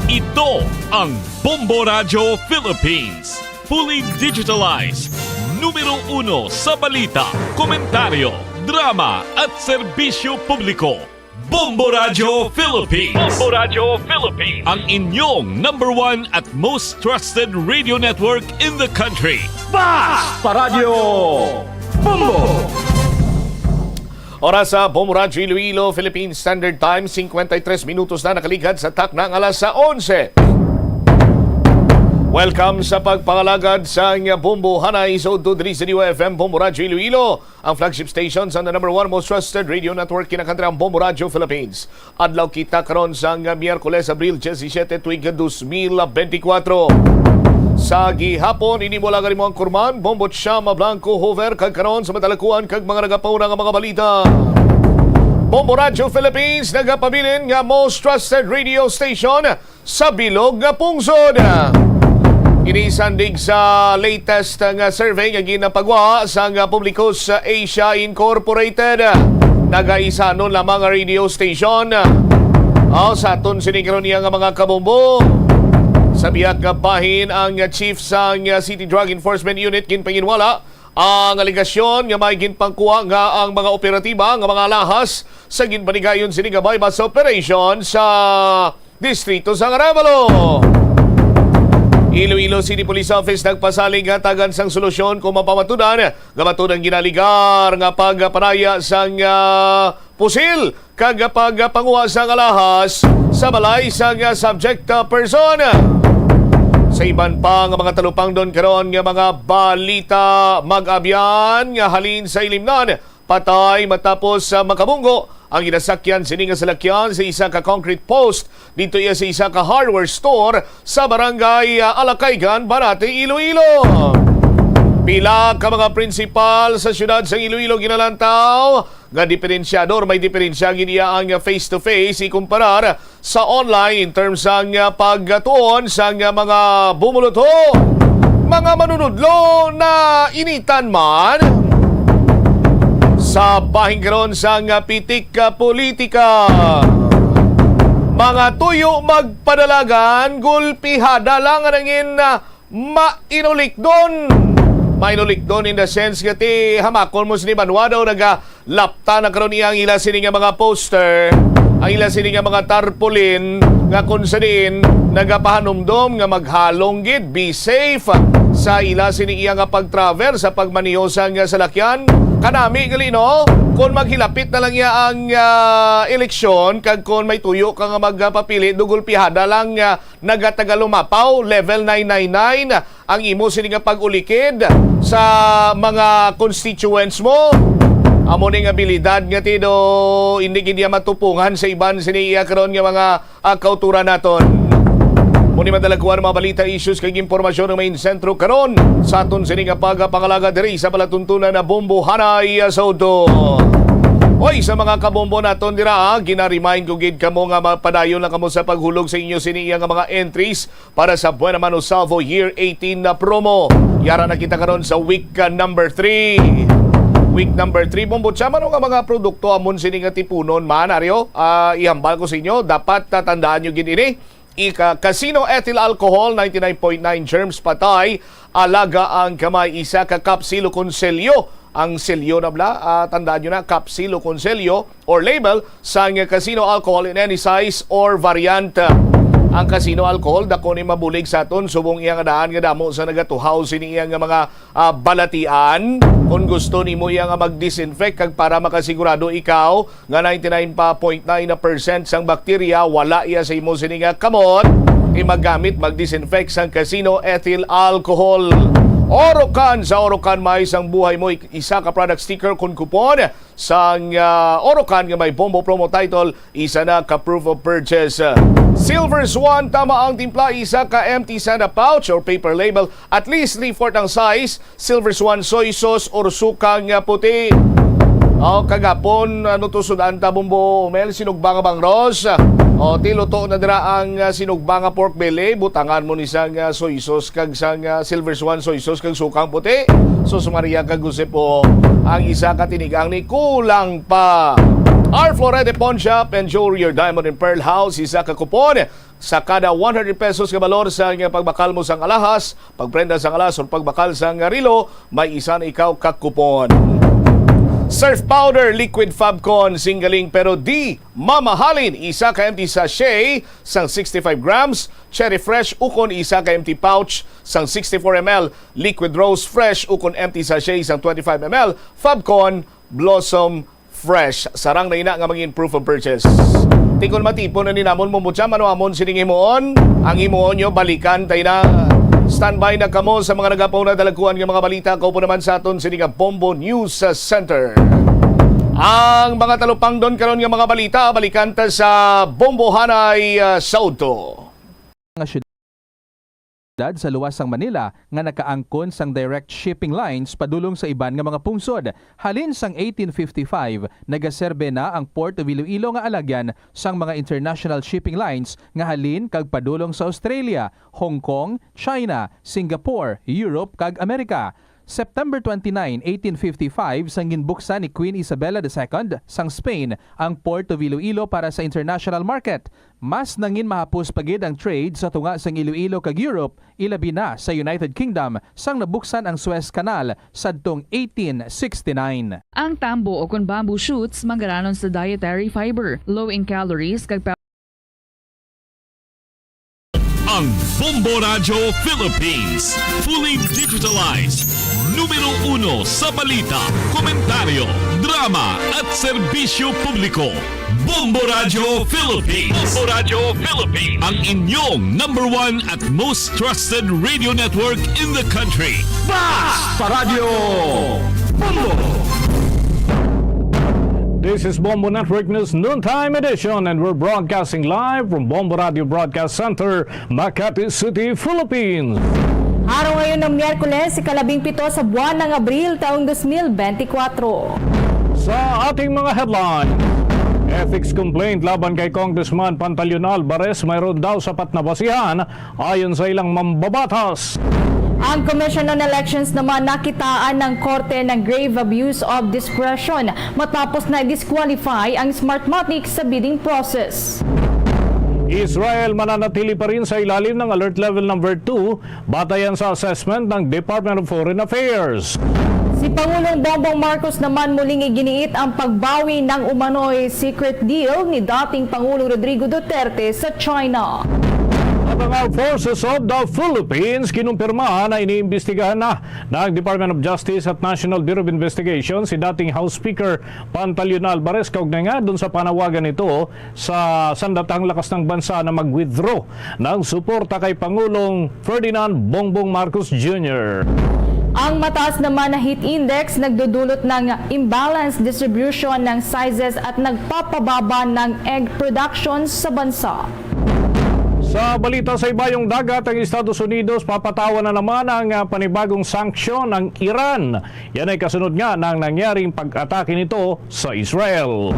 Ito ang Bombo Radio Philippines. Fully digitalized. Numero 1 sa balita, komentaryo, drama at serbisyo publiko. Bombo Radio Philippines. Bombo Radio Philippines. Ang inyong number 1 at most trusted radio network in the country. Basta Radio Bombo! Oras sa Bombo Radio Iloilo, Philippine Standard Time, 53 minutos na nakaligad sa tak ng alas sa 11. Welcome sa pagpangalagad sa Bombo Hanay sa Ududri sa FM Bombo Radio Iloilo, ang flagship station sa number 1 most trusted radio network kinakantara ang Bombo Radio Philippines. Adlaw kita karon sa Miyerkules, Abril 17, tuig 2024. Sa gihapon, ini mo lang mo ang kurman, Bombot Shama Blanco Hover, kag karon sa matalakuan kag mga nagapauna nga mga balita. Bombo Radio Philippines nagapabilin nga most trusted radio station sa bilog nga pungsod. Inisandig sa latest nga survey nga ginapagwa sa nga publiko sa Asia Incorporated. Nagaisanon lamang nga radio station. Sa aton sinikaron niya nga mga kabombo. Sa biyak nga bahin ang chief sa City Drug Enforcement Unit ginpanginwala ang aligasyon nga may ginpangkuha nga ang mga operatiba nga mga lahas sa ginpanigayon sinigabay bus operation sa distrito sa Arevalo. Iloilo City Police Office nagpasalig nga tagan sang solusyon kung mapamatudan nga matudang ginaligar nga pagpanaya sang pusil kag pagpanguha sang alahas sa balay sang subject person. Sa iban pa nga mga talupang doon karon nga mga balita mag-abyan nga halin sa ilimnan, patay matapos sa makabunggo ang ginasakyan sini nga salakyan sa isa ka concrete post dito iya sa isa ka hardware store sa barangay Alakaygan, Barate, Iloilo. Pila ka mga prinsipal sa syudad sa Iloilo ginalantaw nga diferensyador may diferensya giniya ang face-to-face ikumparar sa online in terms ang pagtuon sa mga bumuluto, mga manunudlo na initan man sa bahingkaron sa pitik politika. Mga tuyo magpadalagan, gulpihada lang ang mainulik doon. Mainulik doon in the sense nga ti hamakon mo sini banwa daw nagalapta na karon iyang ila sini nga mga poster, ang ila sini nga mga tarpaulin nga kung saan nagapahanumdom nga maghalong gid, be safe sa ila sini iya nga pag-travel sa pagmaniho sa nga salakyan. Kanami gali no, kung maghilapit na lang iya ang eleksyon kag kung may tuyo ka nga magpapili dugol pihada lang nagatagalumapaw level 999 ang imo sini nga pag-ulikid sa mga constituents mo. Amo ning abilidad nga tido hindi gid matupungan sa iban sini iya karon nga mga kauturan naton. Muni madalakuan mga balita, issues kay impormasyon ng main sentro karon sa aton sini nga pagpangalaga diri sa palatuntunan na Bombo Hanay sa Udo. Oy, sa mga kabombo naton dira, gina-remind ko gid kamo nga mapadayon lang kamo sa paghulog sa inyo sini nga mga entries para sa Buena Mano Salvo Year 18 na promo. Yara na kita karon sa week number 3. Week number 3, bombo tsama nga mga produkto amon sini nga tipunon man aryo. Ihambal ko sa inyo, dapat tatandaan nyo gid ini. Casino ethyl alcohol 99.9 germs patay, alaga ang kamay, isa ka kapsilo konselyo. Ang selyo na tandaan nyo na, kapsilo konselyo or label sa casino alcohol in any size or variant. Ang casino alcohol dako ni mabulig sa aton subong iyang daan nga damo sa nagatuhaw sini iyang mga balatian. Kung gusto nimo iyang mag-disinfect kag para makasigurado ikaw nga 99.9% sang bakterya wala iya sa imo sini nga kamot, magamit mag-disinfect sang casino ethyl alcohol. Orocan, sa Orocan may isang buhay mo isa ka product sticker kun coupon sang Orocan nga may Bombo promo title, isa na ka proof of purchase. Silver Swan, tama ang timpla, isa ka empty sana pouch or paper label, at least 3/4 ang size. Silver Swan soy sauce or sukang puti. Kagapon nutusudan ta Bombo Mel sinugbanga bang Ros. Tiluto na dira ang sinugbanga pork belly, butangan mo ni sang soy sauce kag sang Silver Swan soy sauce kag sukang puti. Sus Maria kag Josepo, ang isa ka tinigang ni kulang pa. Our Florete Pawn Shop and Jewelry, your Diamond and Pearl House, isa ka kupon sa kada 100 pesos ka balor sa pagbakal mo sang alahas, pagprenda sang alas o pagbakal sang rilo, may isa na ikaw ka kupon. Surf Powder Liquid Fabcon singling pero di mamahalin, isa ka empty sachet sang 65 grams, Cherry Fresh ukon isa ka empty pouch sang 64 ml, Liquid Rose Fresh ukon empty sachet sang 25 ml, Fabcon Blossom Fresh. Sarang na ina nga mangin proof of purchase. Tikon matipon na ninamon mo mutya, manuamon sining himuon. Ang himuon nyo, balikan tayo na. Standby na kamo sa mga nagapaw na dalaguan ng mga balita. Kaupo naman sa aton sining Bombo News Center. Ang mga talupang doon karon ng mga balita, balikan ta sa Bombo Hanay Sauto. Sa luwas sang Manila nga nakaangkon sang direct shipping lines padulong sa iban nga mga pungsod. Halin sang 1855 nagaserbe na ang Port of Iloilo nga alagyan sang mga international shipping lines nga halin kag padulong sa Australia, Hong Kong, China, Singapore, Europe kag Amerika. September 29, 1855 sang ginbuksan ni Queen Isabella II sang Spain ang Port of Iloilo para sa international market. Mas nangin mahapos pagid ang trade sa tunga sang Iloilo kag Europe, ilabi na sa United Kingdom sang nabuksan ang Suez Canal sadtong 1869. Ang tambo o kun bamboo shoots manggaranon sa dietary fiber, low in calories kag Ang Bombo Radio Philippines, fully digitalized, numero 1 sa balita, komentaryo, drama at serbisyo publiko. Bombo Radio Philippines. Bombo Radio Philippines. Ang inyong number 1 at most trusted radio network in the country. Sa Radyo Bombo! This is Bombo Network News Noontime Edition and we're broadcasting live from Bombo Radio Broadcast Center, Makati City, Philippines. Araw ngayon ng Miyerkules, ikalabing-pito sa buwan ng Abril taong 2024. Sa ating mga headline, ethics complaint laban kay Congressman Pantaleon Alvarez mayroon daw sapat na basihan ayon sa ilang mambabatas. Ang Commission on Elections naman nakitaan ng korte ng grave abuse of discretion matapos na disqualify ang Smartmatic sa bidding process. Israel mananatili pa rin sa ilalim ng Alert Level number 2 batayan sa assessment ng Department of Foreign Affairs. Si Pangulong Bongbong Marcos naman muling iginiit ang pagbawi ng umano'y secret deal ni dating Pangulong Rodrigo Duterte sa China. At ang Armed Forces of the Philippines kinumpirma na iniimbestigahan na ng Department of Justice at National Bureau of Investigation si dating House Speaker Pantaleon Alvarez kaugnay nga doon sa panawagan nito sa sandatahang lakas ng bansa na mag-withdraw ng suporta kay Pangulong Ferdinand Bongbong Marcos Jr. Ang mataas naman na heat index nagdudulot ng imbalance distribution ng sizes at nagpapababa ng egg production sa bansa. Sa balita sa ibayong dagat, ang Estados Unidos papatawan na naman ang panibagong sanksyon ng Iran. Yan ay kasunod nga ng nangyaring pag-atake nito sa Israel.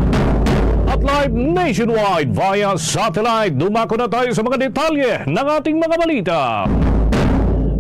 At live nationwide via satellite, dumako na tayo sa mga detalye ng ating mga balita.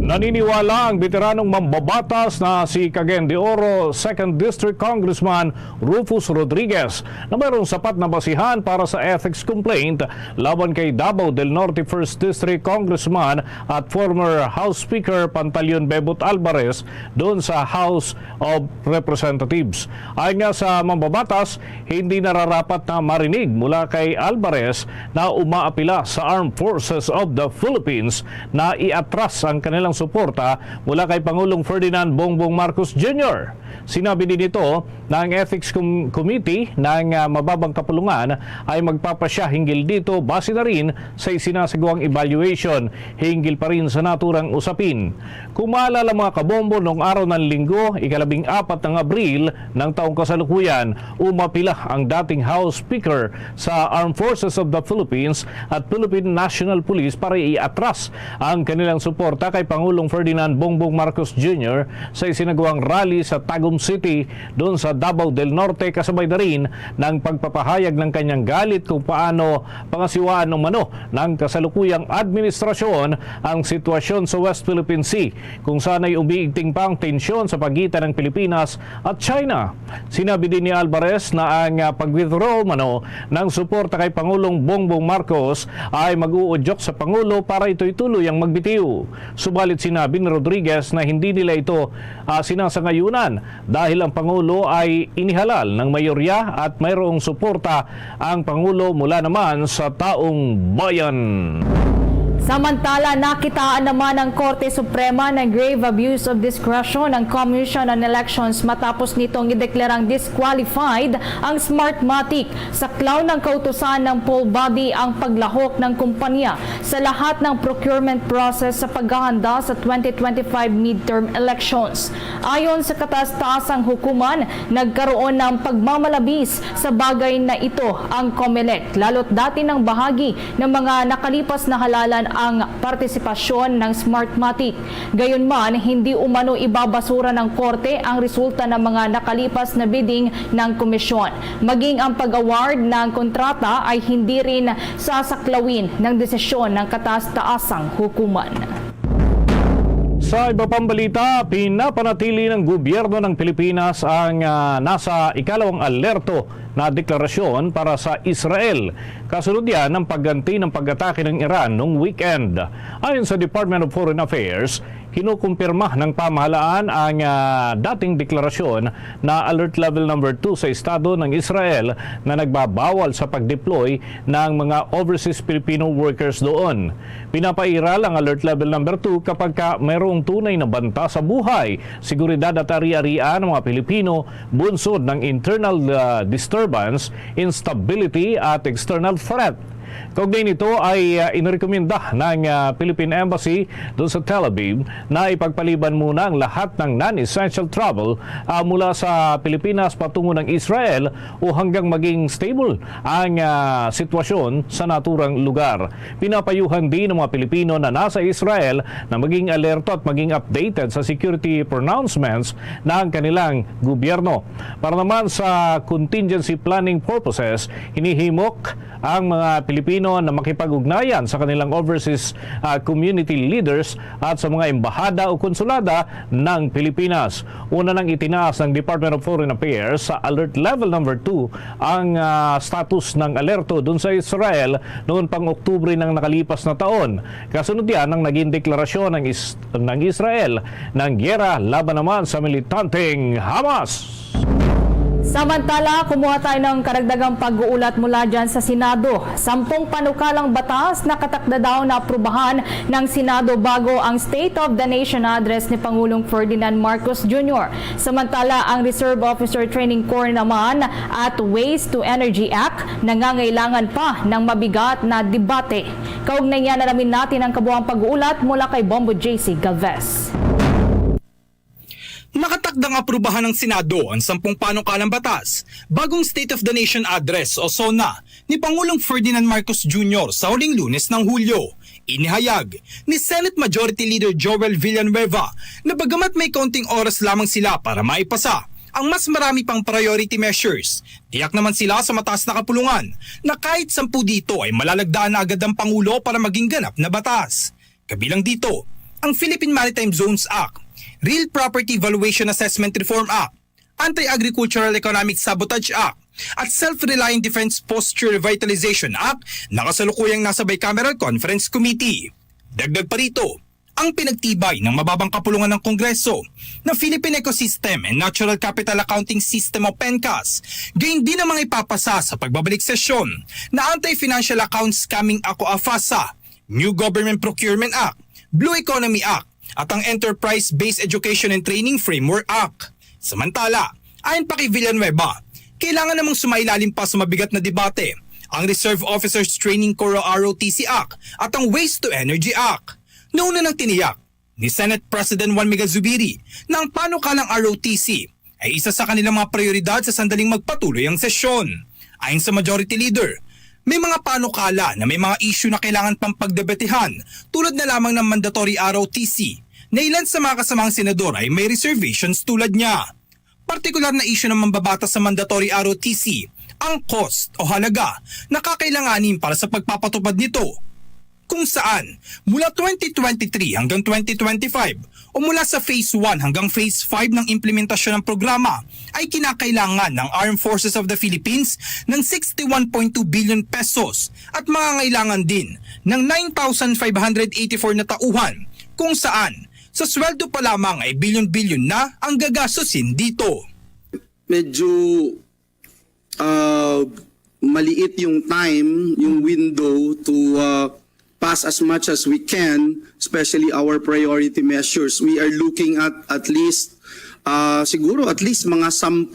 Naniniwala ang veteranong mambabatas na si Cagayan de Oro 2nd District Congressman Rufus Rodriguez na mayroong sapat na basihan para sa ethics complaint laban kay Davao del Norte 1st District Congressman at former House Speaker Pantaleon Bebot Alvarez doon sa House of Representatives. Ayon nga sa mambabatas, hindi nararapat na marinig mula kay Alvarez na umaapila sa Armed Forces of the Philippines na iatras ang kanilang suporta mula kay Pangulong Ferdinand Bongbong Marcos Jr. Sinabi din ito na ang Ethics Committee ng mababang kapulungan ay magpapasya hinggil dito base na rin sa isinasagawang evaluation hinggil pa rin sa naturang usapin. Kung maalala mga kabombo, noong araw ng Linggo, ika-14 ng Abril ng taong kasalukuyan, umapila ang dating House Speaker sa Armed Forces of the Philippines at Philippine National Police para iatras ang kanilang suporta kay Pangulong Pangulong Ferdinand Bongbong Marcos Jr. sa isinagawang rally sa Tagum City doon sa Davao del Norte, kasabay na rin ng pagpapahayag ng kanyang galit kung paano pangasiwaan umano ng kasalukuyang administrasyon ang sitwasyon sa West Philippine Sea, kung saan ay umiigting pa ang tensyon sa pagitan ng Pilipinas at China. Sinabi din ni Alvarez na ang pag-withdraw umano ng suporta kay Pangulong Bongbong Marcos ay mag-uudyok sa Pangulo para ito'y tuluyang magbitiw. Subalit sinabi ni Rodriguez na hindi nila ito sinasangayunan dahil ang Pangulo ay inihalal ng mayorya at mayroong suporta ang Pangulo mula naman sa taong bayan. Samantala, nakitaan naman ng Korte Suprema ng grave abuse of discretion ng Commission on Elections matapos nitong ideklarang disqualified ang Smartmatic sa klaw ng kautusan ng poll body ang paglahok ng kumpanya sa lahat ng procurement process sa paghahanda sa 2025 midterm elections. Ayon sa kataas-taasang hukuman, nagkaroon ng pagmamalabis sa bagay na ito ang COMELEC, lalo't dati ng bahagi ng mga nakalipas na halalan ang partisipasyon ng Smartmatic. Gayunman, hindi umano ibabasura ng korte ang resulta ng mga nakalipas na bidding ng komisyon. Maging ang pag-award ng kontrata ay hindi rin sasaklawin ng desisyon ng kataas-taasang hukuman. Sa iba pang balita, pinapanatili ng gobyerno ng Pilipinas ang nasa ikalawang alerto na deklarasyon para sa Israel. Kasunod yan ng pagganti ng pag-atake ng Iran noong weekend. Ayon sa Department of Foreign Affairs, kinukumpirma ng pamahalaan ang dating deklarasyon na Alert Level Number 2 sa estado ng Israel na nagbabawal sa pag-deploy ng mga overseas Filipino workers doon. Pinapairal ang Alert Level Number 2 kapag mayroong tunay na banta sa buhay, seguridad at ari-arian ng mga Pilipino bunsod ng internal disturbance, instability at external threat. Kaugnay nito ay inirekomenda ng Philippine Embassy doon sa Tel Aviv na ipagpaliban muna ang lahat ng non-essential travel mula sa Pilipinas patungo ng Israel o hanggang maging stable ang sitwasyon sa naturang lugar. Pinapayuhan din ng mga Pilipino na nasa Israel na maging alerto at maging updated sa security pronouncements ng kanilang gobyerno. Para naman sa contingency planning purposes, hinihimok ang mga Pilipino na makipag-ugnayan sa kanilang overseas community leaders at sa mga embahada o konsulada ng Pilipinas. Una nang itinaas ng Department of Foreign Affairs sa Alert Level Number 2 ang status ng alerto dun sa Israel noon pang Oktubre ng nakalipas na taon. Kasunod yan ang naging deklarasyon ng Israel ng gyera laban naman sa militanteng Hamas. Samantala, kumuha tayo ng karagdagang pag-uulat mula dyan sa Senado. 10 panukalang batas na katakda daw na aprubahan ng Senado bago ang State of the Nation address ni Pangulong Ferdinand Marcos Jr. Samantala, ang Reserve Officer Training Corps naman at Waste to Energy Act nangangailangan pa ng mabigat na debate. Kaugnay niya, nalamin natin ang kabuuang pag-uulat mula kay Bombo JC Galvez. Nakatakdang aprubahan ng Senado ang 10 panukalang batas bagong State of the Nation Address o SONA ni Pangulong Ferdinand Marcos Jr. sa huling Lunes ng Hulyo. Inihayag ni Senate Majority Leader Joel Villanueva na bagamat may kaunting oras lamang sila para maipasa ang mas marami pang priority measures, tiyak naman sila sa mataas na kapulungan na kahit 10 dito ay malalagdaan na agad ang Pangulo para maging ganap na batas. Kabilang dito, ang Philippine Maritime Zones Act, Real Property Valuation Assessment Reform Act, Anti-Agricultural Economic Sabotage Act, at Self-Reliant Defense Posture Revitalization Act na kasalukuyang nasa Bicameral Conference Committee. Dagdag pa rito, ang pinagtibay ng mababang kapulungan ng Kongreso na Philippine Ecosystem and Natural Capital Accounting System o PENCAS, gayon din namang ipapasa sa pagbabalik sesyon na Anti-Financial Accounts Scamming Act o AFASA, New Government Procurement Act, Blue Economy Act, at ang Enterprise-Based Education and Training Framework Act. Samantala, ayon pa kay Villanueva, kailangan namang sumailalim pa sa mabigat na debate ang Reserve Officers Training Corps o ROTC Act at ang Waste to Energy Act. Noon nang tiniyak ni Senate President Juan Miguel Zubiri na ang panukalang ROTC ay isa sa kanilang mga prioridad sa sandaling magpatuloy ang sesyon. Ayon sa Majority Leader, may mga panukala na may mga issue na kailangan pang pagdebatehan tulad na lamang ng mandatory ROTC na ilan sa mga kasamang senador ay may reservations tulad niya. Partikular na issue ng mambabatas sa mandatory ROTC, ang cost o halaga na kakailanganin para sa pagpapatupad nito. Kung saan, mula 2023 hanggang 2025 o mula sa Phase 1 hanggang Phase 5 ng implementasyon ng programa ay kinakailangan ng Armed Forces of the Philippines ng 61.2 billion pesos at mangangailangan din ng 9,584 na tauhan kung saan sa sweldo pa lamang ay bilyon-bilyon na ang gagastusin dito. Medyo maliit yung time, yung window to pass as much as we can, especially our priority measures. We are looking at least, siguro at least mga 10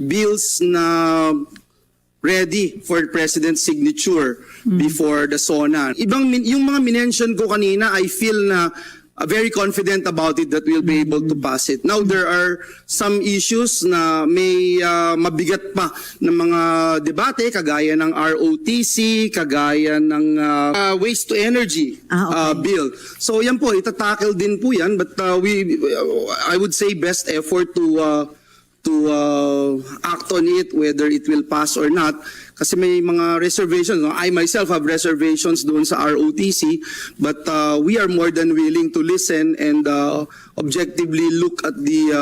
bills na ready for President's signature before the SONA. Yung mga minention ko kanina, I feel na very confident about it that we'll be able to pass it. Now, there are some issues na may mabigat pa ng mga debate, kagaya ng ROTC, kagaya ng waste to energy bill. So yan po, itatackle din po yan, but I would say best effort to act on it, whether it will pass or not. Kasi may mga reservations. No? I myself have reservations doon sa ROTC, but we are more than willing to listen and objectively look at the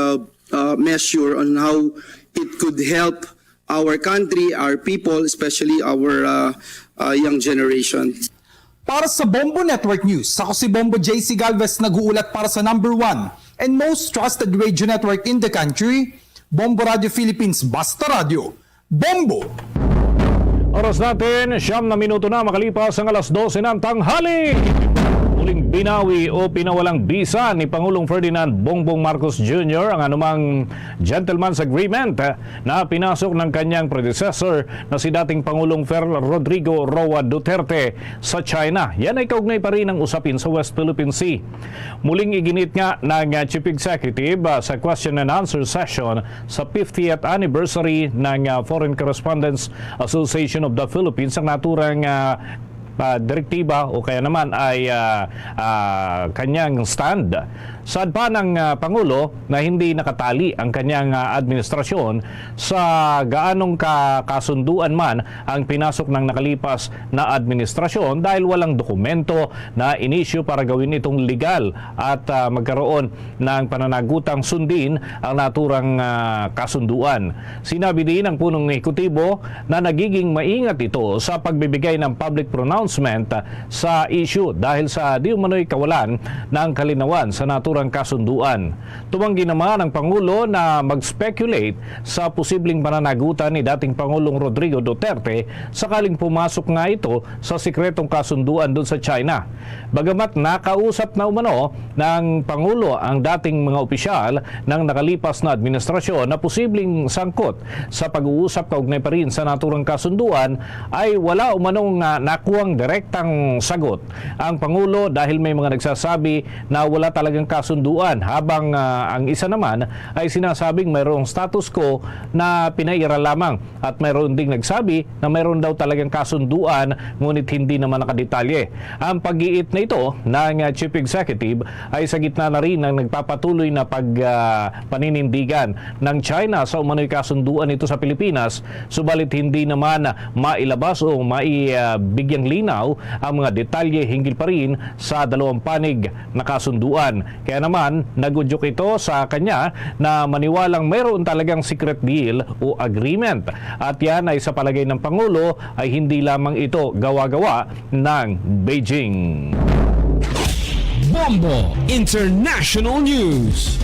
measure on how it could help our country, our people, especially our young generation. Para sa Bombo Network News, ako si Bombo JC Galvez nag-uulat para sa number 1 and most trusted radio network in the country, Bombo Radio Philippines, Basta Radio. Bombo! Oras natin, 9 na minuto na makalipas ang alas 12 ng tanghali. Muling binawi o pinawalang bisa ni Pangulong Ferdinand Bongbong Marcos Jr. ang anumang gentleman's agreement na pinasok ng kanyang predecessor na si dating Pangulong Rodrigo Roa Duterte sa China. Yan ay kaugnay pa rin ang usapin sa West Philippine Sea. Muling iginit nga ng Chief Executive sa question and answer session sa 50th anniversary ng Foreign Correspondents Association of the Philippines ang naturang direktiba o kaya naman ay kanyang stand. Saad pa ng Pangulo na hindi nakatali ang kanyang administrasyon sa gaanong kasunduan man ang pinasok ng nakalipas na administrasyon dahil walang dokumento na inisyu para gawin itong legal at magkaroon ng pananagutang sundin ang naturang kasunduan. Sinabi din ng punong ehekutibo na nagiging maingat ito sa pagbibigay ng public pronouncement sa issue dahil sa di umano'y kawalan ng kalinawan sa naturang kasunduan. Tumanggi naman ang Pangulo na mag-speculate sa posibleng pananagutan ni dating Pangulong Rodrigo Duterte sakaling pumasok nga ito sa sikretong kasunduan doon sa China. Bagamat nakausap na umano ng Pangulo ang dating mga opisyal ng nakalipas na administrasyon na posibleng sangkot sa pag-uusap kaugnay pa rin sa naturang kasunduan, ay wala umanong nakuwang direktang sagot ang Pangulo dahil may mga nagsasabi na wala talagang kasunduan habang ang isa naman ay sinasabing mayroong status quo na pinaira lamang at mayroon ding nagsabi na mayroon daw talagang kasunduan ngunit hindi naman nakadetalye. Ang pag-iit na ito ng Chief Executive ay sa gitna na rin ng nagpapatuloy na paninindigan ng China sa umano'y kasunduan ito sa Pilipinas, subalit hindi naman mailabas o maibigyang linaw ang mga detalye hinggil pa rin sa dalawang panig na kasunduan. Kaya naman, nagudyok ito sa kanya na maniwalang mayroon talagang secret deal o agreement. At yan ay sa palagay ng Pangulo ay hindi lamang ito gawa-gawa ng Beijing. Bombo International News.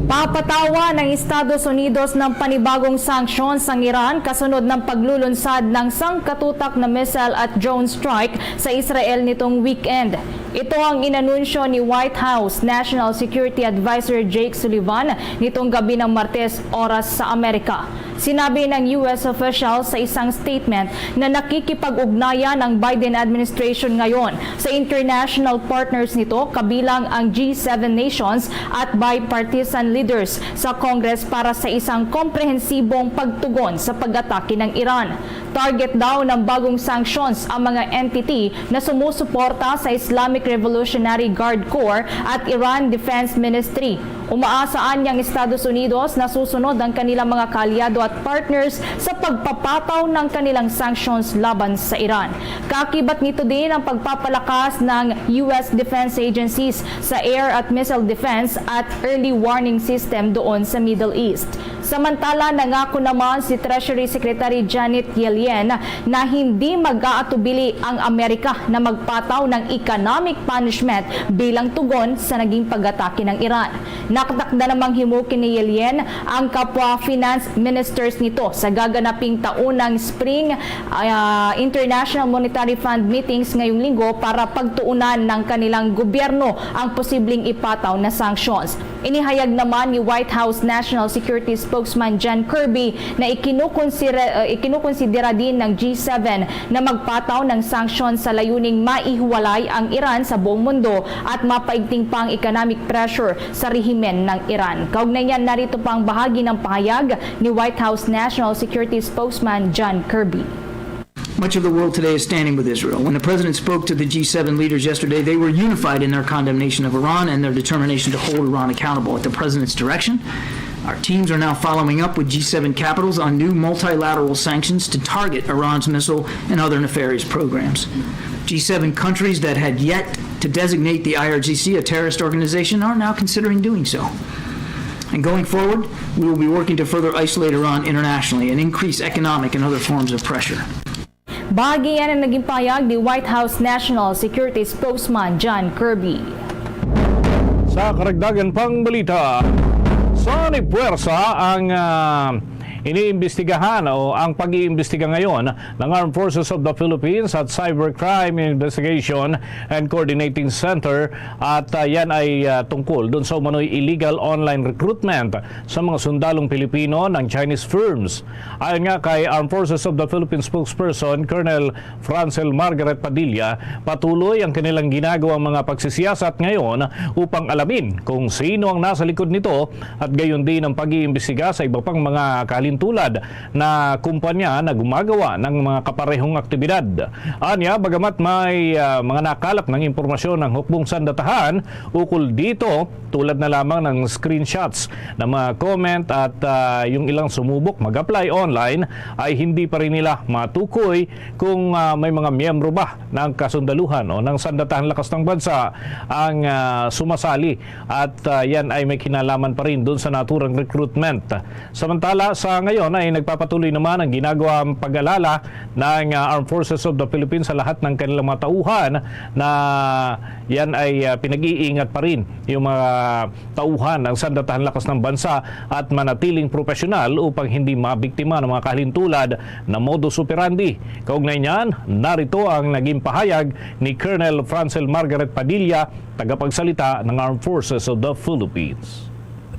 Papatawa ng Estados Unidos ng panibagong sanksyon sa Iran kasunod ng paglulunsad ng sangkatutak na missile at drone strike sa Israel nitong weekend. Ito ang inanunsyo ni White House National Security Advisor Jake Sullivan nitong gabi ng Martes oras sa Amerika. Sinabi ng US official sa isang statement na nakikipag-ugnayan ang Biden administration ngayon sa international partners nito kabilang ang G7 nations at bipartisan leaders sa Congress para sa isang komprehensibong pagtugon sa pag-atake ng Iran. Target daw ng bagong sanctions ang mga entity na sumusuporta sa Islamic Revolutionary Guard Corps at Iran Defense Ministry. Umaasaan niyang Estados Unidos na susunod ang kanilang mga kaalyado at partners sa pagpapataw ng kanilang sanctions laban sa Iran. Kakibat nito din ang pagpapalakas ng US defense agencies sa air at missile defense at early warning system doon sa Middle East. Samantala, nangako naman si Treasury Secretary Janet Yellen na hindi mag-aatubili ang Amerika na magpataw ng economic punishment bilang tugon sa naging pag-atake ng Iran. Nakatakda namang himukin ni Yellen ang kapwa finance ministers nito sa gaganaping taunang Spring International Monetary Fund meetings ngayong linggo para pagtuunan ng kanilang gobyerno ang posibleng ipataw na sanctions. Inihayag naman ni White House National Security Spokesman John Kirby na ikinukonsidera din ng G7 na magpataw ng sanctions sa layuning maihiwalay ang Iran sa buong mundo at mapaigting pang economic pressure sa rehimen ng Iran. Kaugnay niyan, narito pang bahagi ng pahayag ni White House National Security Spokesman John Kirby. Much of the world today is standing with Israel. When the president spoke to the G7 leaders yesterday, they were unified in their condemnation of Iran and their determination to hold Iran accountable. At the president's direction, our teams are now following up with G7 capitals on new multilateral sanctions to target Iran's missile and other nefarious programs. G7 countries that had yet to designate the IRGC a terrorist organization are now considering doing so. And going forward, we will be working to further isolate Iran internationally and increase economic and other forms of pressure. Bahagi yan ang naging pahayag ni White House National Security Spokesman John Kirby. Sa karagdagan pang balita, sa puwersa ang iniimbestigahan o ang pag-iimbestiga ngayon ng Armed Forces of the Philippines at Cybercrime Investigation and Coordinating Center at yan ay tungkol doon sa umano'y illegal online recruitment sa mga sundalong Pilipino ng Chinese firms. Ayon nga kay Armed Forces of the Philippines spokesperson Colonel Francel Margaret Padilla, patuloy ang kanilang ginagawang mga pagsisiyasat ngayon upang alamin kung sino ang nasa likod nito at gayon din ang pag-iimbestiga sa iba pang mga tulad na kumpanya na gumagawa ng mga kaparehong aktibidad. Anya, bagamat may mga nakalap ng impormasyon ng hukbong sandatahan ukol dito, tulad na lamang ng screenshots na mga comment at yung ilang sumubok mag-apply online, ay hindi pa rin nila matukoy kung may mga miyembro ba ng kasundaluhan o ng sandatahan lakas ng bansa ang sumasali at yan ay may kinalaman pa rin doon sa naturang recruitment. Samantala, sa ngayon ay nagpapatuloy naman ang ginagawang pag-alala ng Armed Forces of the Philippines sa lahat ng kanilang mga tauhan na yan ay pinag-iingat pa rin yung mga tauhan ng sandatahan lakas ng bansa at manatiling profesional upang hindi mabiktima ng mga kahintulad na modus operandi. Kaugnay niyan, narito ang naging pahayag ni Colonel Francel Margaret Padilla, tagapagsalita ng Armed Forces of the Philippines.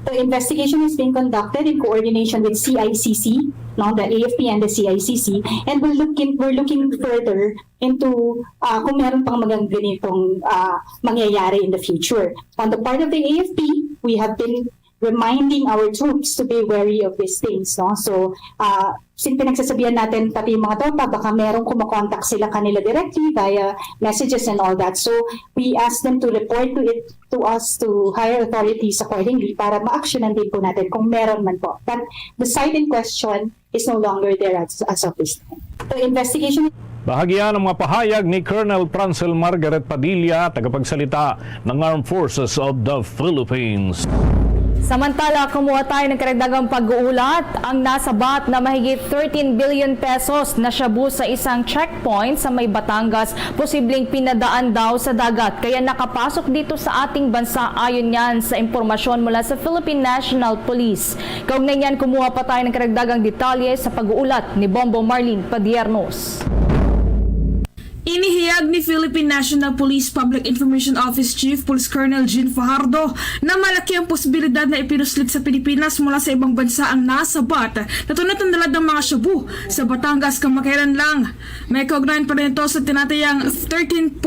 The investigation is being conducted in coordination with CICC, the AFP and the CICC, and we're looking further into kung meron pang mga ganitong mangyayari in the future. On the part of the AFP, we have been reminding our troops to be wary of these things. No? So, pinagsasabihan natin pati yung mga tropa, baka merong kumakontak sila kanila directly via messages and all that. So, we ask them to report to us, to higher authorities accordingly para ma-actionan din po natin kung meron man po. But the site in question is no longer there as of this time. The investigation... Bahagyan ng mga pahayag ni Colonel Francel Margaret Padilla, tagapagsalita ng Armed Forces of the Philippines. Samantala, kumuha tayo ng karagdagang pag-uulat ang nasabat na mahigit 13 billion pesos na shabu sa isang checkpoint sa May Batangas, posibleng pinadaan daw sa dagat. Kaya nakapasok dito sa ating bansa ayon yan sa impormasyon mula sa Philippine National Police. Kaugnay niyan, kumuha pa tayo ng karagdagang detalye sa pag-uulat ni Bombo Marlene Padiernos. Inihiyag Ipinahayag ni Philippine National Police Public Information Office Chief Police Colonel Jean Fajardo na malaki ang posibilidad na ipinuslit sa Pilipinas mula sa ibang bansa ang nasabat na tunat ng dalad ng mga shabu sa Batangas kamakailan lang. May kaugnayan pa rin ito sa tinatayang 13.3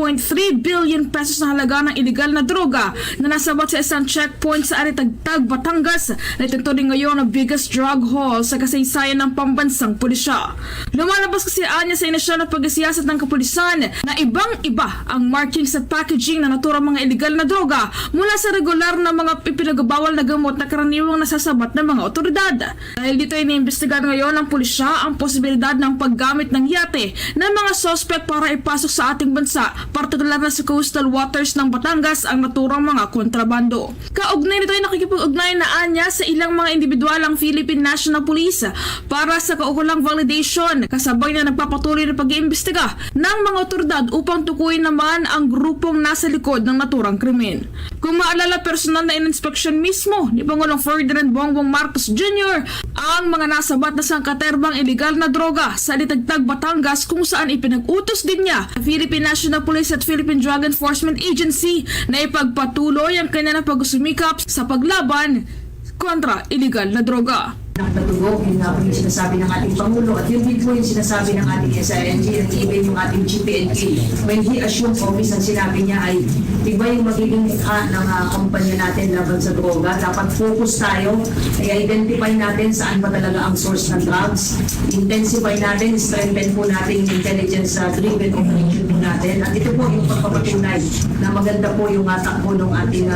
billion pesos na halaga ng illegal na droga na nasabat sa isang checkpoint sa Aritagtag, Batangas na ituturing ngayon ang biggest drug haul sa kasaysayan ng pambansang pulisya. Lumalabas kasi anya sa inisyal na pagkasiyasat ng kapulisan na ibang-iba ang markings at packaging na naturang mga illegal na droga mula sa regular na mga ipinagbawal na gamot na karaniwang nasasabat ng mga otoridad. Dahil dito ay iniimbestigahan ngayon ng pulisya ang posibilidad ng paggamit ng yate ng mga sospek para ipasok sa ating bansa, partikular na sa coastal waters ng Batangas ang naturang mga kontrabando. Kaugnay nito ay nakikipag-ugnay na anya sa ilang mga individual ang Philippine National Police para sa kaukulang validation kasabay na nagpapatuloy na pag-iimbestiga ng mga otoridad upang tukuyin naman ang grupong nasa likod ng naturang krimen. Kung maalala, personal na ininspeksyon mismo ni Pangulong Ferdinand Bongbong Marcos Jr. ang mga nasabat na sangkaterbang illegal na droga sa Aritagtag, Batangas kung saan ipinag-utos din niya ang Philippine National Police at Philippine Drug Enforcement Agency na ipagpatuloy ang kanilang pag-usumikap sa paglaban kontra illegal na droga. Nakatutugog, yun nga po yung sinasabi ng ating Pangulo at yun din po yung sinasabi ng ating SING at even yung ating GPNP. When he assumed office, ang sinabi niya ay iba yung magiging ikha ng kumpanya natin laban sa droga. Dapat focus tayo, ay identify natin saan ba talaga ang source ng drugs. Intensify natin, strengthen po natin yung intelligence-driven operation po natin. At ito po yung pagpapatunay na maganda po yung takbo ng ating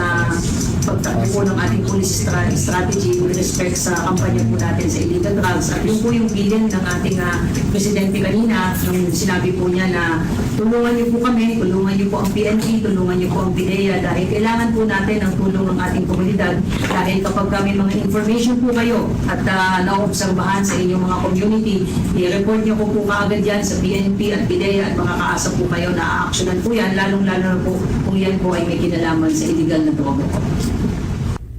pagtakbo po ng ating police strategy with respect sa kampanya po natin sa illegal drugs. At yun po yung bilin ng ating presidente kanina nung sinabi po niya na tulungan niyo po kami, tulungan niyo po ang PNP, tulungan niyo po ang PIDEA dahil kailangan po natin ang tulong ng ating komunidad dahil kapag kami mga information po kayo at naobserbahan sa inyong mga community, i-report niyo po kaagad yan sa PNP at PIDEA at makakaasa po kayo na a-actionan po yan, lalong-lalo na po kung yan po ay may kinalaman sa illegal na droga.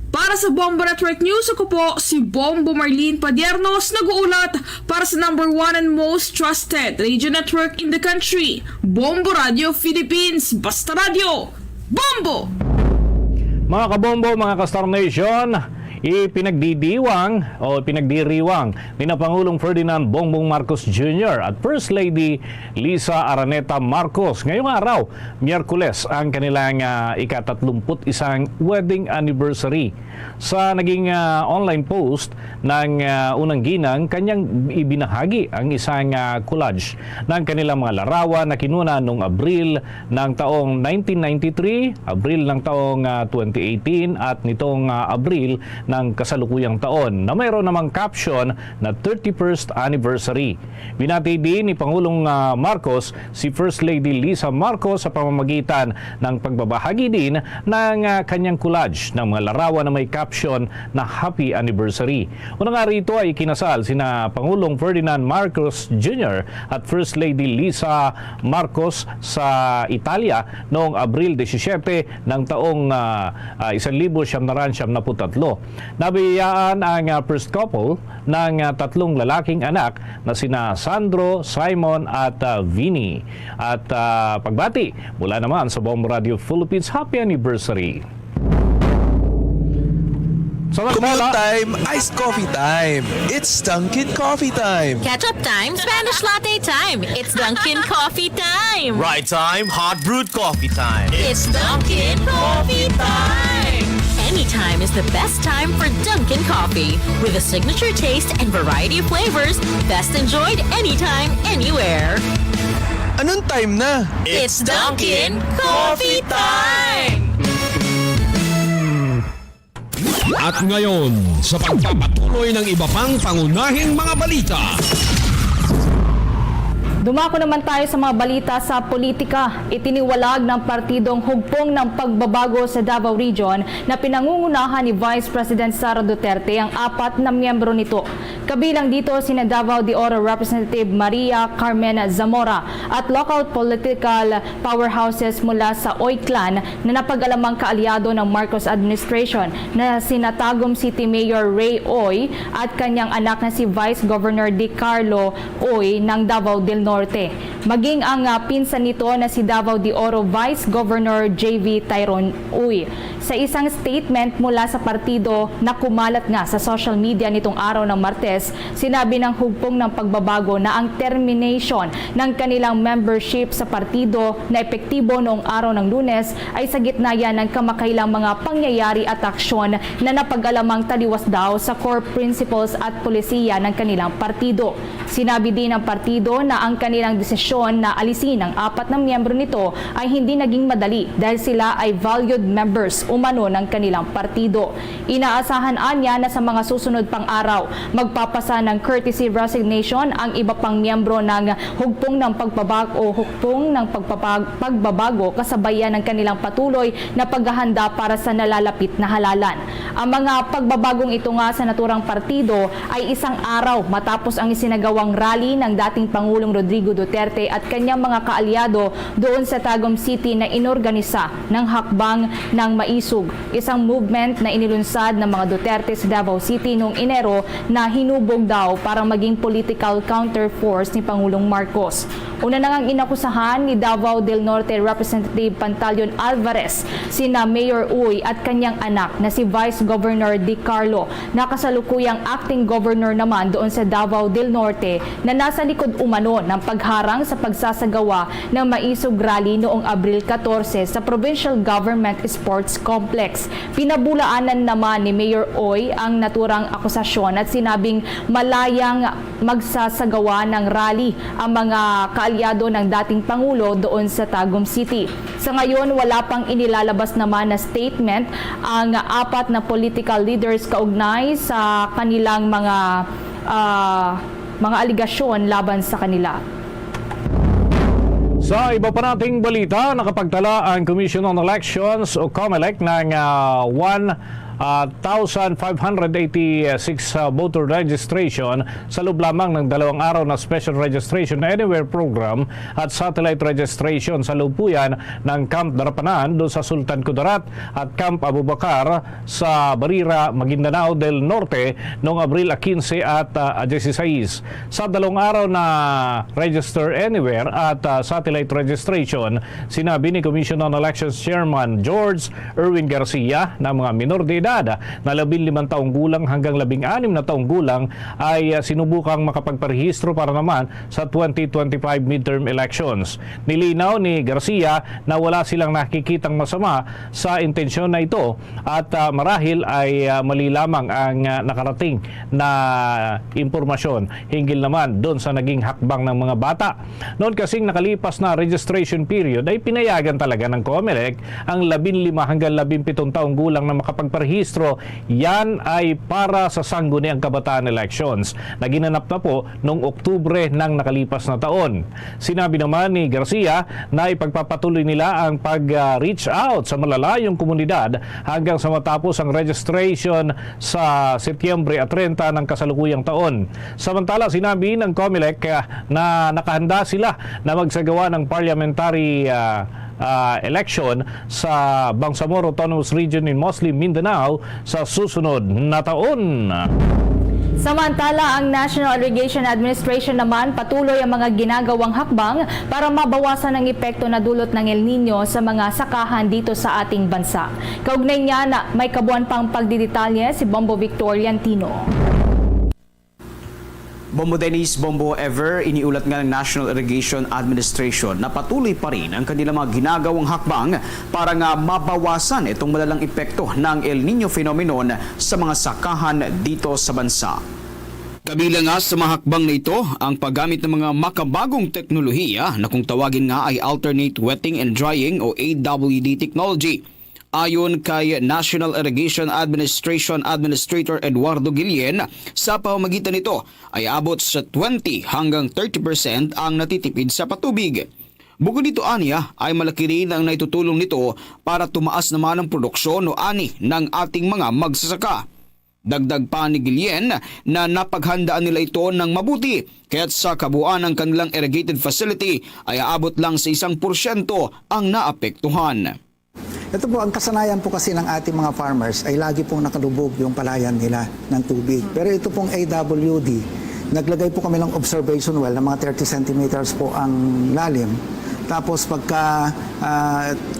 Para sa Bombo Network News, ako po si Bombo Marlene Padiernos, nag-uulat para sa #1 and most trusted radio network in the country, Bombo Radio Philippines. Basta Radio, Bombo! Mga kabombo, mga ka-Star Nation, ipinagdiriwang ni na Pangulong Ferdinand Bongbong Marcos Jr. at First Lady Lisa Araneta Marcos. Ngayong araw, Miyerkules, ang kanilang ika-31 wedding anniversary. Sa naging online post ng unang ginang, kanyang ibinahagi ang isang collage ng kanilang mga larawan na kinuna noong Abril ng taong 1993, Abril ng taong 2018 at nitong Abril ng kasalukuyang taon na mayroon namang caption na 31st anniversary. Binati din ni Pangulong Marcos si First Lady Lisa Marcos sa pamamagitan ng pagbabahagi din ng kanyang collage ng mga larawan na may caption na Happy Anniversary. Una nga rito ay kinasal sina Pangulong Ferdinand Marcos Jr. at First Lady Lisa Marcos sa Italia noong Abril 17 ng taong 1993. Nabiyaan ang first couple ng 3 lalaking anak na sina Sandro, Simon at Vinny. At pagbati mula naman sa Bombo Radio Philippines, Happy Anniversary! Commute time, iced coffee time. It's Dunkin' Coffee time. Ketchup time, Spanish latte time. It's Dunkin' Coffee time. Right time, hot brewed coffee time. It's Dunkin' Coffee time. Anytime is the best time for Dunkin' Coffee. With a signature taste and variety of flavors, best enjoyed anytime, anywhere. Anong time na? It's Dunkin' Coffee time! At ngayon, sa pagpapatuloy ng iba pang pangunahing mga balita. Dumako naman tayo sa mga balita sa politika. Itiniwalag ng partidong hugpong ng pagbabago sa Davao Region na pinangungunahan ni Vice President Sara Duterte ang 4 na miyembro nito. Kabilang dito sina Davao de Oro Representative Maria Carmen Zamora at local political powerhouses mula sa Oy Clan na napag-alamang kaalyado ng Marcos administration na sina Tagum City Mayor Ray Oy at kanyang anak na si Vice Governor Di Carlo Oy ng Davao del Norte. Norte. Maging ang pinsan nito na si Davao de Oro Vice Governor J.V. Tyron Uy. Sa isang statement mula sa partido na kumalat nga sa social media nitong araw ng Martes, sinabi ng hugpong ng pagbabago na ang termination ng kanilang membership sa partido na epektibo noong araw ng Lunes ay sa gitna yan ng kamakailang mga pangyayari at aksyon na napag-alamang taliwas daw sa core principles at polisiya ng kanilang partido. Sinabi din ng partido na ang kanilang desisyon na alisin ang 4 na miyembro nito ay hindi naging madali dahil sila ay valued members umano ng kanilang partido. Inaasahan anya na sa mga susunod pang araw, magpapasa ng courtesy resignation ang iba pang miyembro ng hugpong ng pagbabago kasabayan ng kanilang patuloy na paghahanda para sa nalalapit na halalan. Ang mga pagbabagong ito nga sa naturang partido ay isang araw matapos ang isinagawang rally ng dating Pangulong Rodrigo Duterte at kanyang mga kaalyado doon sa Tagum City na inorganisa ng Hakbang ng Maisog, isang movement na inilunsad ng mga Duterte sa Davao City noong Enero na hinubog daw para maging political counterforce ni Pangulong Marcos. Una na ngang inakusahan ni Davao del Norte Representative Pantaleon Alvarez sina Mayor Uy at kanyang anak na si Vice Governor Di Carlo na kasalukuyang acting governor naman doon sa Davao del Norte na nasa likod umano ng pagharang sa pagsasagawa ng Maisog Rally noong Abril 14 sa Provincial Government Sports Complex. Pinabulaanan naman ni Mayor Uy ang naturang akusasyon at sinabing malayang magsasagawa ng rally ang mga kaalyado ng dating Pangulo doon sa Tagum City. Sa ngayon, wala pang inilalabas naman na statement ang 4 na political leaders kaugnay sa kanilang mga aligasyon laban sa kanila. Sa iba pa nating balita, nakapagtala ang Commission on Elections o COMELEC ng 1,586 voter registration sa loob lamang ng 2 araw na Special Registration Anywhere program at satellite registration sa loob po yan ng Camp Darapanan doon sa Sultan Kudarat at Camp Abubakar sa Barira, Maguindanao del Norte noong Abril 15 at 16. Sa 2 araw na Register Anywhere at satellite registration, sinabi ni Commission on Elections Chairman George Erwin Garcia na mga minor de edad na 15 taong gulang hanggang 16 na taong gulang ay sinubukang makapagparehistro para naman sa 2025 midterm elections. Nilinaw ni Garcia na wala silang nakikitang masama sa intensyon na ito at marahil ay mali lamang ang nakarating na impormasyon hinggil naman doon sa naging hakbang ng mga bata. Noon kasing nakalipas na registration period ay pinayagan talaga ng COMELEC ang 15 hanggang 17 taong gulang na makapagparehistro. Yan ay para sa sangguniang kabataan elections na ginanap na po noong Oktubre ng nakalipas na taon. Sinabi naman ni Garcia na ipagpapatuloy nila ang pag-reach out sa malalayong komunidad hanggang sa matapos ang registration sa Setyembre 30 ng kasalukuyang taon. Samantala, sinabi ng COMELEC na nakahanda sila na magsagawa ng parliamentary election sa Bangsamoro Autonomous Region in Muslim Mindanao sa susunod na taon. Samantala, ang National Irrigation Administration naman patuloy ang mga ginagawang hakbang para mabawasan ang epekto na dulot ng El Nino sa mga sakahan dito sa ating bansa. Kaugnay niya na may kabuuan pang pagdidetalye si Bombo Victoriantino. Bombo Dennis, Bombo Ever, iniulat nga ng National Irrigation Administration na patuloy pa rin ang kanilang mga ginagawang hakbang para nga mabawasan itong malalang epekto ng El Nino phenomenon sa mga sakahan dito sa bansa. Kabilang nga sa mga hakbang na ito ang paggamit ng mga makabagong teknolohiya na kung tawagin nga ay Alternate Wetting and Drying o AWD technology. Ayon kay National Irrigation Administration Administrator Eduardo Guillen, sa pamamagitan nito ay abot sa 20 hanggang 30% ang natitipid sa patubig. Bukod dito aniya ay malaki rin ang naitutulong nito para tumaas naman ang produksyon o ani ng ating mga magsasaka. Dagdag pa ni Guillen na napaghandaan nila ito ng mabuti kaya't sa kabuuan ng kanilang irrigated facility ay aabot lang sa 1% ang naapektuhan. Ito po, ang kasanayan po kasi ng ating mga farmers ay lagi pong nakalubog yung palayan nila ng tubig. Pero ito pong AWD, Naglagay po kami ng observation well na mga 30 centimeters po ang lalim. Tapos pagka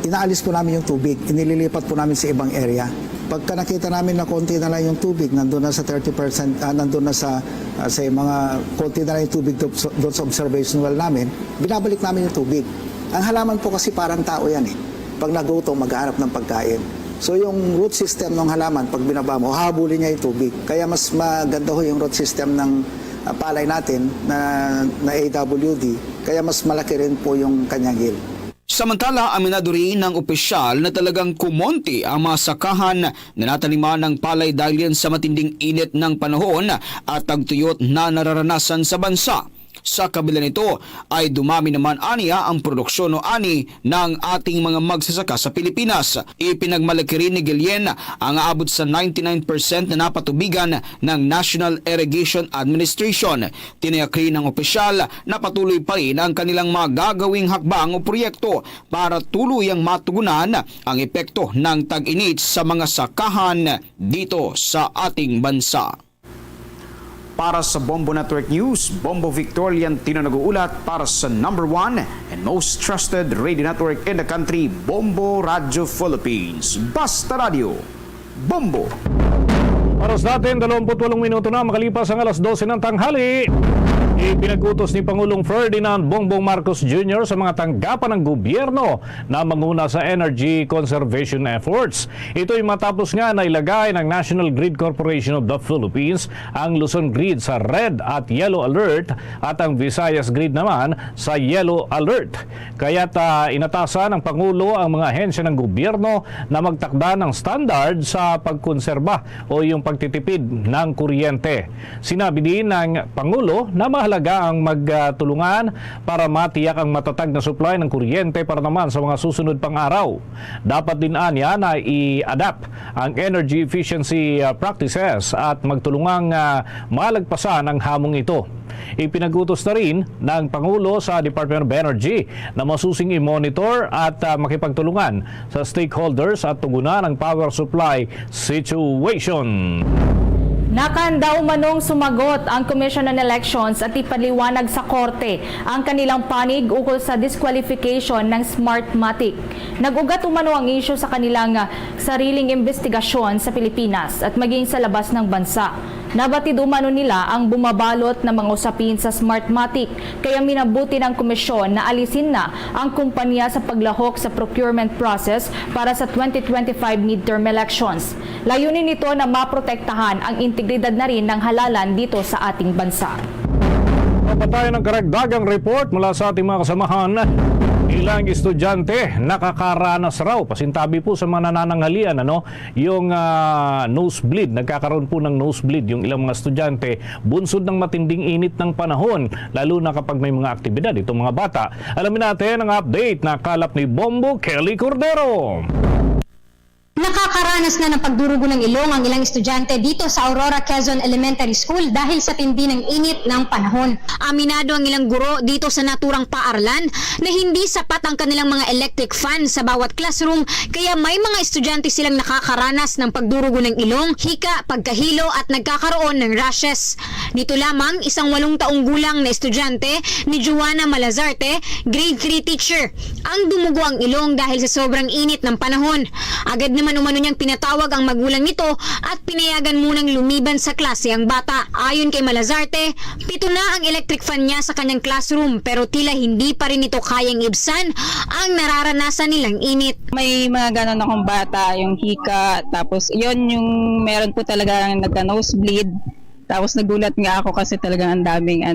inaalis po namin yung tubig, inililipat po namin sa ibang area. Pagka nakita namin na konti na lang yung tubig, nandun na sa 30%, nandun na sa mga konti na lang yung tubig doon sa observation well namin, binabalik namin yung tubig. Ang halaman po kasi parang tao yan eh. Pag nagutom, maghahanap ng pagkain. So yung root system ng halaman, pag binaba mo, habulin niya yung tubig. Kaya mas maganda ho yung root system ng palay natin na AWD, kaya mas malaki rin po yung kanyang yield. Samantala, aminado rin ng opisyal na talagang kumonti ang mga sakahan na nataniman ng palay dahil yan sa matinding init ng panahon at tagtuyot na nararanasan sa bansa. Sa kabila nito ay dumami naman aniya ang produksyon o ani ng ating mga magsasaka sa Pilipinas. Ipinagmalaki rin ni Guillen ang aabot sa 99% na napatubigan ng National Irrigation Administration. Tiniyak rin ng opisyal na patuloy pa rin ang kanilang mga gagawing hakbang o proyekto para tuluyang matugunan ang epekto ng tag-init sa mga sakahan dito sa ating bansa. Para sa Bombo Network News, Bombo Victorian Tino nag-uulat para sa #1 and most trusted radio network in the country, Bombo Radio Philippines. Basta Radio, Bombo! Oras natin, 28 minuto na makalipas ang alas 12 ng tanghali. Ipinagutos ni Pangulong Ferdinand Bongbong Marcos Jr. sa mga tanggapan ng gobyerno na manguna sa energy conservation efforts. Ito'y matapos nga na ilagay ng National Grid Corporation of the Philippines ang Luzon Grid sa red at yellow alert at ang Visayas Grid naman sa yellow alert. Kaya't inatasan ng Pangulo ang mga ahensya ng gobyerno na magtakda ng standard sa pagkonserba o yung pagtitipid ng kuryente. Sinabi din ng Pangulo na mahalaga ang magtulungan para matiyak ang matatag na supply ng kuryente para naman sa mga susunod pang araw. Dapat din anya na i-adapt ang energy efficiency practices at magtulungang malagpasan ang hamong ito. Ipinagutos na rin ng Pangulo sa Department of Energy na masusing i-monitor at makipagtulungan sa stakeholders at tugunan ang power supply situation. Nakahanda umanong sumagot ang Commission on Elections at ipaliwanag sa korte ang kanilang panig ukol sa disqualification ng Smartmatic. Nag-ugat umano ang isyu sa kanilang sariling investigasyon sa Pilipinas at maging sa labas ng bansa. Nabatid umano nila ang bumabalot ng mga usapin sa Smartmatic, kaya minabuti ng komisyon na alisin na ang kumpanya sa paglahok sa procurement process para sa 2025 midterm elections. Layunin nito na maprotektahan ang integridad na rin ng halalan dito sa ating bansa. Tayo ng karagdagang report mula sa ating mga kasamahan. Ilang estudyante nakakaranas raw, pasintabi po sa mga nanananghalian, yung nosebleed, nagkakaroon po ng nosebleed yung ilang mga estudyante bunsod ng matinding init ng panahon, lalo na kapag may mga aktibidad itong mga bata. Alamin natin ang update na kalap ni Bombo Kelly Cordero. Nakakaranas na ng pagdurugo ng ilong ang ilang estudyante dito sa Aurora Quezon Elementary School dahil sa tindi ng init ng panahon. Aminado ang ilang guro dito sa naturang paaralan na hindi sapat ang kanilang mga electric fan sa bawat classroom, kaya may mga estudyante silang nakakaranas ng pagdurugo ng ilong, hika, pagkahilo at nagkakaroon ng rashes. Nito lamang isang 8 taong gulang na estudyante ni Joanna Malazarte, grade 3 teacher, ang dumugo ang ilong dahil sa sobrang init ng panahon. Agad naman umano niyang pinatawag ang magulang nito at pinayagan munang lumiban sa klase ang bata. Ayon kay Malazarte, 7 na ang electric fan niya sa kanyang classroom pero tila hindi pa rin ito kayang ibsan ang nararanasan nilang init. May mga ganon akong bata, yung hika, tapos yon yung meron po talaga nagka-nosebleed. Tapos nagulat nga ako kasi talagang ang daming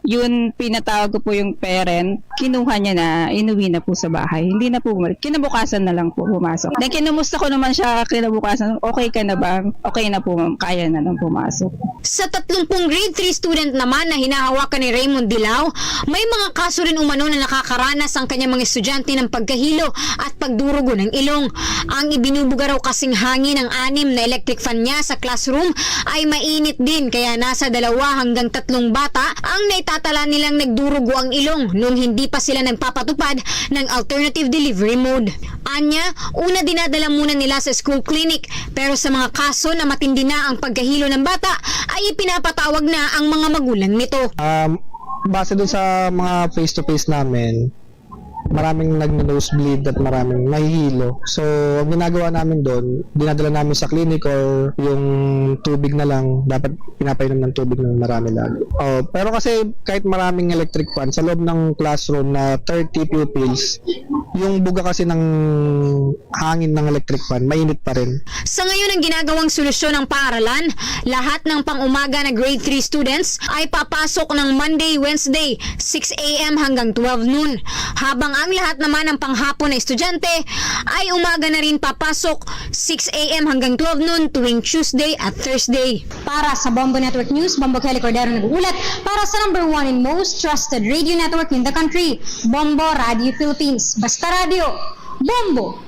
Yun, pinatawag ko po yung parent, kinuha niya na, inuwi na po sa bahay. Hindi na po bumalik. Kinabukasan na lang po pumasok. Then kinumusta ko naman siya kinabukasan, okay ka na ba? Okay na po ma'am, kaya na nang pumasok. Sa 30 grade 3 student naman na hinahawakan ni Raymond Dilao, may mga kaso rin umano na nakakaranas ang kanyang mga estudyante ng pagkahilo at pagdurugo ng ilong. Ang ibinubuga raw kasing hangin ng 6 na electric fan niya sa classroom ay mainit din, kaya nasa 2 hanggang 3 bata ang naitatala nilang nagdurugo ang ilong nung hindi hindi pa sila nagpapatupad ng alternative delivery mode. Anya, una dinadala muna nila sa school clinic, pero sa mga kaso na matindi na ang pagkahilo ng bata ay ipinapatawag na ang mga magulang nito. Base dun sa mga face-to-face namin, maraming nag-nosebleed at maraming nahihilo. So, ang ginagawa namin doon, dinadala namin sa clinic or yung tubig na lang, dapat pinapainom ng tubig ng marami lagi. Pero kasi kahit maraming electric fan, sa loob ng classroom na 30 pupils, yung buga kasi ng hangin ng electric fan, mainit pa rin. Sa ngayon, ang ginagawang solusyon ng paaralan, lahat ng pang-umaga na grade 3 students ay papasok ng Monday, Wednesday, 6 a.m. hanggang 12 noon. Habang ang lahat naman ng panghapon na estudyante ay umaga na rin papasok 6 a.m. hanggang 12 noon tuwing Tuesday at Thursday. Para sa Bombo Network News, Bombo Kelly Cordero nag-uulat para sa #1 and most trusted radio network in the country, Bombo Radio Philippines. Basta Radio, Bombo!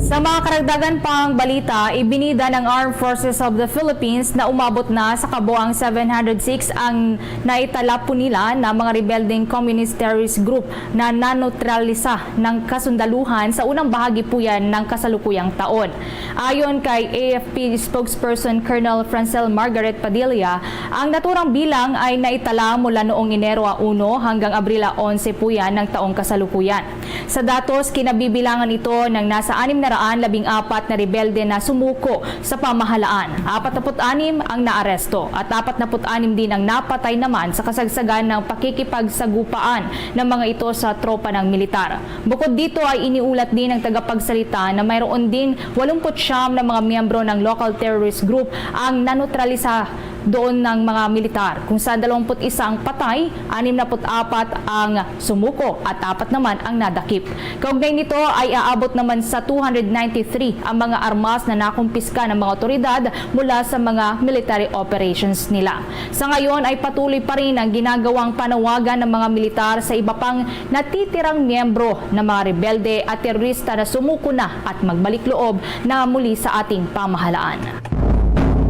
Sa mga karagdagan pang balita, ibinida ng Armed Forces of the Philippines na umabot na sa kabuang 706 ang naitala po nila na mga rebelding communist terrorist group na naneutralisa ng kasundaluhan sa unang bahagi po yan ng kasalukuyang taon. Ayon kay AFP spokesperson Colonel Francel Margaret Padilla, ang naturang bilang ay naitala mula noong Enero 1 hanggang Abril 11 po yan ng taong kasalukuyan. Sa datos, kinabibilangan ito ng nasa 614 na rebelde na sumuko sa pamahalaan. 46 ang naaresto at 46 din ang napatay naman sa kasagsagan ng pakikipagsagupaan ng mga ito sa tropa ng militar. Bukod dito ay iniulat din ng tagapagsalita na mayroon din 89 na mga miyembro ng local terrorist group ang naneutralisa doon ng mga militar, kung sa 21 ang patay, 64 ang sumuko at 4 naman ang nadakip. Kaugnay nito ay aabot naman sa 293 ang mga armas na nakumpiska ng mga otoridad mula sa mga military operations nila. Sa ngayon ay patuloy pa rin ang ginagawang panawagan ng mga militar sa iba pang natitirang miyembro ng mga rebelde at terorista na sumuko na at magbalik loob na muli sa ating pamahalaan.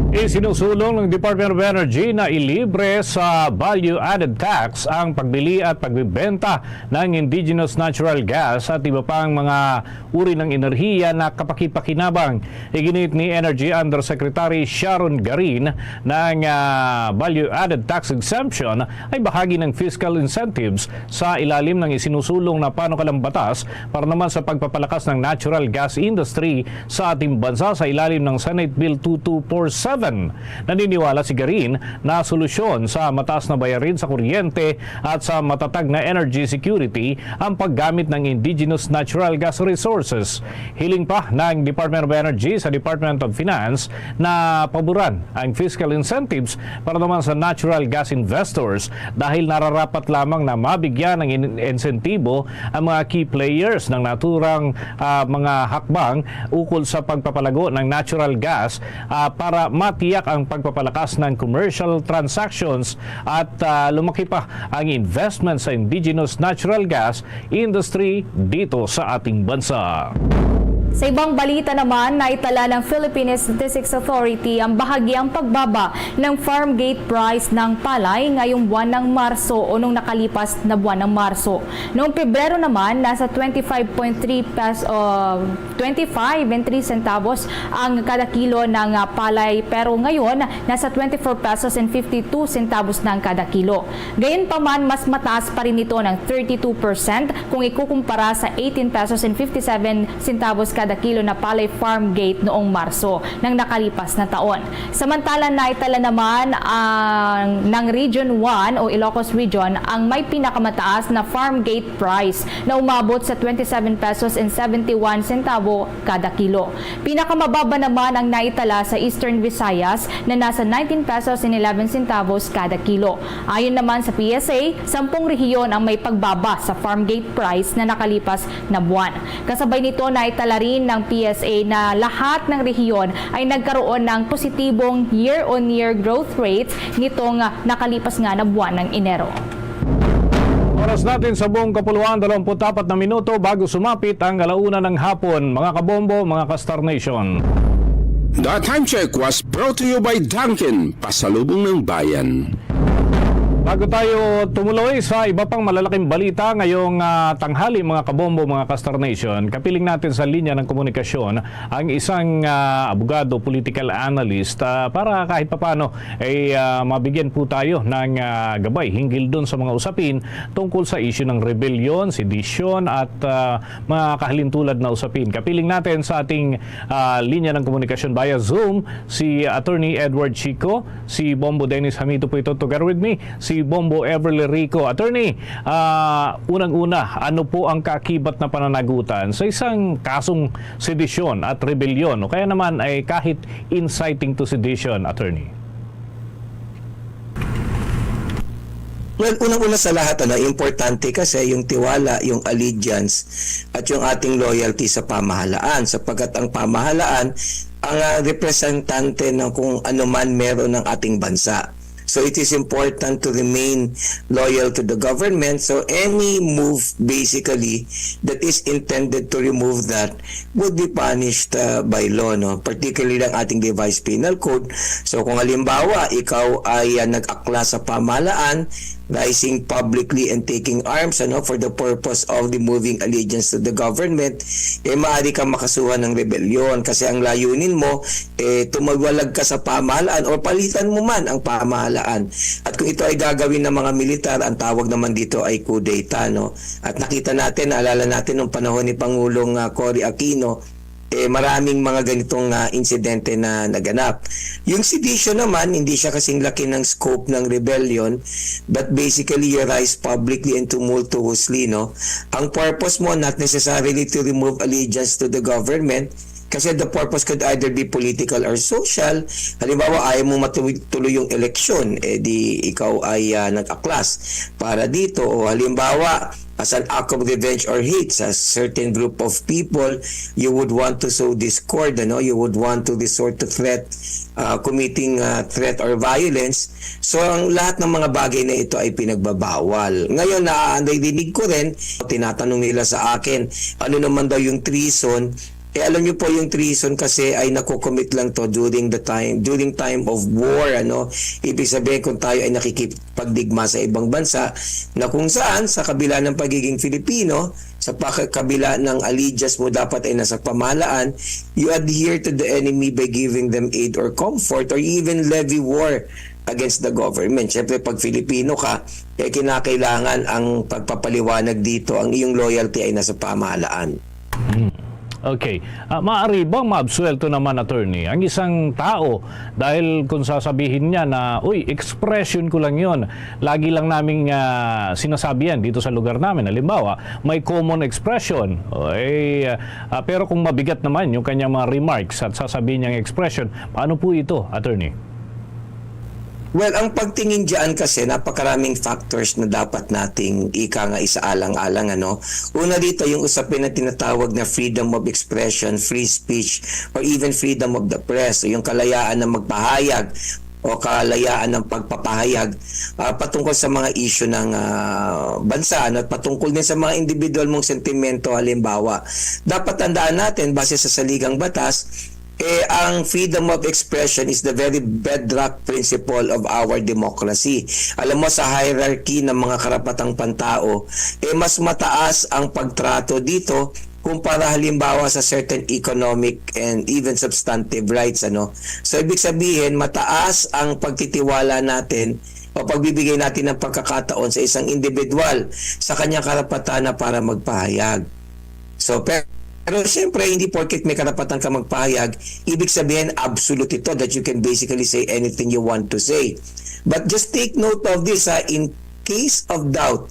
Isinusulong ng Department of Energy na ilibre sa value-added tax ang pagbili at pagbibenta ng indigenous natural gas at iba pang mga uri ng enerhiya na kapakipakinabang. Iginit ni Energy Undersecretary Sharon Garin na ang value-added tax exemption ay bahagi ng fiscal incentives sa ilalim ng isinusulong na panukalang batas para naman sa pagpapalakas ng natural gas industry sa ating bansa sa ilalim ng Senate Bill 2247. Naniniwala si Garin na solusyon sa mataas na bayarin sa kuryente at sa matatag na energy security ang paggamit ng indigenous natural gas resources. Hiling pa ng Department of Energy sa Department of Finance na paboran ang fiscal incentives para naman sa natural gas investors dahil nararapat lamang na mabigyan ng insentibo ang mga key players ng naturang mga hakbang ukol sa pagpapalago ng natural gas para matiyak ang pagpapalakas ng commercial transactions at lumaki pa ang investment sa indigenous natural gas industry dito sa ating bansa. Sa ibang balita naman, naitala ng Philippine Statistics Authority ang bahagyang pagbaba ng farm gate price ng palay ngayong buwan ng Marso o nung nakalipas na buwan ng Marso. Noong Pebrero naman, nasa 25.3 pesos, 25 and 3 centavos ang kada kilo ng palay, pero ngayon nasa 24 pesos and 52 centavos na ang kada kilo. Gayunpaman, mas mataas pa rin ito ng 32% kung ikukumpara sa 18 pesos and 57 centavos kada kilo na palay farm gate noong Marso ng nakalipas na taon. Samantala, naitala naman ng Region 1 o Ilocos Region ang may pinakamataas na farm gate price na umabot sa 27 pesos and 71 centavo kada kilo. Pinakamababa naman ang naitala sa Eastern Visayas na nasa 19 pesos and 11 centavos kada kilo. Ayon naman sa PSA, 10 rehiyon ang may pagbaba sa farm gate price na nakalipas na buwan. Kasabay nito, naitala rin ng PSA na lahat ng rehiyon ay nagkaroon ng positibong year-on-year growth rates nitong nakalipas nga na buwan ng Enero. Oras natin sa buong kapuluan, 24 na minuto bago sumapit ang 1:00 ng hapon. Mga kabombo, mga ka-Star Nation. The time check was brought to you by Dunkin', pasalubong ng bayan. Bago tayo tumuloy sa iba pang malalaking balita ngayong tanghali mga kabombo, mga Castor Nation, kapiling natin sa linya ng komunikasyon ang isang abogado, political analyst para kahit papano ay mabigyan po tayo ng gabay hinggil doon sa mga usapin tungkol sa issue ng rebellion, sedition at mga kahalintulad na usapin. Kapiling natin sa ating linya ng komunikasyon via Zoom si Attorney Edward Chico, si Bombo Dennis Hamito po ito together with me, si Bombo Everly Rico. Attorney, unang-una, ano po ang kakibat na pananagutan sa isang kasong sedisyon at rebellion o kaya naman ay kahit inciting to sedition, Attorney? Well, unang-una sa lahat, importante kasi yung tiwala, yung allegiance at yung ating loyalty sa pamahalaan, sapagkat ang pamahalaan ang representante ng kung ano man meron ng ating bansa. So it is important to remain loyal to the government. So any move basically that is intended to remove that would be punished by law, no? Particularly ang ating revised penal code. So kung halimbawa ikaw ay nag-akla sa pamahalaan, rising publicly and taking arms for the purpose of removing allegiance to the government, maaari kang makasuhan ng rebellion kasi ang layunin mo tumagwalag ka sa pamahalaan o palitan mo man ang pamahalaan. At kung ito ay gagawin ng mga militar, ang tawag naman dito ay coup d'etat, no? At nakita natin, naalala natin nung panahon ni Pangulong Cory Aquino, maraming mga ganitong insidente na naganap. Yung sedition naman, hindi siya kasing laki ng scope ng rebellion, but basically you rise publicly and tumultuously, no? Ang purpose mo not necessarily to remove allegiance to the government, kasi the purpose could either be political or social. Halimbawa, ayaw mo matuloy yung eleksyon, di ikaw ay nag-aklas para dito. O halimbawa, as an act of revenge or hate sa certain group of people, you would want to sow discord, you would want to resort to threat, committing threat or violence. So ang lahat ng mga bagay na ito ay pinagbabawal. Ngayon, nadidinig ko rin, tinatanong nila sa akin, ano naman daw yung treason? Alam niyo po, yung treason kasi ay nakocommit lang to during time of war, Ibig sabihin kung tayo ay nakikipagdigma sa ibang bansa na kung saan sa kabila ng pagiging Filipino, sa kabila ng allegiance mo dapat ay nasa pamahalaan, you adhere to the enemy by giving them aid or comfort or even levy war against the government. Siyempre, pag Filipino ka, kinakailangan ang pagpapaliwanag dito, ang iyong loyalty ay nasa pamahalaan. Okay. Maaari bang maabsuelto naman, Attorney, ang isang tao dahil kung sasabihin niya na, uy, expression ko lang yon, lagi lang naming sinasabi yan dito sa lugar namin. Halimbawa, may common expression. Pero kung mabigat naman yung kanyang mga remarks at sasabihin niyang expression, paano po ito, Attorney? Well, ang pagtingin dyan kasi napakaraming factors na dapat nating isaalang-alang, Una dito yung usapin na tinatawag na freedom of expression, free speech, or even freedom of the press, yung kalayaan na magpahayag o kalayaan ng pagpapahayag patungkol sa mga issue ng bansa at patungkol din sa mga individual mong sentimento. Halimbawa, dapat tandaan natin base sa saligang batas, ang freedom of expression is the very bedrock principle of our democracy. Alam mo, sa hierarchy ng mga karapatang pantao, mas mataas ang pagtrato dito kumpara halimbawa sa certain economic and even substantive rights, So, ibig sabihin, mataas ang pagtitiwala natin o pagbibigay natin ng pagkakataon sa isang individual sa kanyang karapatan na para magpahayag. So, pero siyempre, hindi porket may karapatan ka magpahayag, ibig sabihin absolute ito that you can basically say anything you want to say. But just take note of this, in case of doubt,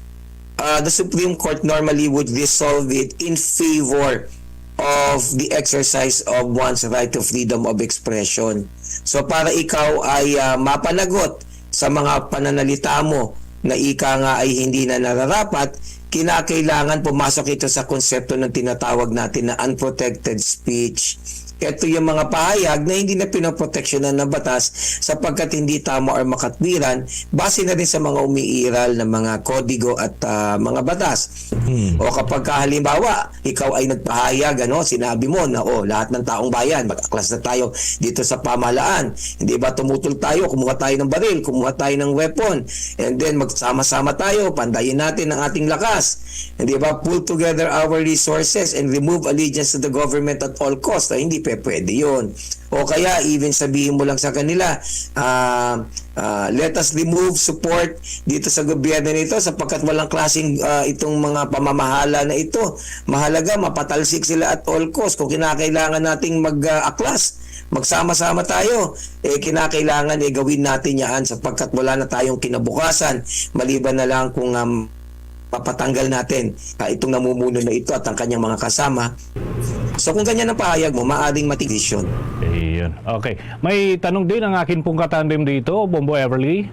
the Supreme Court normally would resolve it in favor of the exercise of one's right to freedom of expression. So para ikaw ay mapanagot sa mga pananalita mo na ika nga ay hindi na nararapat, kinakailangan pumasok ito sa konsepto ng tinatawag natin na unprotected speech. ito yung mga pahayag na hindi na pinoproteksyonan ng batas sapagkat hindi tama or makatwiran base na rin sa mga umiiral na mga kodigo at mga batas. O kapag halimbawa, ikaw ay nagpahayag, sinabi mo na lahat ng taong bayan, mag-aklas na tayo dito sa pamahalaan. Hindi ba tumutol tayo, kumuha tayo ng baril, kumuha tayo ng weapon, and then magsama-sama tayo, pandayin natin ang ating lakas. Hindi ba, pull together our resources and remove allegiance to the government at all costs. Hindi pwede yun. O kaya even sabihin mo lang sa kanila, let us remove support dito sa gobyerno nito sapagkat walang klaseng itong mga pamamahala na ito. Mahalaga mapatalsik sila at all costs. Kung kinakailangan nating mag-aklas, magsama-sama tayo, kinakailangan gawin natin yan sapagkat wala na tayong kinabukasan maliban na lang kung papatanggal natin itong namumuno na ito at ang kanyang mga kasama. So kung ganyan ang pahayag mo, maaaring matisyon. Ayun. Okay. May tanong din ang akin pong katandem dito, Bombo Everly.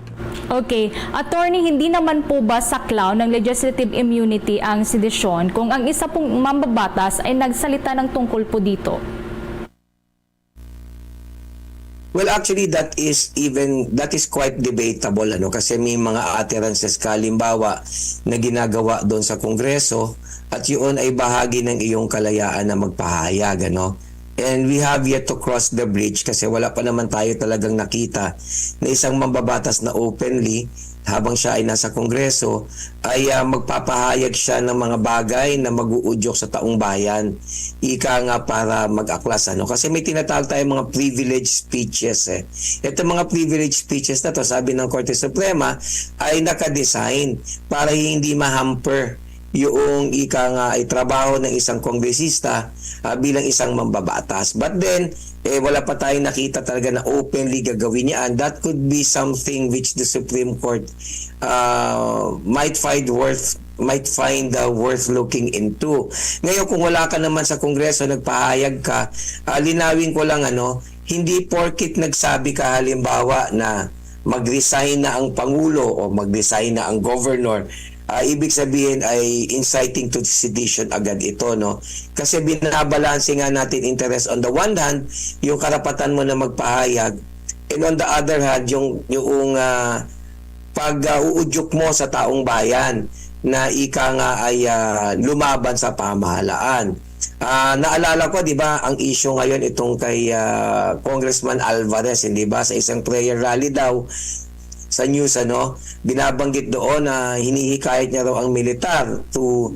Okay. Attorney, hindi naman po ba saklaw ng legislative immunity ang sedisyon kung ang isa pong mambabatas ay nagsalita ng tungkol po dito? Well, actually, that is quite debatable, kasi may mga utterances kalimbawa na ginagawa doon sa Kongreso at yun ay bahagi ng iyong kalayaan na magpahayag, And we have yet to cross the bridge kasi wala pa naman tayo talagang nakita na isang mambabatas na openly habang siya ay nasa Kongreso ay magpapahayag siya ng mga bagay na mag-uudyok sa taong bayan. Ika nga para mag-aklas. Kasi may tinatawag tayong mga privileged speeches. Ito mga privileged speeches na to, sabi ng Korte Suprema, ay nakadesign para hindi ma-hamper yung ay trabaho ng isang kongresista bilang isang mambabatas. But then, wala pa tayong nakita talaga na openly gagawin niya, and that could be something which the Supreme Court might find worth looking into. Ngayon, kung wala ka naman sa Kongreso, nagpahayag ka, linawin ko lang hindi porkit nagsabi ka halimbawa na mag-resign na ang Pangulo o mag-resign na ang Governor, ibig sabihin ay inciting to sedition agad ito, Kasi binabalanse nga natin interest on the one hand, yung karapatan mo na magpahayag, and on the other hand, yung pag-uudyok mo sa taong bayan na ika nga ay lumaban sa pamahalaan. Naalala ko, di ba, ang issue ngayon itong kay Congressman Alvarez, di ba, sa isang prayer rally daw, sa news, binabanggit doon na hinihikayat niya raw ang militar to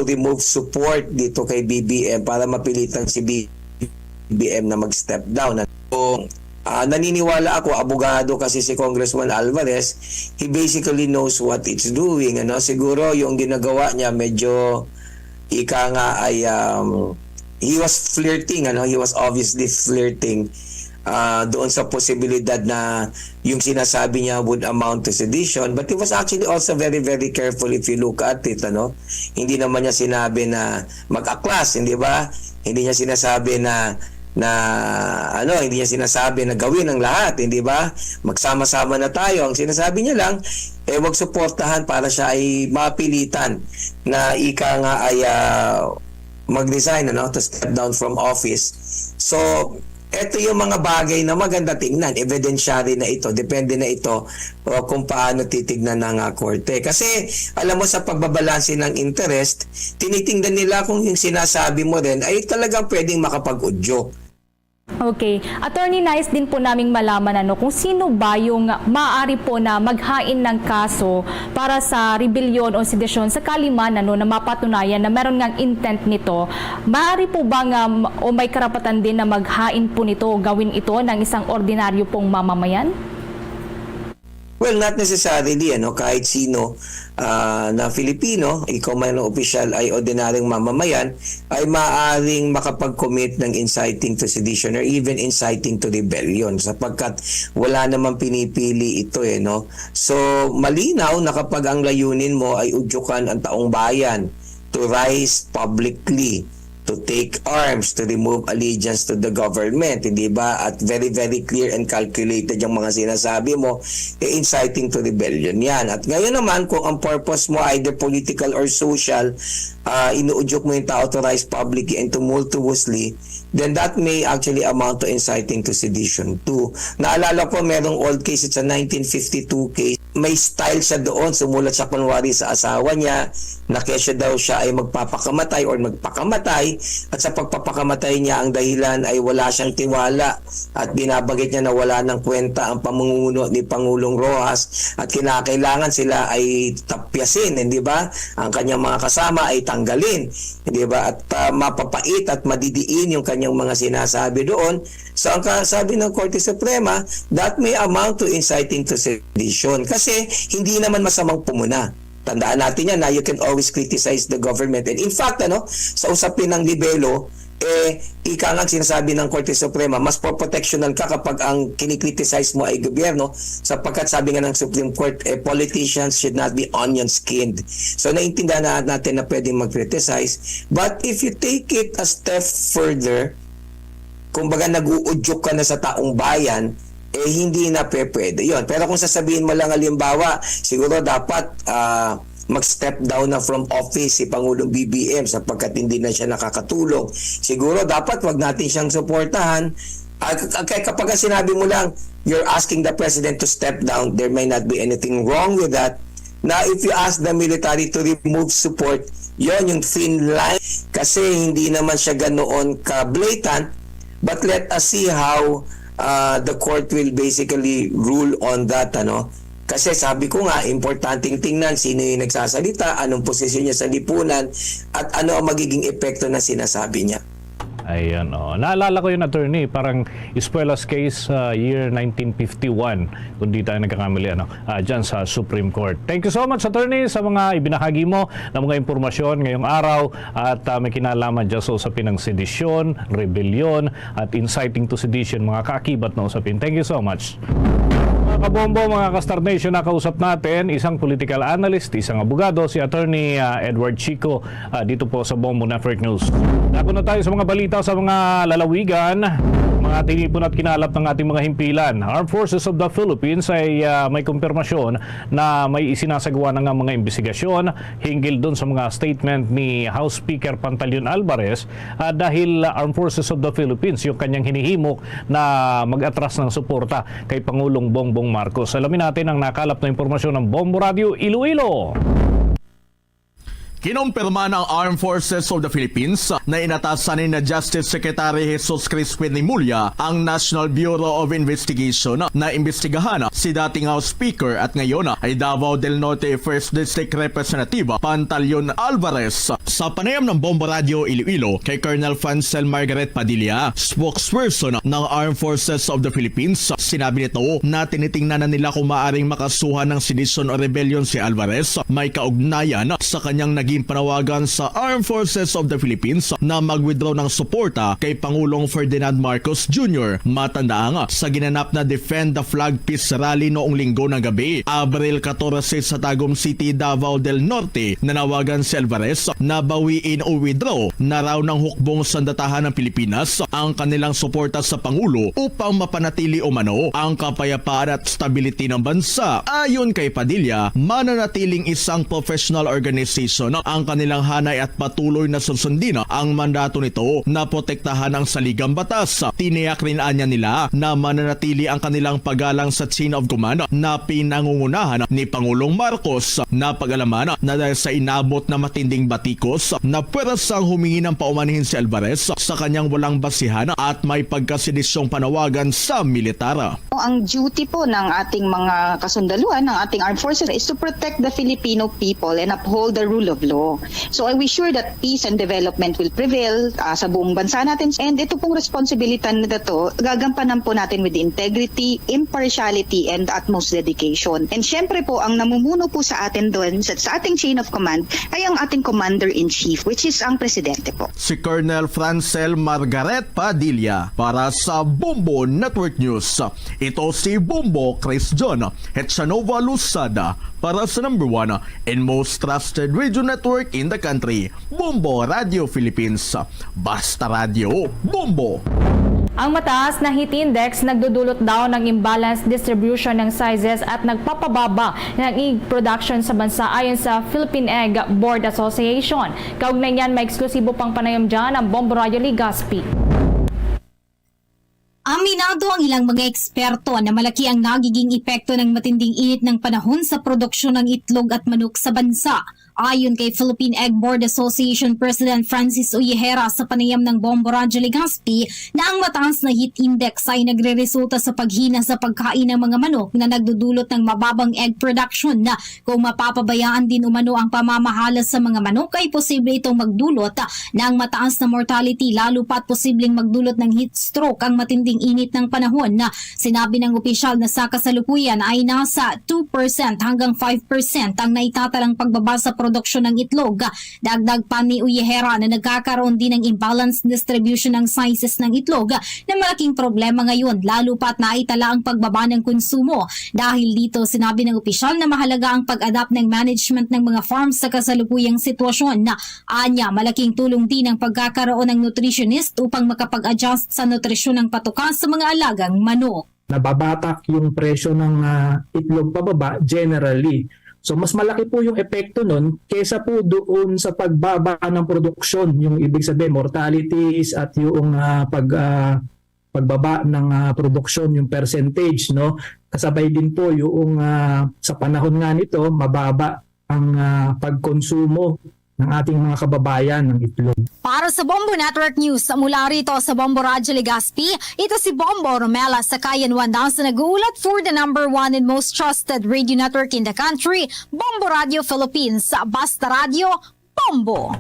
remove support dito kay BBM para mapilitan si BBM na mag-step down. So, naniniwala ako, abogado kasi si Congressman Alvarez, he basically knows what it's doing. Siguro yung ginagawa niya medyo ika nga ay he was flirting, he was obviously flirting doon sa posibilidad na yung sinasabi niya would amount to sedition, but he was actually also very, very careful if you look at it, Hindi naman niya sinabi na mag-aklas, hindi ba? Hindi niya sinasabi hindi niya sinasabi na gawin ang lahat, hindi ba? Magsama-sama na tayo. Ang sinasabi niya lang, wag suportahan para siya ay mapilitan na ika nga ay mag-resign, to step down from office. So, ito yung mga bagay na maganda tingnan, evidensyari na ito, depende na ito kung paano titignan ng korte. Kasi alam mo sa pagbabalanse ng interest, tinitingnan nila kung yung sinasabi mo rin ay talagang pwedeng makapag-udyok. Okay. Attorney, nais din po naming malaman kung sino ba yung maaari po na maghain ng kaso para sa rebellion o sedisyon sa kaliman na mapatunayan na meron ngang intent nito. Maaari po ba o may karapatan din na maghain po nito o gawin ito ng isang ordinaryo pong mamamayan? Well, not necessarily, kahit sino na Filipino, ikaw man ang opisyal ay ordinaryong mamamayan, ay maaaring makapag-commit ng inciting to sedition or even inciting to rebellion sapagkat wala namang pinipili ito, So, malinaw na kapag ang layunin mo ay udyukan ang taong bayan to rise publicly to take arms, to remove allegiance to the government, hindi ba? At very, very clear and calculated yung mga sinasabi mo, inciting to rebellion yan. At ngayon naman, kung ang purpose mo either political or social, inuudyok mo yung tao to rise publicly and tumultuously, then that may actually amount to inciting to sedition too. Naalala ko, merong old case, it's a 1952 case. May style siya doon, sumulat siya kunwari sa asawa niya, na kesyo daw siya ay magpapakamatay or magpakamatay, at sa pagpapakamatay niya, ang dahilan ay wala siyang tiwala at binabagit niya na wala ng kwenta ang pamumuno ni Pangulong Rojas at kinakailangan sila ay tapyasin, hindi ba? Ang kanyang mga kasama ay tanggalin, hindi ba? At mapapait at madidiin yung kanyang mga sinasabi doon. So ang sabi ng Korte Suprema, that may amount to inciting to sedition kasi hindi naman masamang pumuna. Tandaan natin yan na you can always criticize the government. And in fact, sa usapin ng libelo, ika nga sinasabi ng Korte Suprema, mas protectional ka kapag ang kinikriticize mo ay gobyerno, sapagkat sabi nga ng Supreme Court, politicians should not be onion-skinned. So naintindihan natin na pwedeng mag-criticize. But if you take it a step further, kumbaga nag-uudyok ka na sa taong bayan, hindi na pwede yun. Pero kung sasabihin mo lang halimbawa, siguro dapat mag-step down na from office si Pangulong BBM sapagkat hindi na siya nakakatulong. Siguro dapat wag natin siyang suportahan. Kapag sinabi mo lang, you're asking the president to step down, there may not be anything wrong with that. Now, if you ask the military to remove support, yon yung thin line. Kasi hindi naman siya ganoon ka-blatant. But let us see how the court will basically rule on that, Kasi sabi ko nga, importanteng tingnan sino yung nagsasalita, anong posisyon niya sa lipunan, at ano ang magiging epekto na sinasabi niya. Ayan, naalala ko yung attorney, parang Espuelas case year 1951, kung di tayo nagkakamali, dyan sa Supreme Court. Thank you so much, attorney, sa mga ibinahagi mo na mga impormasyon ngayong araw at may kinalaman dyan sa usapin ng sedisyon, rebellion, at inciting to sedition, mga kaakibat na usapin. Thank you so much. Mga kabombo, mga ka-Star Nation, nakausap natin isang political analyst, isang abogado, si Attorney Edward Chico dito po sa Bombo Network News. Dako na tayo sa mga balita sa mga lalawigan, mga tinipon at kinalap ng ating mga himpilan. Armed Forces of the Philippines ay may kumpirmasyon na may isinasagawa na nga mga investigasyon hinggil doon sa mga statement ni House Speaker Pantaleon Alvarez dahil Armed Forces of the Philippines yung kanyang hinihimok na mag-atras ng suporta kay Pangulong Bongbong Marcos. Alamin natin ang nakalap na impormasyon ng Bombo Radio Iloilo. Kinumpirma ng Armed Forces of the Philippines na inatasan ni Justice Secretary Jesus Crispin Rimulya ang National Bureau of Investigation na imbestigahan si dating House Speaker at ngayon ay Davao del Norte 1st District Representative Pantaleon Alvarez. Sa panayam ng Bombo Radio Iloilo kay Colonel Francel Margaret Padilla, spokesperson ng Armed Forces of the Philippines, sinabi nito na tinitingnan na nila kung maaring makasuhan ng sedition o rebellion si Alvarez, may kaugnayan sa kanyang naging panawagan sa Armed Forces of the Philippines na mag-withdraw ng suporta kay Pangulong Ferdinand Marcos Jr. Matandaan sa ginanap na Defend the Flag Peace Rally noong linggo ng gabi, Abril 14 sa Tagum City, Davao del Norte, nanawagan si Alvarez na bawiin o withdraw na raw ng hukbong sandatahan ng Pilipinas ang kanilang suporta sa Pangulo upang mapanatili umano ang kapayapaan at stability ng bansa. Ayon kay Padilla, mananatiling isang professional organization ang kanilang hanay at patuloy na susundin ang mandato nito na protektahan ang saligang batas. Tiniyak rin anya nila na mananatili ang kanilang paggalang sa chain of command na pinangungunahan ni Pangulong Marcos. Napag-alaman na dahil sa inabot na matinding batikos na pwerasang humingi ng paumanhin si Alvarez sa kanyang walang basihan at may pagkasedisyong panawagan sa militar. Ang duty po ng ating mga kasundaluhan, ng ating armed forces is to protect the Filipino people and uphold the rule of law. So I wish sure that peace and development will prevail sa buong bansa natin. And ito pong responsibility na ito, gagampanan po natin with integrity, impartiality, and utmost dedication. And syempre po, ang namumuno po sa atin doon, sa ating chain of command, ay ang ating Commander-in-Chief, which is ang Presidente po. Si Colonel Francel Margaret Padilla para sa Bombo Network News. Ito si Bombo Chris John Hetsanova Lusada para sa number 1 and most trusted radio network in the country, Bombo Radio Philippines. Basta Radio, Bombo! Ang mataas na heat index nagdudulot daw ng imbalanced distribution ng sizes at nagpapababa ng egg production sa bansa ayon sa Philippine Egg Board Association. Kaugnay niyan, may eksklusibo pang panayam dyan ang Bombo Radio Legazpi. Aminado ang ilang mga eksperto na malaki ang nagiging epekto ng matinding init ng panahon sa produksyon ng itlog at manok sa bansa. Ayon kay Philippine Egg Board Association President Francis Uyehera sa panayam ng Bombo Radio Legazpi na ang mataas na heat index ay nagreresulta sa paghina sa pagkain ng mga manok na nagdudulot ng mababang egg production na kung mapapabayaan din umano ang pamamahala sa mga manok ay posible itong magdulot ng mataas na mortality lalo pat posibleng magdulot ng heat stroke ang matinding init ng panahon na sinabi ng opisyal na sa kasalukuyan ay nasa 2% hanggang 5% ang naitatalang pagbaba sa produksyon ng itlog. Dagdag pa ni Uyehera na nagkakaroon din ng imbalanced distribution ng sizes ng itlog na malaking problema ngayon lalo pat naitala ang pagbaba ng konsumo. Dahil dito sinabi ng opisyal na mahalaga ang pag-adapt ng management ng mga farms sa kasalukuyang sitwasyon na anya malaking tulong din ang pagkakaroon ng nutritionist upang makapag-adjust sa nutrisyon ng patukas sa mga alagang manok. Nababatak yung presyo ng itlog pababa generally. So mas malaki po yung epekto nun kesa po doon sa pagbaba ng produksyon, yung ibig sabihin mortalities at yung pagbaba ng produksyon, yung percentage, no? Kasabay din po yung sa panahon nga nito mababa ang pagkonsumo ng ating mga kababayan ng itlog. Para sa Bombo Network News, mula rito sa Bombo Radio Legazpi, ito si Bombo Romela sa Kayan 1000 na nag-uulat for the number 1 and most trusted radio network in the country, Bombo Radio Philippines. Basta Radio, Bombo!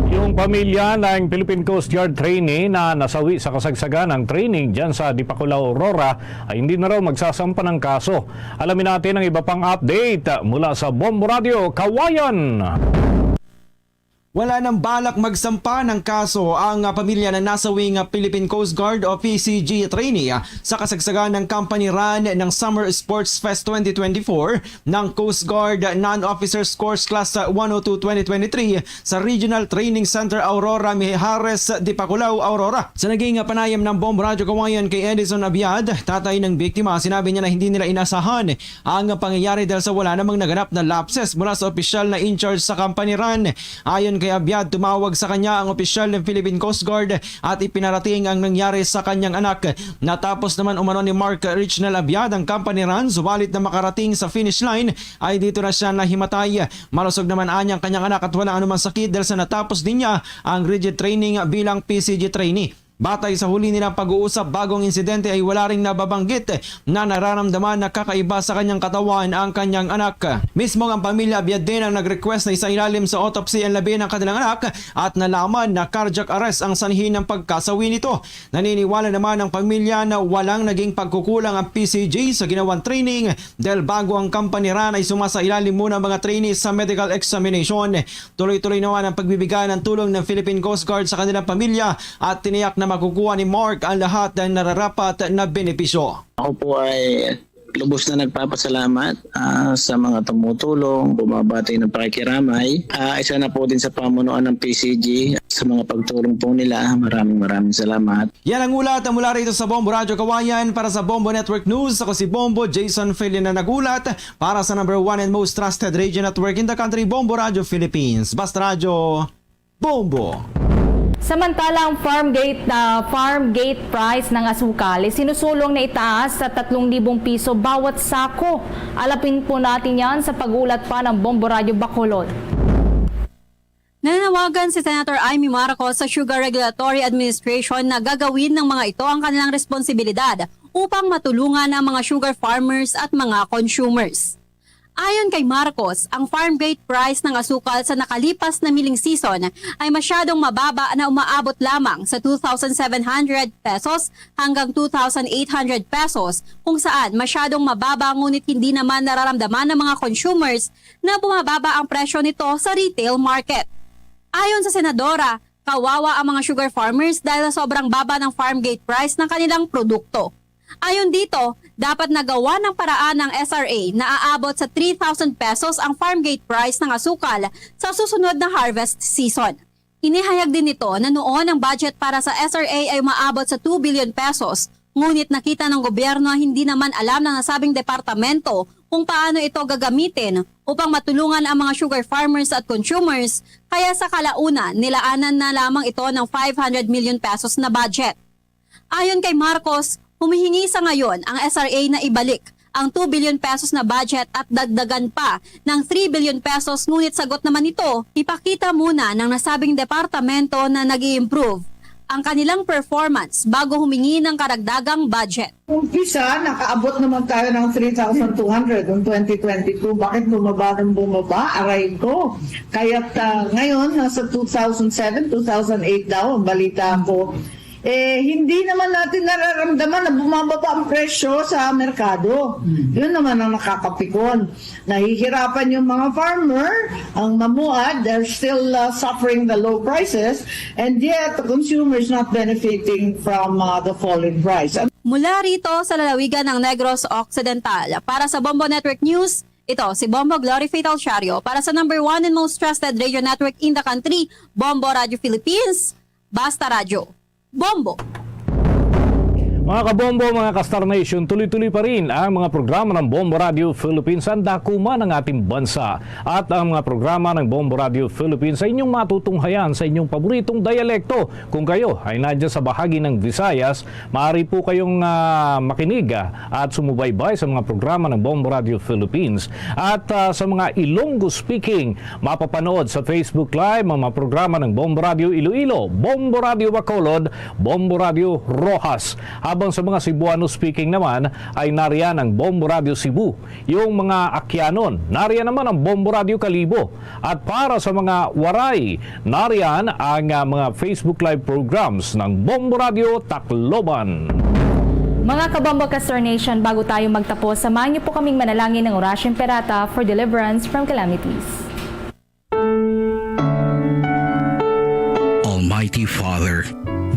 Yung pamilya ng Philippine Coast Guard trainee na nasawi sa kasagsagan ng training dyan sa Dipakulaw, Aurora ay hindi na raw magsasampa ng kaso. Alamin natin ang iba pang update mula sa Bombo Radio, Kawayan! Wala nang balak magsampa ng kaso ang pamilya na nasawing Philippine Coast Guard o PCG trainee sa kasagsagan ng company run ng Summer Sports Fest 2024 ng Coast Guard Non-Officers Course Class 102-2023 sa Regional Training Center Aurora, Mijares, Dipakulaw, Aurora. Sa naging panayam ng Bombo Radio Kawayan kay Edison Abiad, tatay ng biktima, sinabi niya na hindi nila inasahan ang pangyayari dahil sa wala namang naganap na lapses mula sa opisyal na in-charge sa company run. Ayon kay Abiad, tumawag sa kanya ang opisyal ng Philippine Coast Guard at ipinarating ang nangyari sa kanyang anak. Natapos naman umano ni Mark Richnel Abiad ang company run, subalit na makarating sa finish line ay dito na siya nahimatay. Malusog naman anyang kanyang anak at wala anumang sakit dahil sa natapos din niya ang rigid training bilang PCG trainee. Batay sa huli nilang pag-uusap bagong insidente ay wala ring nababanggit na nararamdaman na kakaiba sa kanyang katawan ang kanyang anak. Mismo ang pamilya Abiad din ang nag-request na isailalim sa autopsy ang labi ng kanilang anak at nalaman na cardiac arrest ang sanhi ng pagkasawi nito. Naniniwala naman ang pamilya na walang naging pagkukulang ang PCG sa ginawang training dahil bago ang company run ay sumasailalim muna ang mga trainees sa medical examination. Tuloy-tuloy naman ang pagbibigay ng tulong ng Philippine Coast Guard sa kanilang pamilya at tiniyak na makukuha ni Mark ang lahat ng nararapat na benepisyo. Ako po ay lubos na nagpapasalamat sa mga tumutulong, bumabati ng pakikiramay. Isa na po din sa pamunuan ng PCG sa mga pagtulong po nila. Maraming salamat. Yan ang ulat mula rito sa Bombo Radio Kawayan para sa Bombo Network News. Ako si Bombo Jason Philin na nagulat para sa number 1 and most trusted radio network in the country, Bombo Radio Philippines. Basta Radio, Bombo! Samantala, ang farm gate price ng asukal ay sinusulong na itaas sa 3,000 piso bawat sako. Alapin po natin yan sa pag-ulat pa ng Bombo Radio Bacolod. Nananawagan si Senator Amy Marcos sa Sugar Regulatory Administration na gagawin ng mga ito ang kanilang responsibilidad upang matulungan ang mga sugar farmers at mga consumers. Ayon kay Marcos, ang farm gate price ng asukal sa nakalipas na milling season ay masyadong mababa na umaabot lamang sa 2,700 pesos hanggang 2,800 pesos kung saan masyadong mababa ngunit hindi naman nararamdaman ng mga consumers na bumababa ang presyo nito sa retail market. Ayon sa Senadora, kawawa ang mga sugar farmers dahil sa sobrang baba ng farm gate price ng kanilang produkto. Ayon dito, Dapat nagawa ng paraan ng SRA na aabot sa 3,000 pesos ang farm gate price ng asukal sa susunod na harvest season. Inihayag din nito na noon ang budget para sa SRA ay umaabot sa 2 billion pesos, ngunit nakita ng gobyerno hindi naman alam ng nasabing departamento kung paano ito gagamitin upang matulungan ang mga sugar farmers at consumers, kaya sa kalaunan nilaanan na lamang ito ng 500 million pesos na budget. Ayon kay Marcos, humihingi sa ngayon ang SRA na ibalik ang 2 billion pesos na budget at dagdagan pa ng 3 billion pesos, ngunit sagot naman ito, ipakita muna ng nasabing departamento na nag-i-improve ang kanilang performance bago humingi ng karagdagang budget. Umpisa, nakaabot naman tayo ng 3,200 noong 2022. Bakit bumaba ng bumaba? Aray ko. Kaya't ngayon, nasa 2007, 2008 daw, ang balita ko. Hindi naman natin nararamdaman na bumababa ang presyo sa merkado. Yun naman ang nakakapikon. Nahihirapan yung mga farmer, ang mamuad, they're still suffering the low prices, and yet the consumer is not benefiting from the falling price. Mula rito sa lalawigan ng Negros Occidental, para sa Bombo Network News, ito si Bombo Glory Fatal Shario para sa number 1 and most trusted radio network in the country, Bombo Radio Philippines, Basta Radio. Bombo! Mga kabombo, mga ka-Star Nation, tuloy-tuloy pa rin ang mga programa ng Bombo Radio Philippines ang dakuma ng ating bansa. At ang mga programa ng Bombo Radio Philippines sa inyong matutunghayan sa inyong paboritong dialekto. Kung kayo ay nandiyan sa bahagi ng Visayas, maaari po kayong makinig at sumubaybay sa mga programa ng Bombo Radio Philippines. At sa mga Ilonggo speaking, mapapanood sa Facebook Live ang mga programa ng Bombo Radio Iloilo, Bombo Radio Bacolod, Bombo Radio Rojas. Habang sa mga Cebuano speaking naman ay nariyan ang Bombo Radio Cebu. Yung mga Akyanon, nariyan naman ang Bombo Radio Kalibo. At para sa mga Waray, nariyan ang mga Facebook Live programs ng Bombo Radio Tacloban. Mga kabombo ka-Star Nation, bago tayo magtapos, samahan niyo po kaming manalangin ng Orasyon Perata for deliverance from calamities. Almighty Father,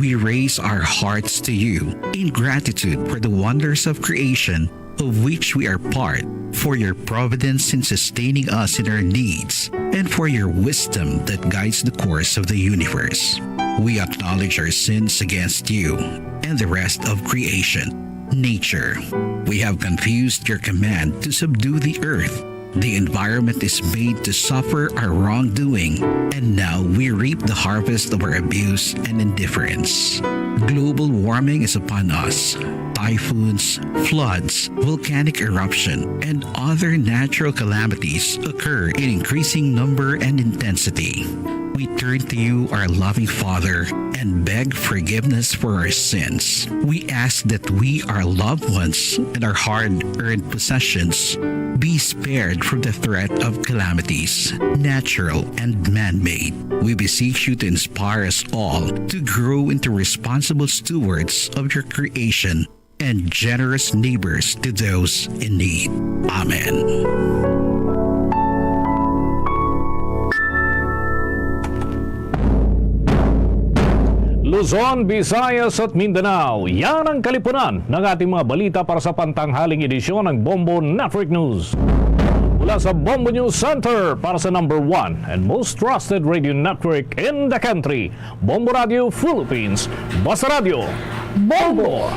we raise our hearts to you in gratitude for the wonders of creation of which we are part, for your providence in sustaining us in our needs, and for your wisdom that guides the course of the universe. We acknowledge our sins against you and the rest of creation, nature. We have confused your command to subdue the earth. The environment is made to suffer our wrongdoing, and now we reap the harvest of our abuse and indifference. Global warming is upon us. Typhoons, floods, volcanic eruption, and other natural calamities occur in increasing number and intensity. We turn to you, our loving Father, and beg forgiveness for our sins. We ask that we, our loved ones, and our hard-earned possessions be spared from the threat of calamities, natural and man-made. We beseech you to inspire us all to grow into responsible stewards of your creation and generous neighbors to those in need. Amen. Luzon, Visayas at Mindanao. Yan ang kalipunan ng ating mga balita para sa pantanghaling edisyon ng Bombo Network News. Mula sa Bombo News Center para sa number 1 and most trusted radio network in the country, Bombo Radio Philippines, Basta Radio, Bombo!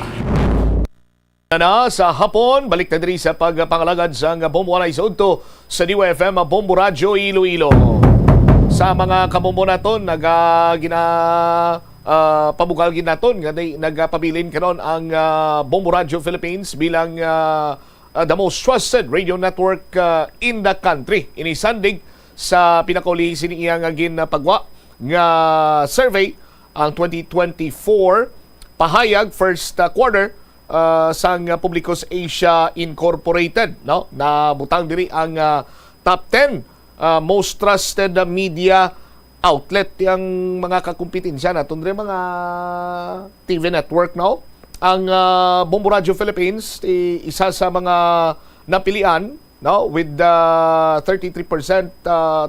Na sa hapon, balik na diri sa pagpangalagad sa Bombo Anay Zonto sa Diwa FM, Bombo Radio Iloilo. Sa mga kamumbo naton, pabugalgin naton nga nagpabilin karon ang Bombo Radio Philippines bilang the most trusted radio network in the country. Inisandig sa pinakauli siniyang ginpagwa nga survey ang 2024 pahayag first quarter sang Publicos Asia Incorporated, no? Na butang diri ang top 10 most trusted media outlet yang mga kakumpetensya naton diri mga TV network, no? Ang Bombo Radio Philippines isa sa mga napilian, no, with 33%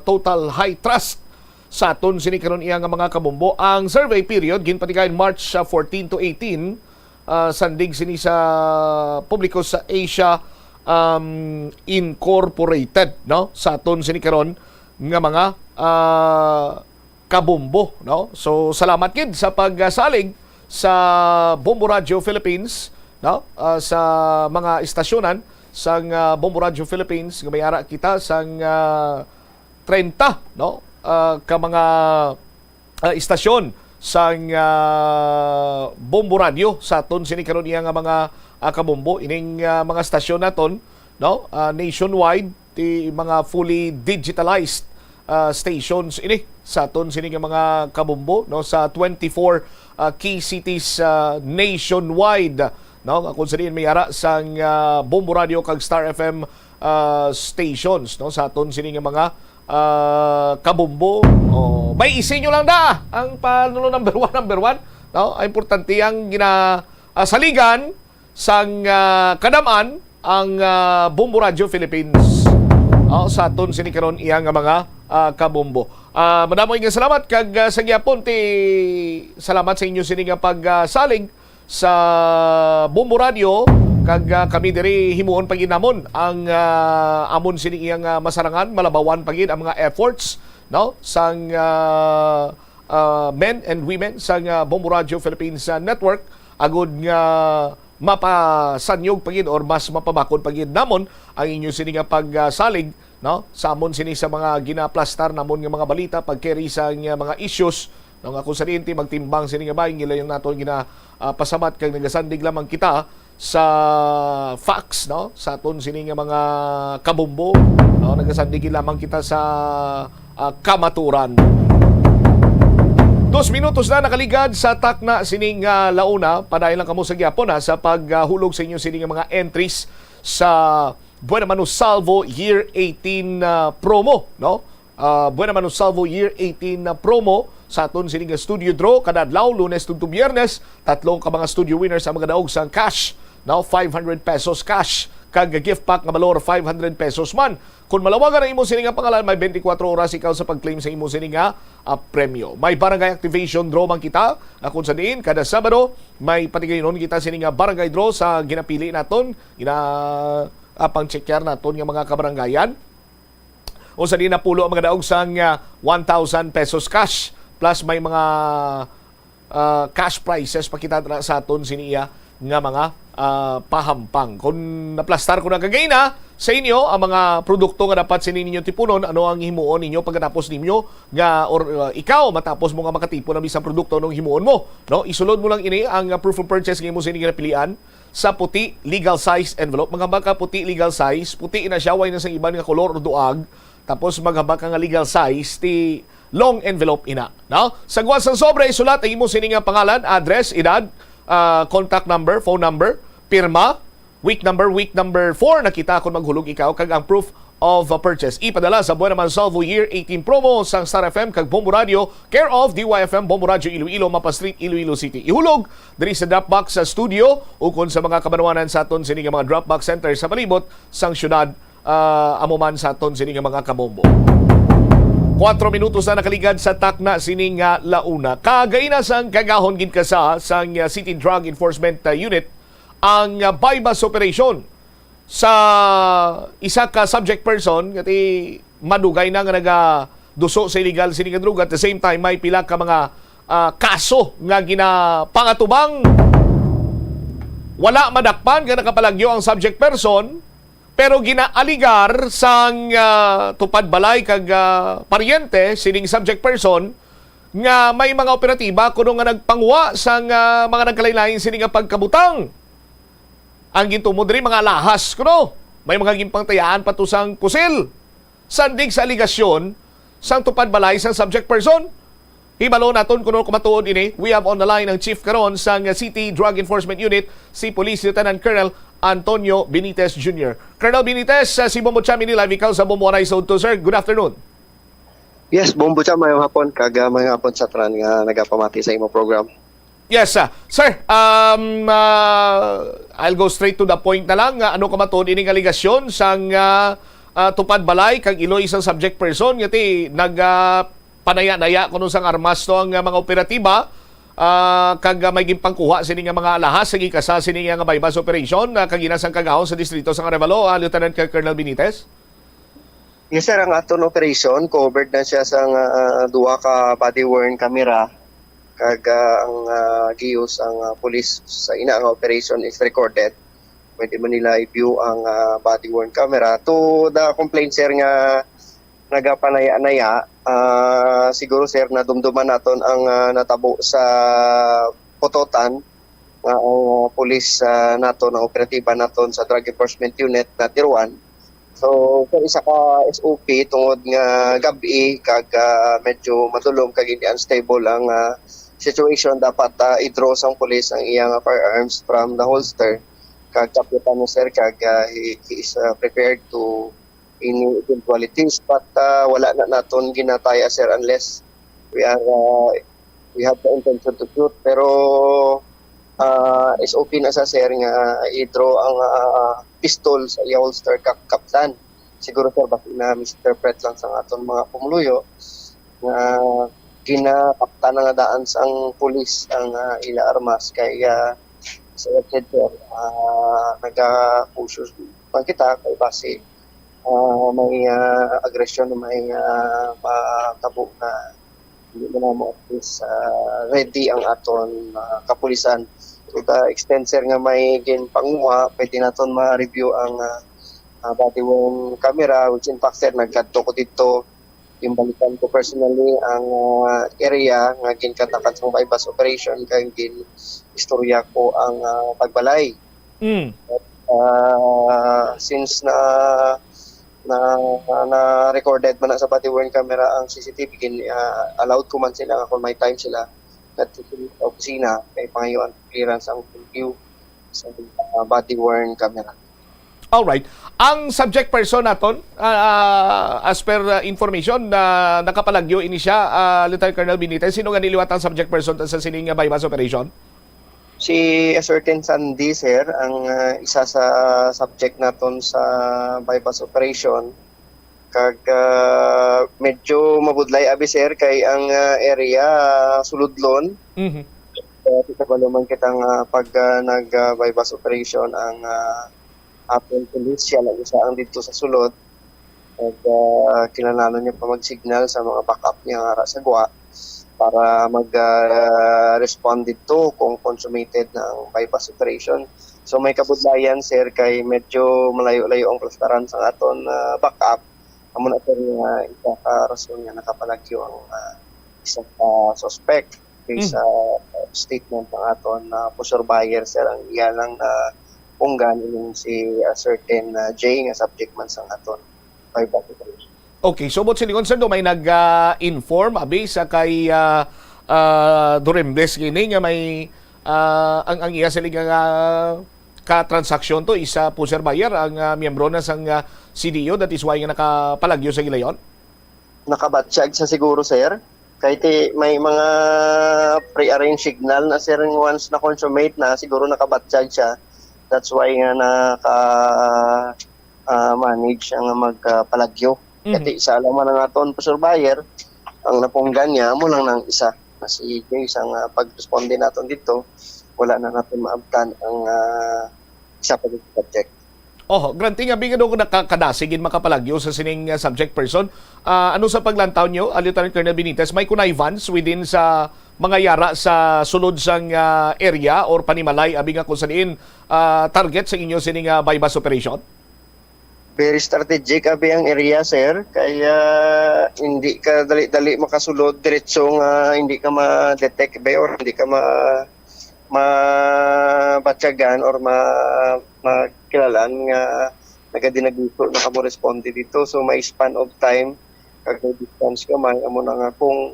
total high trust sa aton sini karon iya nga mga kabombo. Ang survey period ginpatigayon March 14 to 18 sandig sini sa publiko sa Asia Incorporated, no, sa aton sini karon nga mga kabombo, no. So salamat gid sa pagsalig sa Bombo Radio Philippines, no, sa mga istasyonan sang Bombo Radio Philippines nga may ara kita sang 30, no, ka mga istasyon sang Bombo Radio sa aton sini karon iya nga mga kabombo ining mga stasyon naton, no, nationwide, ti mga fully digitalized stations ini sa aton sini nga mga kabombo, no, sa 24 key cities nationwide, no, kung sa may ara sang Bombo Radio kag Star FM stations, no, sa aton sini nga mga kabombo. May isinyo lang da ang panulo number one, no, ay importante ang saligan sang kadaman ang Bombo Radio Philippines, sa aton sini karon iya nga mga kabombo. Madamo nga salamat kag sa gyapon ti salamat sa inyo sini nga pagsalig sa Bombo Radio kag kami diri himuon paginamon ang amon sini iyang masarangan, malabawan pagid ang mga efforts, no, sang men and women sang Bombo Radio Philippines Network agud nga mapasanyog pagid or mas mapabakod pagid namon ang inyo sini nga pagsalig, no, sa amon sini sa mga ginaplastar namon nga mga balita pagkeri sa mga issues, no, nga kung sa diinti magtimbang sini nga bayin gila yung naton pasamat kag nagasandig lamang kita sa facts, no, sa aton sini nga mga kabombo, no, nagasandig lamang kita sa kamaturan. 2 minutos na nakaligad sa takna sining launa. Padayon lang kamo sa gyapon sa paghulog sa inyo sining mga entries sa Buena Manu Salvo Year 18 promo, no? Buena Manu Salvo Year 18 promo sa aton sining studio draw kada adlaw Lunes tugtong Biyernes. Tatlong ka mga studio winners ang mga daog sang cash, no, 500 pesos cash kag gift pack nga valor 500 pesos man. Kung malawagan ang imo sini nga pangalan, may 24 oras ikaw sa pag-claim sa imo sini nga premyo. May barangay activation draw man kita, kung sa diin kada Sabado may patigayon kita sini nga barangay draw sa ginapili naton, pang checkar naton nga mga kabarangayan. O sa diin napulo ang mga daog sang 1,000 pesos cash plus may mga cash prizes pa kita sa aton siniya nga mga pahampang. Kung naplastar ko na kagayna sa inyo ang mga produkto nga dapat sinin ninyo tipunon, ano ang himuon ninyo pagkatapos ninyo nga or ikaw matapos mo nga makatipon ang isang produkto nung himuon mo, no, isulod mo lang ini ang proof of purchase nga imo sinin nga napilian sa puti legal size envelope. Maghambak ka puti legal size, puti na siya, way na sa iban nga kolor o duag, tapos maghambak ka nga legal size ti long envelope ina, no. Sa guwas ng sobre isulat ang imo sinin nga pangalan, address, edad, contact number, phone number, pirma, week number 4 nakita kung maghulog ikaw kag ang proof of purchase. Ipadala sa Buena Manu Salvo Year 18 promo sang Star FM kag Bombo Radio, care of DYFM Bombo Radio Iloilo, Mapa Street, Iloilo City. Ihulog diri sa Dropbox sa studio o kung sa mga kabanwanan sa aton sini nga mga Dropbox center sa palibot sang syudad amuman sa aton sini nga mga kabombo. 4 minutos na nakaligad sa takna sining launa. Kagayna sang kagahon gid kasa sang City Drug Enforcement Unit ang bypass operation sa isa ka subject person ngati madugay na nga nagaduso sa illegal sining droga. At the same time may pila ka mga kaso nga ginapangatubang wala madakpan nga nakapalagyo ang subject person, pero ginaaligar sang tupad balay kag paryente sining subject person nga may mga operatiba kuno nga nagpangwa sang mga nagkalain-lain sining nga pagkabutang. Ang gintumo diri mga lahas kuno, may mga gimpangtayaan patusang kusil. Sandig sa aligasyon sang tupad balay sang subject person. Hibalo naton kuno kumatuod ini. We have on the line ang chief karon sang City Drug Enforcement Unit, si Police Lieutenant Colonel Antonio Benitez Jr. Colonel Benitez, si Bombo Cham ini live ikaw sa Bombo Rise to sir. Good afternoon. Yes, Bombo Cham, mayong hapon kag mayong hapon sa tran nga nagapamati sa imong program. Yes, sir. I'll go straight to the point na lang. Ano ka matod ining aligasyon sang tupad balay kag iloy isang subject person ngati panaya-naya kuno sang armas to ang mga operatiba kag may gimpangkuha sini nga mga alahas sa gikasa sini nga bypass operation kag ginasang kagahon sa distrito sa Arevalo, Lieutenant Colonel Benitez? Yes sir, ang aton operation covered na siya sa duha ka body worn camera kag ang gius ang police sa ina nga operation is recorded. Pwede man nila i-view ang body worn camera to the complaint sir nga nagapanaya-anaya. Siguro sir na dumduman naton ang natabo sa Pototan nga ang police naton, ang operatiba naton sa Drug Enforcement Unit na Tier 1. So isa ka SOP tungod nga gabi kag medyo madulom kag hindi unstable ang situation, dapat i-draw sang police ang iyang firearms from the holster kag kapitan mo sir kag he is prepared to any eventualities, but wala na naton ginataya sir unless we have the intention to shoot, pero SOP na sa sir nga i-draw ang pistol sa iyang holster kag kaptan. Siguro sir baka na misinterpret lang sa aton mga pumuluyo nga ginakaptan nga daan sang pulis ang ila armas kay sa sir nagapusos man kita kay base may aggression, may matabo na hindi mo na mo at least ready ang aton kapulisan. To the extent sir nga may ginpanguha, pwede naton ma-review ang body worn camera, which in fact sir nagkadto ko dito, imbalikan ko personally ang area nga ginkatakan sa bypass operation kay gin istorya ko ang pagbalay. Since na recorded man na sa body worn camera ang CCTV, allowed ko man sila nga kung may time sila at sa opisina kay pangayuan clearance ang view sa body worn camera. Alright. Ang subject person naton, as per information na nakapalagyo ini siya, Lieutenant Colonel Benitez, sino nga niliwat ang subject person sa sining bypass operation? Si a certain Sandy sir ang isa sa subject naton sa bypass operation kag medyo mabudlay abi sir kay ang area suludlon. Kabalo man kitang pag nag bypass operation ang Apple Police siya lang isa ang dito sa sulod at kinalanon niya pa mag-signal sa mga backup niya nga sa gwa para mag-respond dito kung consummated ng bypass operation. So may kabudlayan sir kay medyo malayo-layo ang plastaran sa aton backup. Amo na sir nga isa ka rason nga nakapalagyo ang isang suspect based sa statement ng aton pusher buyer sir ang iya lang na punggan ining si certain J nga subject man sa aton bypass operation. Okay, so bot silingon sir, may nag-inform abi sa kay Durembles gini nga may ang iya sila nga ka-transaksyon to isa pusher buyer ang miyembro na sang CDO, that is why nga nakapalagyo sa gilayon? Nakabatsyag sa siguro sir. Kahit may mga pre-arranged signal na sir once na consummate na siguro nakabatsyag siya. That's why nga manage ang magpalagyo. Kasi isa lang man ang aton pusher buyer, ang napunggan niya mo lang ng isa. Kasi isang pag-responde natin dito, wala na natin maabtan ang isa pa dito subject. Granting nga bigyan ko nakakadasigin makapalagyo sa sining subject person. Ano sa paglantaw nyo, Lieutenant Colonel Benitez, may connivance within sa mga yara sa sulod sang area or panimalay abi nga kung saan target sa inyo sining bypass operation? Very strategic abi ang area sir, kaya hindi ka dali-dali makasulod diretso nga hindi ka ma-detect ba or hindi ka mabatyagan or makilalan nga nagadinagusto na kamo responde dito. So may span of time kag distance ka may amo na nga kung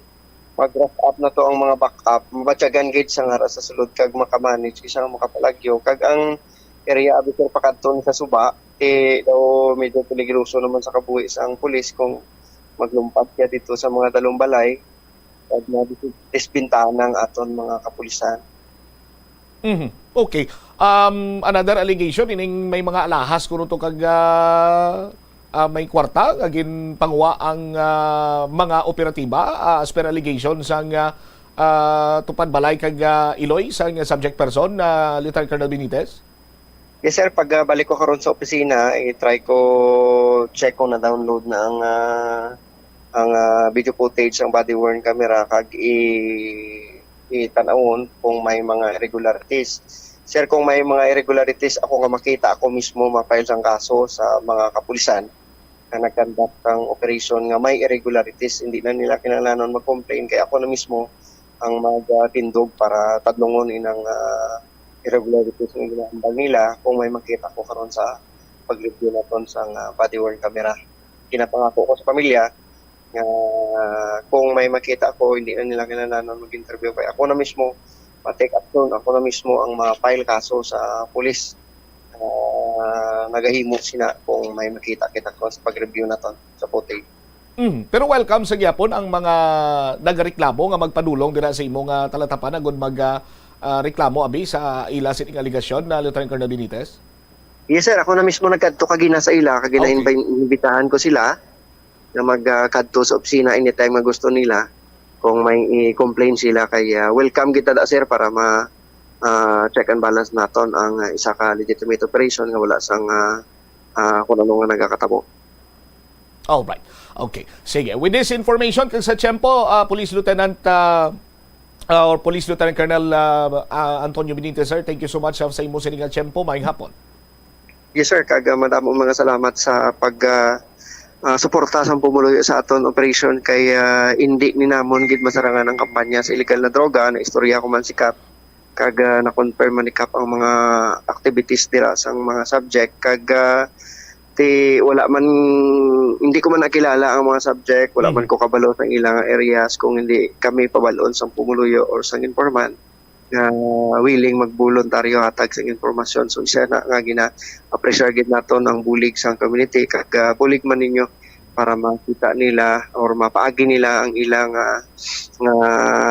mag-wrap up na to ang mga backup, mabatyagan gate sa nga sa sulod kag makamanage isang makapalagyo kag ang area abi sir pakadton sa suba daw medyo peligroso naman sa kabuhi sang pulis kung maglumpat siya dito sa mga dalong balay at disbintahan ng aton mga kapulisan. Okay. Another allegation ining may mga alahas kuno to kag may kwarta agin pangwa ang mga operatiba as per allegation sang tupad balay kag Iloy sa subject person na Lieutenant Colonel Benitez? Yes sir, pag balik ko karon sa opisina, i-try ko check kung na-download na ang video footage ng body worn camera kag itanawon kung may mga irregularities. Sir, kung may mga irregularities ako nga makita, ako mismo ma-file sang kaso sa mga kapulisan na nag-conduct ng operation nga may irregularities, hindi na nila kinahanglan mag-complain kaya ako na mismo ang magtindog para tadlongon inang irregularities na ginahambal nila kung may makita ko karon sa pag-review naton sa body worn camera. Kinapangako ko sa pamilya nga kung may makita ko hindi na nila kinahanglan mag-interview kaya ako na mismo ma-take action, ako na mismo ang ma-file kaso sa pulis. Nagahimo sina kung may makita kita ko sa pag-review naton sa footage. Pero welcome sa gyapon ang mga nagareklamo nga magpadulong dira sa imong talatapan agud reklamo abi sa ila sining aligasyon na Lieutenant Colonel Benitez? Yes sir, ako na mismo nagkadto kagina sa ila, kagina imbitahan ko sila na magkadto sa opisina anytime nga gusto nila. Kung may i-complain sila kay welcome kita da sir para ma check and balance naton ang isa ka legitimate operation nga wala sang kung ano nga nagakatabo. All right. Okay. Sige. With this information kag sa tiyempo, Police Lieutenant or Police Lieutenant Colonel Antonio Benitez, sir, thank you so much sa imo sining tiyempo. Maayong hapon. Yes sir, kag madamo mga salamat sa pag suporta sa pumuluyo sa aton operation kay hindi ni namon gid masarangan ang kampanya sa illegal na droga na istorya ko man si Kap kag na-confirm man ni Kap ang mga activities dira sang mga subject kag wala man hindi ko man nakilala ang mga subject, wala man ko kabalo sa ilang areas kung hindi kami pabalon sa pumuluyo or sang informant na willing magboluntaryo hatag sa informasyon. So siya na nga gina-appreciate gid naton ang bulig sa community kag bulig man ninyo para makita nila or mapaagi nila ang ilang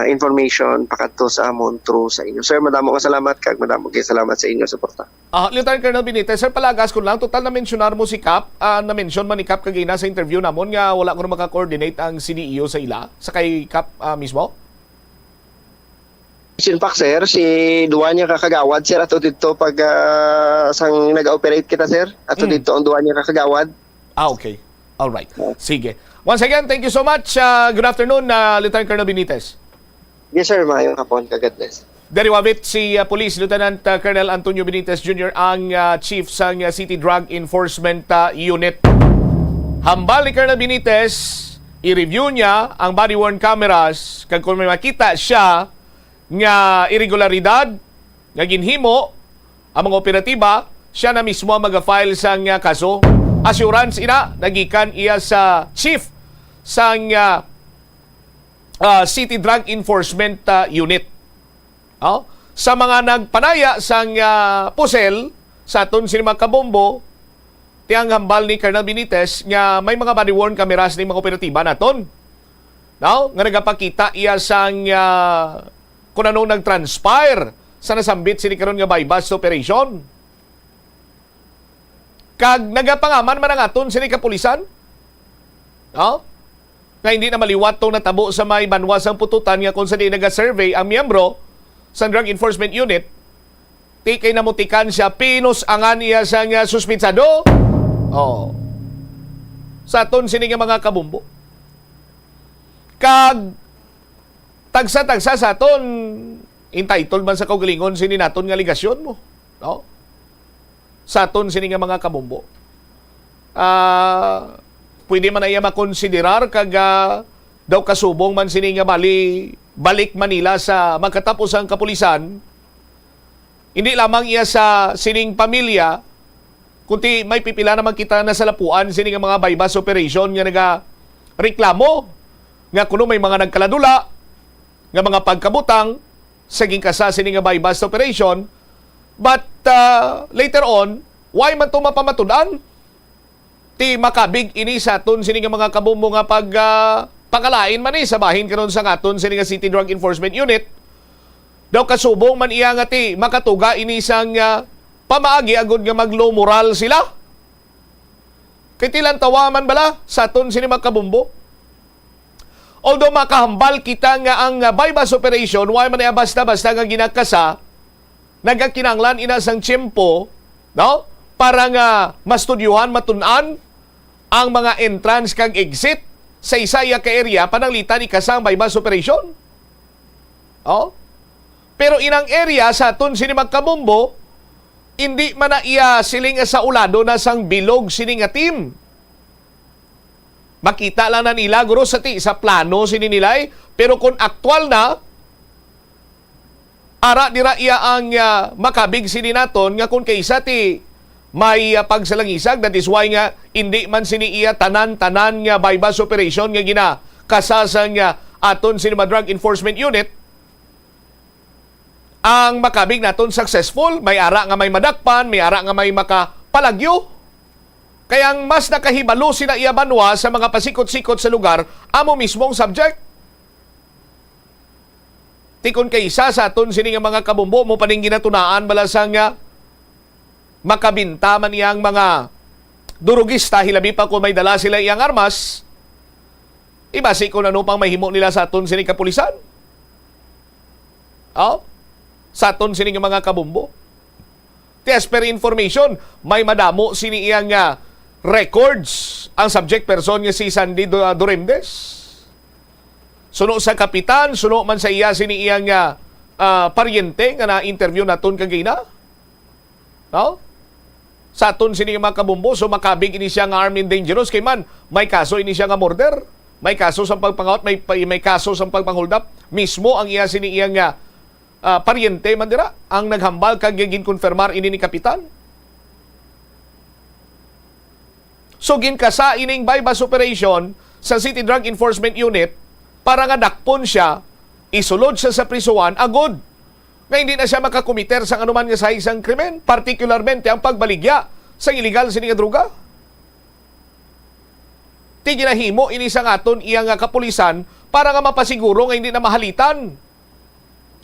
information pakadto sa amon through sa inyo. Sir, madamo nga salamat kag madamo kay salamat sa inyo suporta. Lieutenant Colonel Benitez, sir, palagas ko lang, total na mentionar mo si Kap, na-mention man ni Kap kagina sa interview namon nga wala ko na maka-coordinate ang CDEO sa ila, sa kay Kap mismo? Sinpak sir, si duwa niya kakagawad sir ato dito pag sang nag-operate kita sir, ato dito ang duwa niya kakagawad. Okay. All right. Sige. Once again, thank you so much. Good afternoon, Lieutenant Colonel Benitez. Yes sir, maayong hapon. God bless. Dari wabit si Police Lieutenant Colonel Antonio Benitez Jr. ang Chief sang City Drug Enforcement Unit. Hambal ni Colonel Benitez, i-review niya ang body-worn cameras kag kung may makita siya nga irregularidad nga ginhimo ang mga operatiba, siya na mismo ang mag-file sang kaso. Assurance ina nagikan iya sa chief sang City Drug Enforcement Unit. Sa mga nagpanaya sang pusel sa aton sinima kabombo, tiyang hambal ni Colonel Benitez nga may mga body-worn cameras ni mga operatiba naton. Nga nagapakita iya sang kung anong nag-transpire sa nasambit sini karon nga bypass operation. Kag nagapangaman man ang aton sini kapulisan. Nga hindi na maliwat tong natabo sa may banwas ang pututan nga kung sa di naga-survey ang miyembro sa Drug Enforcement Unit, kay namutikan siya pinos angan iya sa nga suspitsado. Sa aton sini nga mga kabumbo. Kag tagsa-tagsa sa aton entitled man sa kaugalingon sini naton nga ligasyon mo. Sa aton sini nga mga kabumbo. Pwede man ay makonsiderar kag daw kasubong man sini nga balik Manila sa magkatapos ang kapulisan. Hindi lamang iya sa sining pamilya, kundi may pipila naman kita na sa lapuan sini nga mga bypass operation nga reklamo nga kuno may mga nagkaladula nga mga pagkabutang saging kasa sini nga bypass operation. But later on, why man ito mapamatudan? Ti makabig ini sa aton sini nga mga kabumbo nga pagkalain man sa bahin karon sa aton sini nga City Drug Enforcement Unit. Daw kasubong man iya nga ti makatuga ini sang pamaagi agud nga mag-low moral sila. Kay tilan tawaman bala sa aton sini mga kabumbo. Although makahambal kita nga ang bypass operation, why man basta-basta nga ginakasa, nagakinanglan inasang tiyempo, no? Para nga mastudyuhan, matunan ang mga entrance kag exit sa isaya ka area pananglitan ikasang bypass operation. Oh? Pero inang area sa aton sini magkabumbo, hindi man na iya siling sa ulado na sang bilog sini nga team. Makita lang na nila, guro, sa plano sininilay, pero kung aktual na, ara dira iya ang makabig sini naton nga kung kaysa ti may pagsalangisag, that is why nga hindi man sini iya tanan-tanan nga bypass operation nga ginakasasang nga aton sini Drug Enforcement Unit, ang makabig naton successful, may ara nga may madakpan, may ara nga may makapalagyo. Kaya ang mas nakahibalo sina iya banwa sa mga pasikot-sikot sa lugar, amo mismong subject. Tikon kaysa sa aton sini nga mga kabumbo mo paning ginatunaan balasang nga makabinta man iyang mga durugista, hilabi pa kung may dala sila iyang armas, ibasi ko na no pang mahimo nila sa aton sini kapulisan. Oh? Sa aton sini nga mga kabumbo. As per information, may madamo sini iyang records ang subject person nga si Sandy Duremdes. Suno sa kapitan, suno man sa iya sini iyang paryente nga na-interview naton kagina. No? Sa aton sini nga mga kabumbo, so makabig ini siya nga armed and dangerous, kay man may kaso ini siya nga murder, may kaso sa pagpangawat, may kaso sa pagpanghold up. Mismo ang iya sini iyang paryente man dira ang naghambal kag ginkonfirmar ini ni kapitan. So ginkasa ining bypass operation sa City Drug Enforcement Unit para nga dakpon siya, isulod siya sa prisuan agod. Nga hindi na siya makakomiter sa anuman nga sa isang krimen, partikularmente ang pagbaligya sa illegal sini nga droga. Ti ginahimo ini sa aton iyang kapulisan para nga mapasiguro nga hindi na mahalitan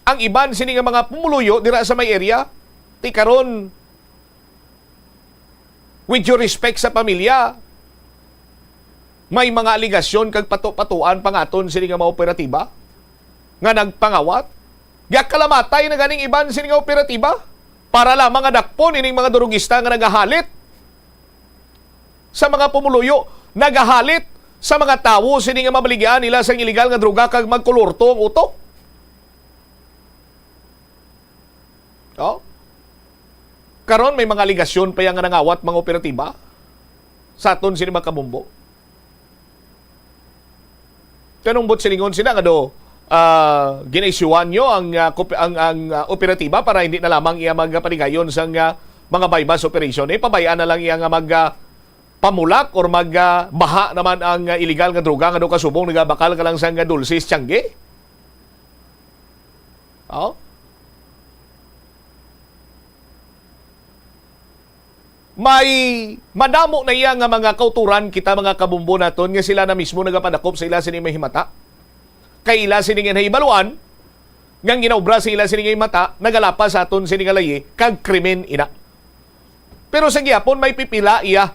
ang iban sini nga mga pumuluyo dira sa may area. Ti karon, with due respect sa pamilya, may mga aligasyon kag pato-patuan pangaton sini nga mga operatiba nga nagpangawat. Giyak kalamatay na ganing iban sini nga operatiba para lamang nga dakpon ining mga durugista nga nagahalit sa mga pumuluyo, nagahalit sa mga tawo sini nga mabaligyan nila sa illegal nga droga kag magkulurto ang utok. Oh? Karon may mga aligasyon pa yang nangawat mga operatiba sa aton sini makabumbo. Kanumbot silingon sila nga do ginaisyuan nyo ang operatiba para hindi na lamang iya magpanigayon sa mga bypass operation. Pabayaan na lang iya nga pamulak or magbaha naman ang illegal nga droga nga do kasubong nagabakal ka lang sa dulces tiyangge. Oh? May madamo na iya nga mga kauturan kita mga kabumbo naton nga sila na mismo nagapadakop sa ila sini may himata. Kay ila sini nga nahibaluan nga ginaobra sa ila sini nga himata nagalapas sa aton sini nga layi kag krimen ina. Pero sa gihapon may pipila iya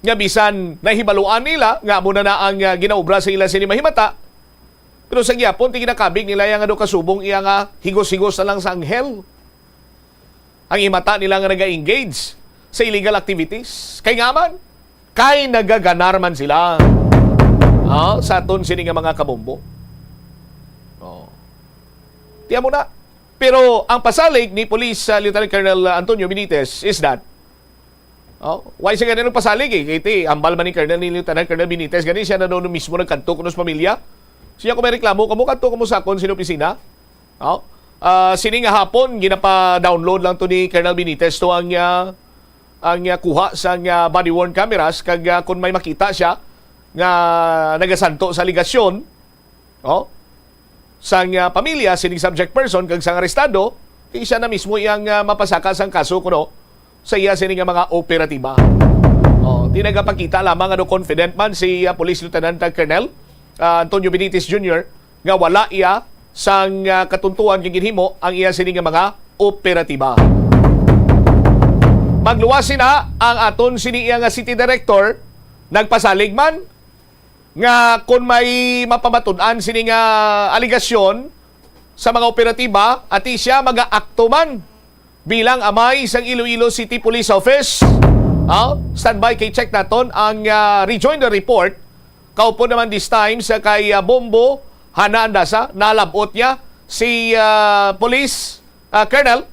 nga bisan nahibaluan nila nga muna na ang ginaobra sa ila sini mahimata. Pero sa gihapon ti ginakabig nila yang do kasubong iya nga higos-higos na lang sa anghel. Ang imata nila nga naga-engage sa illegal activities. Kay nga man, kay nagaganar man sila sa aton sini nga mga kabumbo. Oh. Tiyan mo na. Pero ang pasalig ni Police Lieutenant Colonel Antonio Benitez is that why siya ganun pasalig kaya ambal man ni Lieutenant Colonel Benitez ganun siya na doon mismo nagkanto kuno sa pamilya. Siya kung may reklamo, kamo kanto kamo sa akon sinopisina. Sini nga hapon ginapa-download lang to ni Colonel Benitez to ang kuha sa body-worn cameras kag kung may makita siya nga nagasanto sa ligasyon sa pamilya sining subject person kag sang arestado, siya na mismo iyang mapasaka sang kaso kuno sa iya sining mga operatiba. Di nagapakita lamang confident man si Police Lieutenant Colonel Antonio Benitez Jr. nga wala iya sang katuntuan kay ginhimo ang iya sini nga mga operatiba. Magluwas na ang aton sini iya nga city director nagpasalig man nga kung may mapamatud-an sining aligasyon sa mga operatiba at siya mag-aakto man bilang amay sa Iloilo City Police Office. Standby kay check naton ang rejoinder report. Kaupo naman this time sa kay Bombo Hanaandasa, nalabot niya si Police Colonel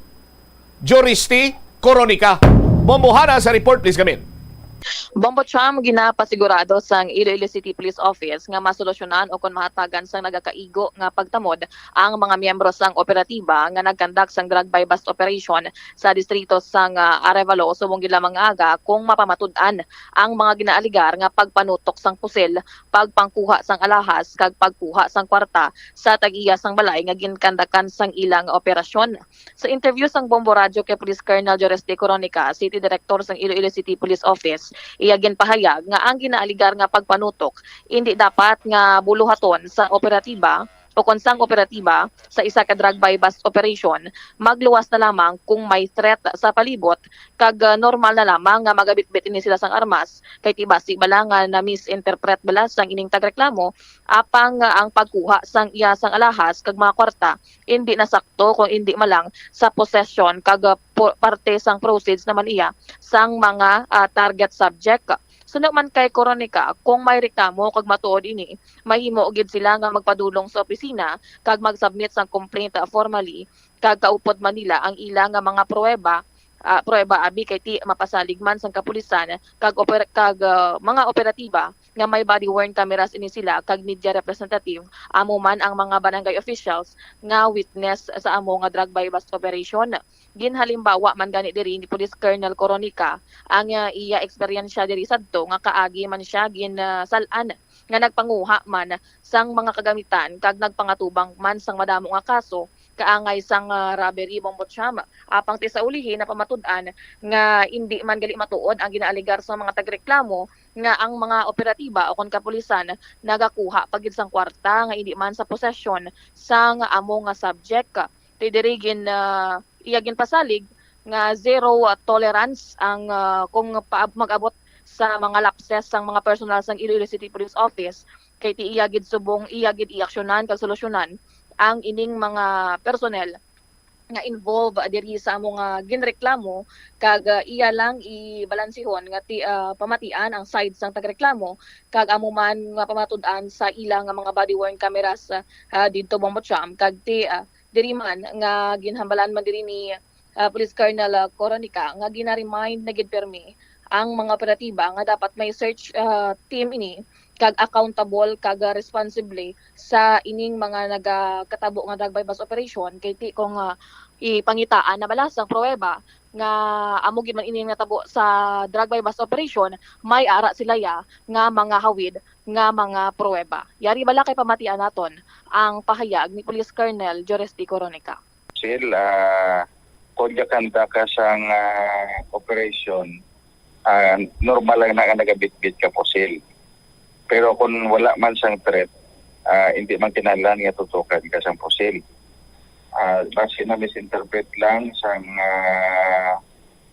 Joristi Coronica. Bombo Hana sa report, please come in. Bombo Cham, ginapasigurado sang Iloilo City Police Office nga masolusyonan o kung mahatagan sang nagakaigo nga pagtamod ang mga miyembro sang operatiba nga nagkandak sang drug buy bust operation sa distrito sang Arevalo subong gilamang aga kung mapamatud-an ang mga ginaaligar nga pagpanutok sang pusil, pagpangkuha sang alahas kag pagkuha sang kwarta sa tag-iya sang balay nga ginkandakan sang ilang operasyon. Sa interview sang Bombo Radio kay Police Colonel Joristi Coronica, City Director sang Iloilo City Police Office, iyagin pahayag nga ang ginaaligar nga pagpanutok hindi dapat nga buluhaton sa operatiba o konsang operatiba sa isa ka drug buy bust operation, magluwas na lamang kung may threat sa palibot kag normal na lamang nga magabitbit ini sila sang armas kay tibasi bala nga na misinterpret bala sang ining tagreklamo apang ang pagkuha sang iya sang alahas kag mga kwarta hindi nasakto kung hindi malang sa possession kag parte sang proceeds naman iya sang mga target subject. Suno man kay Coronica, kung may reklamo kag matuod ini, mahimo gid sila nga magpadulong sa opisina kag mag-submit sang complaint formally kag kaupod man nila ang ilang nga mga pruweba abi kay ti mapasalig man sang kapulisan kag mga operatiba nga may body worn cameras ini sila kag media representative amo man ang mga barangay officials nga witness sa amo nga drug buy bust operation. Ginhalimbawa man gani diri ni Police Colonel Coronica ang iya eksperyensya diri sadto nga kaagi man siya ginsalan nga nagpanguha man sang mga kagamitan kag nagpangatubang man sang madamo nga kaso kaangay sang robbery. Bombo Cham, apang ti sa ulihin na pamatud-an nga hindi man gali matuod ang ginaaligar sa mga tagreklamo nga ang mga operatiba o kon kapulisan nagakuha pagid sang kwarta nga hindi man sa possession sang amo nga subject. Ti diri iyagin pasalig nga zero tolerance ang kung mag-abot sa mga lapses sang mga personal sang Iloilo City Police Office kay ti iyagid subong iyagid iaksyonan kag solusyonan ang ining mga personnel nga involved diri sa amo nga ginreklamo kag iya lang ibalansihon nga pamatian ang side sang tagreklamo kag amo man nga pamatud-an sa ilang nga mga body worn cameras didto Bombo Cham kag diri man nga ginhambalan man diri ni Police Colonel Coronica nga gina-remind na gid permi ang mga operatiba nga dapat may search team ini kag accountable kag responsibly sa ining mga nagakatabo nga drug buy bust operation kay ti kung ipangitaan na balasang pruweba nga amo gid man ini natabo sa drug buy bust operation may ara sila nga mga hawid nga mga pruweba. Yari bala kay pamatian naton ang pahayag ni Police Colonel Joristi Coronica. Kung kakanta ka sang operation, normal lang na nagabit-bit ka pusil. Pero kung wala man sang threat, hindi man kinahanglan nga tutukan ka sang pusil. Base na misinterpret lang sang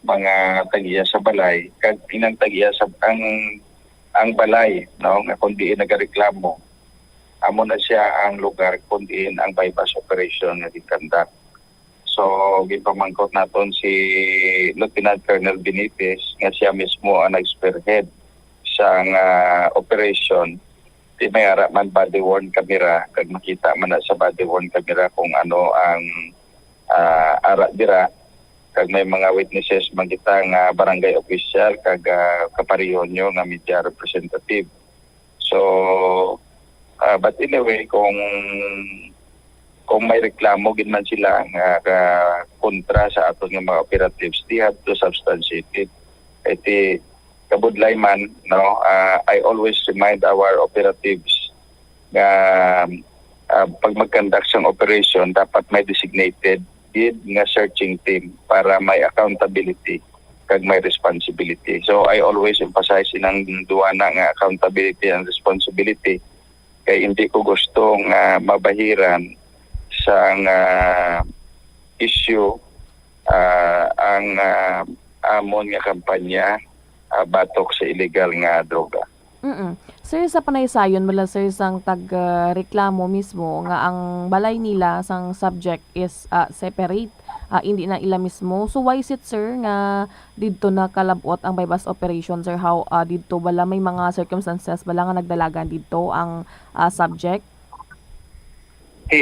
mga tagiya sa balay, kag inang tagiya sa ang balay, no, nga kundi nagareklamo. Amo na siya ang lugar kundi ang bypass operation nga gikandak. So, gipamangkot naton si Lieutenant Colonel Benitez nga siya mismo ang nag-spearhead sa operation. Di may ara man body worn camera kag makita man na sa body worn camera kung ano ang ara dira kag may mga witnesses man kita nga barangay official kag kaparehonyo nga media representative. So but anyway kung may reklamo gid man sila nga kontra sa aton nga mga operatives, they have to substantiate it. Iti kabudlay man, no, I always remind our operatives nga pag mag-conduct sang operation dapat may designated gid nga searching team para may accountability kag may responsibility. So I always emphasize inang duwa na nga accountability and responsibility kay hindi ko gusto nga mabahiran sang issue ang amon nga kampanya batok sa illegal nga droga. Sir, sa panaysayon mula sir sang tag-reklamo mismo nga ang balay nila sang subject is separate, hindi na ila mismo. So why is it sir nga didto na kalabot ang bypass operation sir? How didto bala may mga circumstances bala nga nagdalagan didto ang subject?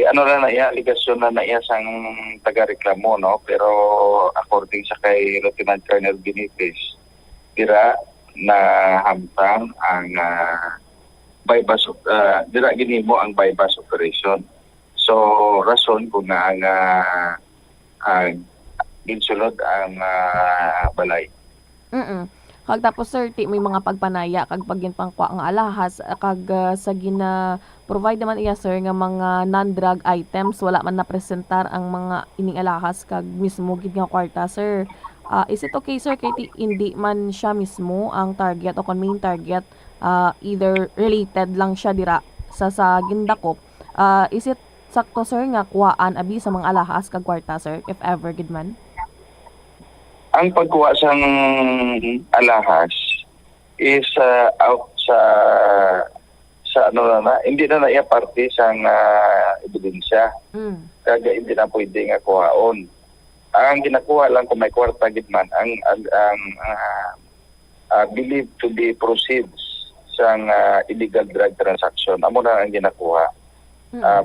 Ano na iya, aligasyon na iya sang taga-reklamo, no? Pero according sa kay Lieutenant Colonel Benitez, dira na hamtang ang bypass, dira ginimo ang bypass operation. So, rason kung na ang ginsulod ang balay. Kag tapos sir, may mga pagpanaya kag pagginpangkwa nga alahas kag sa provide naman iya sir nga mga non-drug items wala man na-presentar ang mga ining alahas kag mismo gid nga kwarta sir. Is it okay sir kay hindi man siya mismo ang target o kon main target, either related lang siya dira sa gindakop, is it sakto sir nga kuhaan abi sa mga alahas kag kwarta sir if ever gid man? Ang pagkuha sang alahas is out sa hindi na iya parte sang ebidensya. Kaya hindi na pwede nga kuhaon. Ang ginakuha lang kung may kwarta gid man ang believed to be proceeds sang illegal drug transaction. Amo na ang ginakuha.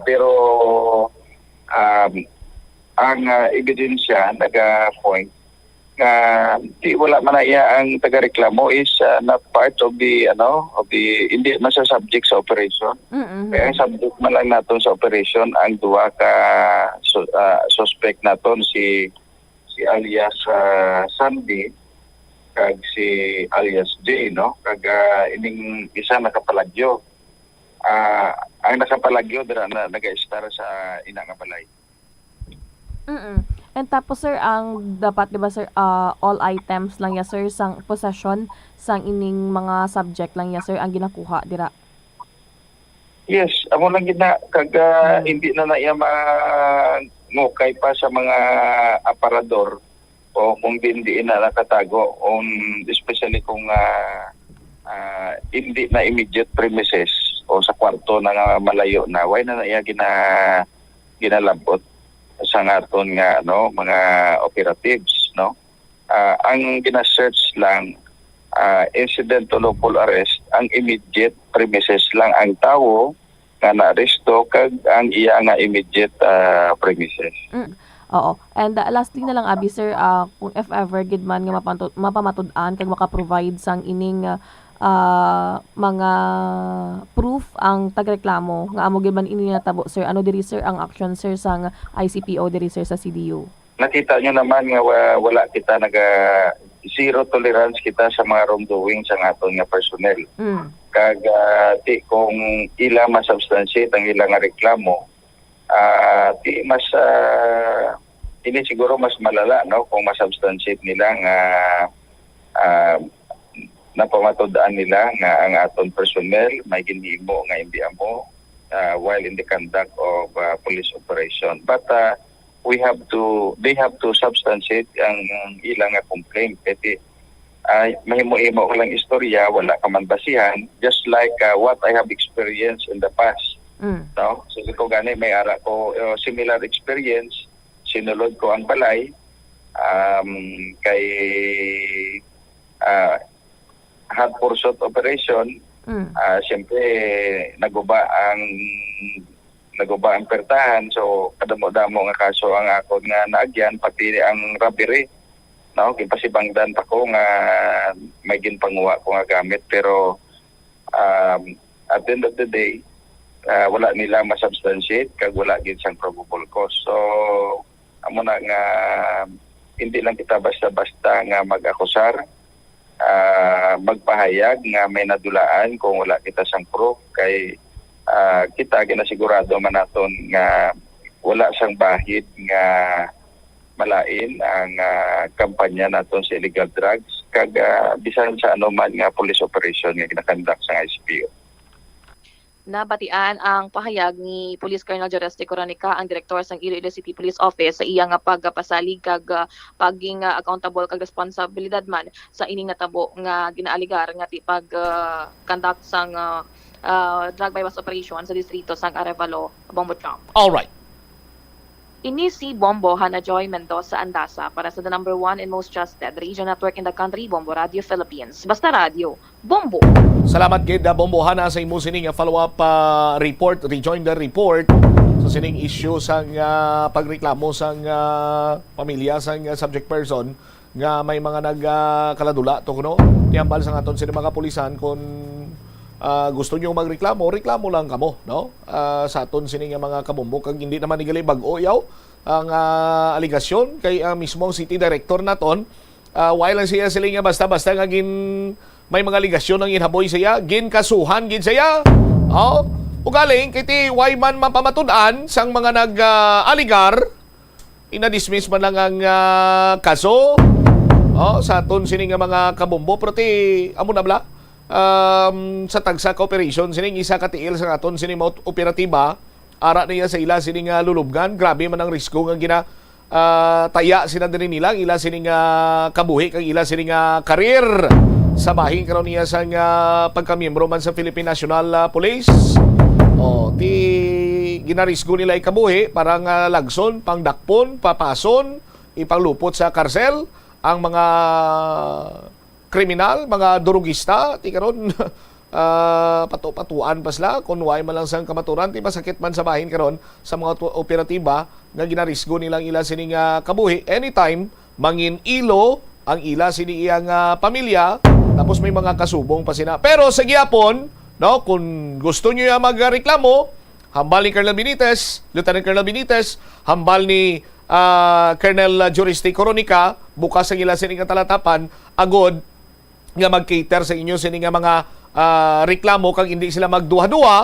Pero ang ebidensya naga-point nga wala man na iya ang taga-reklamo is not part of the hindi man sa subject sa operation. Kaya ang subject man lang naton sa operation ang duwa ka suspect naton si alias Sandy kag si alias J, no? Kag ining isa nakapalagyo. Ang nakapalagyo dira na naga-star sa ina nga balay. And tapos sir, ang dapat 'di ba sir, all items lang ya sir sang possession sang ining mga subject lang ya sir ang ginakuha dira. Yes, amo lang gid na kag hindi na iya mukay pa sa mga aparador o kung hindi na nakatago especially kung hindi na immediate premises o sa kwarto na malayo na why na iya ginalabot sa aton nga mga operatives, no? Ang gina-search lang incident to lawful arrest, ang immediate premises lang ang tawo nga na-aresto kag ang iya nga immediate premises. Oo. And lastly na lang abi sir, kung if ever gid man nga mapamatud-an kag maka-provide sang ining mga proof ang tagreklamo nga amo gid man ini natabo sir, ano diri sir ang action sir sang ICPO diri sir sa CDU? Nakita nyo naman nga wala kita zero tolerance kita sa mga wrongdoing sa aton nga personnel. Kag kung ila masubstantiate ang ilang nga reklamo, mas ini siguro mas malala, no, kung masubstantiate nila nga napamatudaan nila nga ang aton personnel may ginhimo nga hindi amo while in the conduct of police operation. But they have to substantiate ang ilang nga complaint. Kasi mahimo-imo ko lang istorya, wala ka man basihan, just like what I have experienced in the past. No? So ko gani may ara ko similar experience, sinulod ko ang balay kay hot pursuit operation. Siyempre naguba ang pertahan, so kadamo-damo nga kaso ang ako nga naagyan, pati ang robbery, no, gipasibangdan pa ko nga may ginpanguha ko nga gamit, pero at the end of the day wala nila masubstantiate kag wala gid sang probable cause. So amo na nga hindi lang kita basta-basta nga mag-akusar, magpahayag nga may nadulaan kung wala kita sang proof, kay kita ginasigurado man naton nga wala sang bahid nga malain ang kampanya naton sa illegal drugs kag bisan sa anuman nga police operation nga ginakandak sa ICPO. Nabatian ang pahayag ni Police Colonel Joreste Coronica, ang direktor sa Iloilo City Police Office, sa iyang pagpasalig kag paging accountable kag responsibilidad man sa ining natabo nga ginaaligar nga pag conduct sang drug bypass operation sa distrito sang Arevalo, Bombo-Cham. All right. Ini si Bombo Hana Joy Mendoza Andasa para sa the number 1 and most trusted radio network in the country, Bombo Radio Philippines. Basta radio, Bombo. Salamat gid Bombo Hana sa imo sining follow-up report, rejoinder report sa sining issue sang pagreklamo sang pamilya sang subject person nga may mga nagkaladula to kuno. Tiambal sa aton sini mga kapulisan kung gusto niyo magreklamo, reklamo lang kamo, no? Sa aton sini nga mga kabumbo kag hindi naman igali bag-o yaw ang aligasyon kay mismo city director naton. While lang siya sila nga basta-basta nga may mga aligasyon ang inhaboy siya, kasuhan gid siya. Oh, ugaling kiti why man mapamatud-an sang mga nag-aligar, ina-dismiss man lang ang kaso. Oh, sa aton sini nga mga kabumbo pero ti amo na bla. Sa tagsa cooperation sining isa ka tiil sa aton sining operatiba ara niya sa ila sining lulubgan. Grabe man ang risko nga gina taya sila din nila ila sining kabuhi kag ila sining career sa bahin karon niya sa pagkamiyembro man sa Philippine National Police. Ti ginarisgo nila ikabuhi parang lagson, pangdakpon, papason, ipanglupot sa karsel ang mga kriminal, mga durugista, ti karon patuan pa sila kung why man lang sang kamaturan, ti masakit man sa bahin karon sa mga operatiba nga ginarisgo nilang ila sining kabuhi. Anytime mangin ilo ang ila sini iyang pamilya, tapos may mga kasubong pa sina. Pero sa gihapon, no, kung gusto niyo magreklamo, hambal ni Colonel Benitez, Lieutenant Colonel Benitez, hambal ni Colonel Joreste Coronica, bukas ang ila sining talatapan, agod nga mag-cater sa inyo sining mga reklamo kag hindi sila magduha-duha,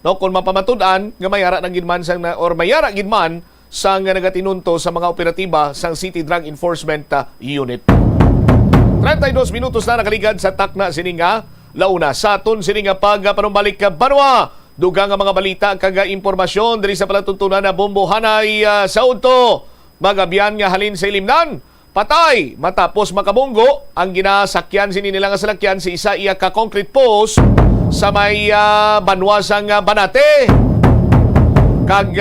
no, kung mapamatud-an nga mayara nang ginman sang or mayara ginman sang nagatinunto sa mga operatiba sang City Drug Enforcement Unit. 32 minutos na nakaligad sa takna sining launa sa aton sining pagpanumbalik ka Banwa. Dugang nga mga balita kag impormasyon diri sa palatuntunan na Bombo Hanay sa Udto. Magabyan nga halin sa ilimnan. Patay matapos makabunggo ang ginasakyan sini nila nga salakyan si isa iya ka concrete post sa may banwasang Banate. Kag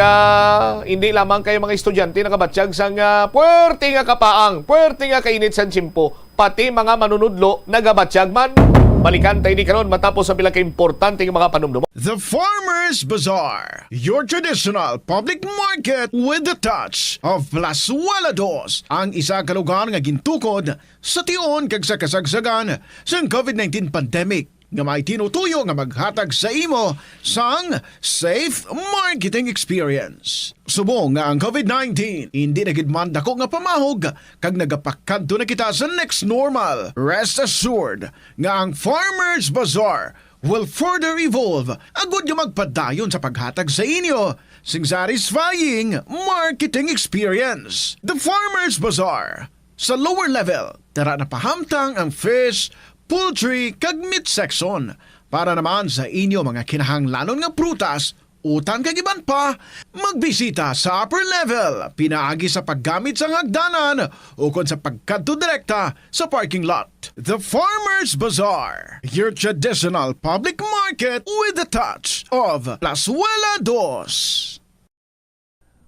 hindi lamang kayo mga estudyante nakabatsyag sang puwerte nga kapaang, puwerte nga kainit sa tsimpo, pati mga manunudlo nagabatsyag man. Balikan tayo ni karon matapos sa pila ka importante nga mga panumdum. The Farmers Bazaar, your traditional public market with the touch of Plazuela Dos, ang isa ka lugar nga gintukod sa tion kag sa kasagsagan sa COVID-19 pandemic nga may tinutuyo nga maghatag sa imo sang safe marketing experience. Subong nga ang COVID-19 hindi nagidman dako nga pamahog kag nagapakadto na kita sa next normal. Rest assured nga ang Farmers Bazaar will further evolve agud nga magpadayon sa paghatag sa inyo sing satisfying marketing experience. The Farmers Bazaar sa lower level tara na pahamtang ang fish, poultry kag meat section para naman sa inyo mga kinahanglanon nga prutas, utang kag iban pa, magbisita sa upper level pinaagi sa paggamit sa hagdanan o kon sa pagkadto direkta sa parking lot. The Farmers Bazaar, your traditional public market with a touch of Plazuela Dos.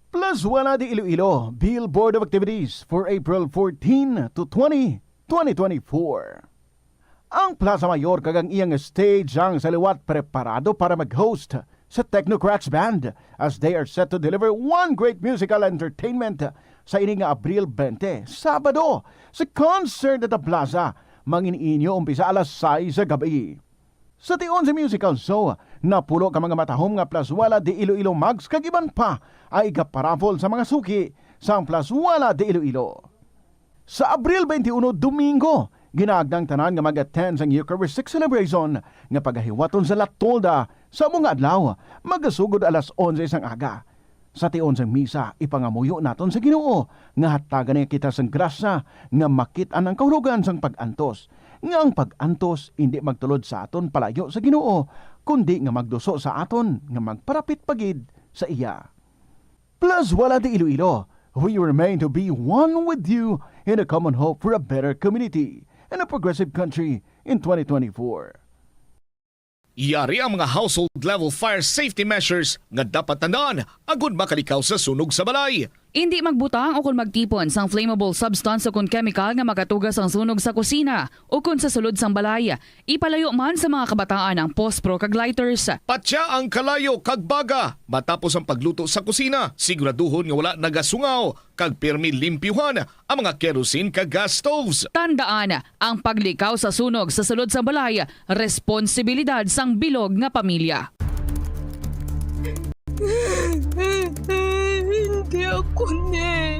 Plazuela de Iloilo Billboard of Activities for April 14 to 20, 2024. Ang Plaza Mayor kagang iyang stage ang saliwat preparado para mag-host sa Technocrats Band as they are set to deliver one great musical entertainment sa ining Abril 20, Sabado, sa concert at the Plaza, mangininyo umpisa alas 6 sa gabi. Sa tion sa musical show, napulo ka mga matahom nga Plazuela de Iloilo mugs kag iban pa ay ikaparafol sa mga suki sa Plazuela de Iloilo. Sa Abril 21, Domingo, ginagdang tanan nga mag-attend sang Eucharistic celebration nga pagahiwaton sa Latolda sa mga adlaw, magasugod alas 11 sang aga. Sa tion sang misa, ipangamuyo naton sa Ginoo nga hatagan niya kita sang grasya nga makit-an ang kahulugan sang pag-antos. Nga ang pag-antos hindi magtulod sa aton palayo sa Ginoo, kundi nga magduso sa aton nga magparapit pagid sa iya. Plus wala di Iloilo, we remain to be one with you in a common hope for a better community and a progressive country in 2024. Yari ang mga household level fire safety measures nga dapat tandaan agud makalikaw sa sunog sa balay. Hindi magbutang o kung magtipon sang flammable substance o kung chemical nga makatugas ang sunog sa kusina o kung sa sulod sang balay. Ipalayo man sa mga kabataan ang pospro kag lighters. Patya ang kalayo kag baga matapos ang pagluto sa kusina. Siguraduhon nga wala nagasungaw kag pirmi limpyuhan ang mga kerosene kag gas stoves. Tandaan, ang paglikaw sa sunog sa sulod sa balay, responsibilidad sang bilog nga pamilya. Hindi ako ne.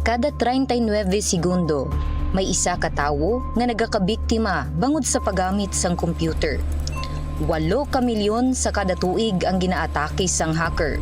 Kada 39 segundo, may isa ka tawo nga nagakabiktima bangod sa paggamit sang computer. 8 ka milyon sa kada tuig ang ginaatake sang hacker.